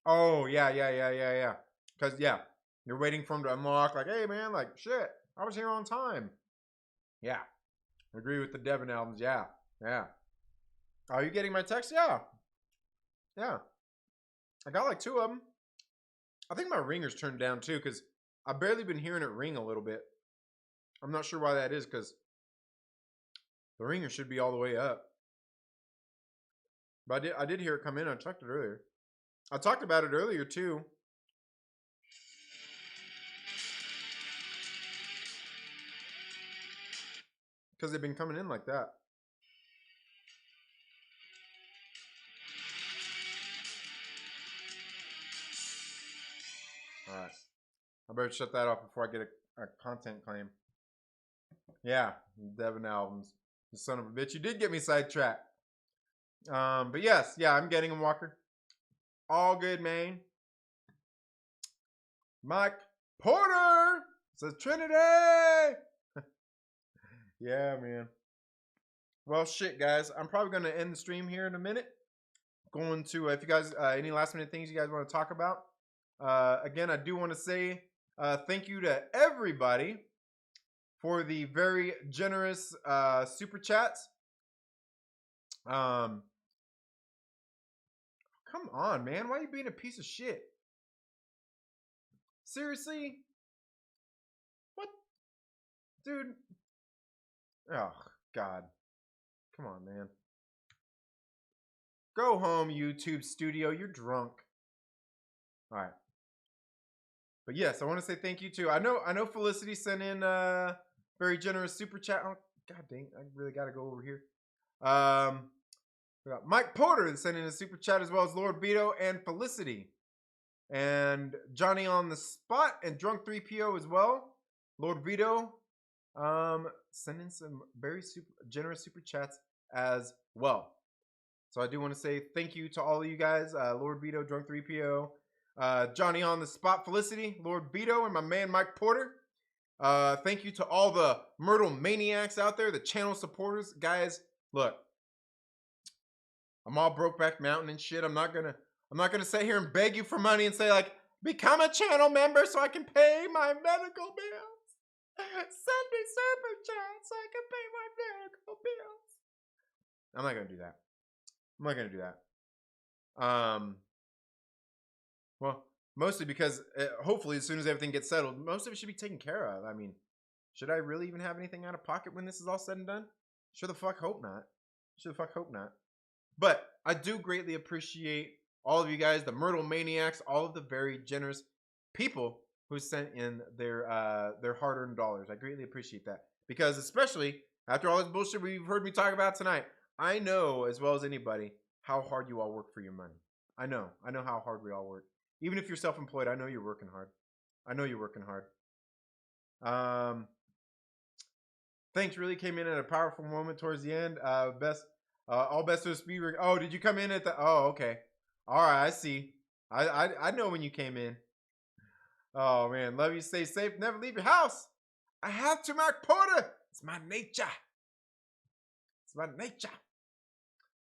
Oh, yeah. Because, yeah, you're waiting for him to unlock. Like, hey, man, like, shit, I was here on time. Yeah. I agree with the Devin albums. Yeah. Are you getting my text? Yeah. I got like 2 of them. I think my ringer's turned down, too, because I've barely been hearing it ring a little bit. I'm not sure why that is, because the ringer should be all the way up. But I did hear it come in. I checked it earlier. I talked about it earlier, too. Because they've been coming in like that. All right. I better shut that off before I get a content claim. Yeah. Devin albums. You son of a bitch. You did get me sidetracked. But yes. Yeah, I'm getting him, Walker. All good, man. Mike Porter says Trinity. Yeah, man. Well, shit, guys. I'm probably going to end the stream here in a minute. Going to, if you guys, any last minute things you guys want to talk about. Again, I do want to say thank you to everybody for the very generous super chats. Come on, man. Why are you being a piece of shit? Seriously? What? Dude. Oh, God. Come on, man. Go home, YouTube studio. You're drunk. All right. But yes, I want to say thank you too. I know Felicity sent in a very generous super chat. Oh, God dang, I really got to go over here. We got Mike Porter that sent in a super chat, as well as Lord Veedo and Felicity. And Johnny on the Spot and Drunk 3PO as well. Lord Veedo sent in some very generous super chats as well. So I do want to say thank you to all of you guys. Lord Veedo, Drunk 3PO, Johnny on the Spot, Felicity, Lord Veedo, and my man Mike Porter. Thank you to all the Myrtle Maniacs out there, the channel supporters. Guys, look, I'm all Brokeback Mountain and shit. I'm not I'm not gonna sit here and beg you for money and say like, become a channel member so I can pay my medical bills. Send me super chat so I can pay my medical bills. I'm not gonna do that. I'm not gonna do that. Well, mostly because hopefully as soon as everything gets settled, most of it should be taken care of. I mean, should I really even have anything out of pocket when this is all said and done? Sure the fuck hope not. Sure the fuck hope not. But I do greatly appreciate all of you guys, the Myrtle Maniacs, all of the very generous people who sent in their hard-earned dollars. I greatly appreciate that. Because especially after all this bullshit we've heard me talk about tonight, I know as well as anybody how hard you all work for your money. I know how hard we all work. Even if you're self-employed, I know you're working hard. I know you're working hard. Thanks really came in at a powerful moment towards the end. All best to the speed. Oh, did you come in at the? Oh, okay. All right, I see. I know when you came in. Oh man, love you. Stay safe. Never leave your house. I have to, Mark Porter. It's my nature. It's my nature.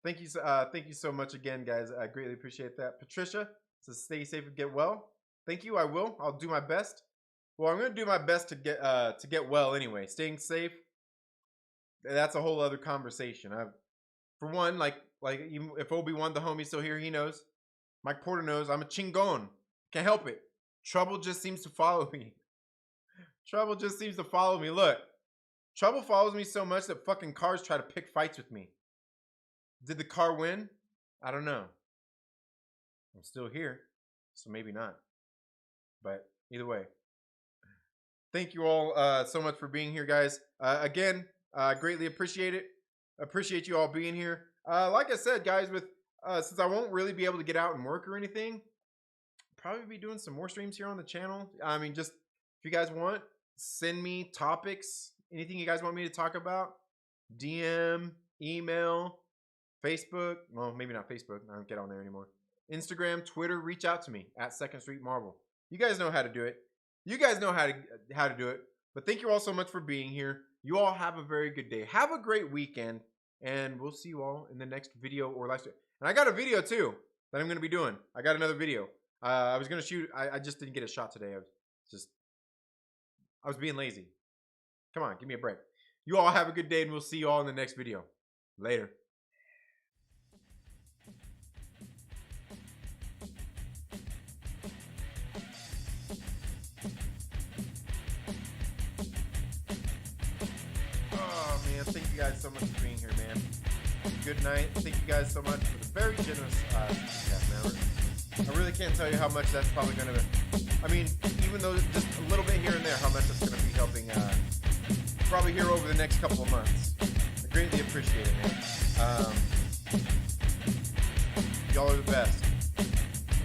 Thank you so much again, guys. I greatly appreciate that. Patricia says, "Stay safe and get well." Thank you. I will. I'll do my best. Well, I'm gonna do my best to get well anyway. Staying safe. That's a whole other conversation. For one, like if Obi-Juan the homie's still here, he knows. Mike Porter knows I'm a chingon. Can't help it. Trouble just seems to follow me. Trouble just seems to follow me. Look, trouble follows me so much that fucking cars try to pick fights with me. Did the car win? I don't know. I'm still here, so maybe not. But either way, thank you all so much for being here, guys. Again, greatly appreciate it. Appreciate you all being here. Like I said, guys, with since I won't really be able to get out and work or anything, probably be doing some more streams here on the channel. I mean, just if you guys want, send me topics, anything you guys want me to talk about, DM, email, Facebook. Well, maybe not Facebook. I don't get on there anymore. Instagram, Twitter. Reach out to me at 2nd Street Marvel. You guys know how to do it. You guys know how to do it. But thank you all so much for being here. You all have a very good day. Have a great weekend. And we'll see you all in the next video or live stream. And I got a video too that I'm going to be doing. I got another video. I was going to shoot. I just didn't get a shot today. I was being lazy. Come on, give me a break. You all have a good day and we'll see you all in the next video. Later. Thank you guys so much for being here, man. Good night. Thank you guys so much for the very generous man. I really can't tell you how much that's probably going to, I mean, even though just a little bit here and there, how much that's going to be helping probably here over the next couple of months. I greatly appreciate it, man. Y'all are the best.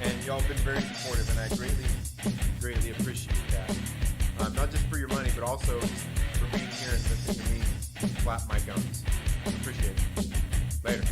And y'all have been very supportive, and I greatly appreciate that. Not just for your money, but also just for being here and listening to me flap my gums. Appreciate it. Later.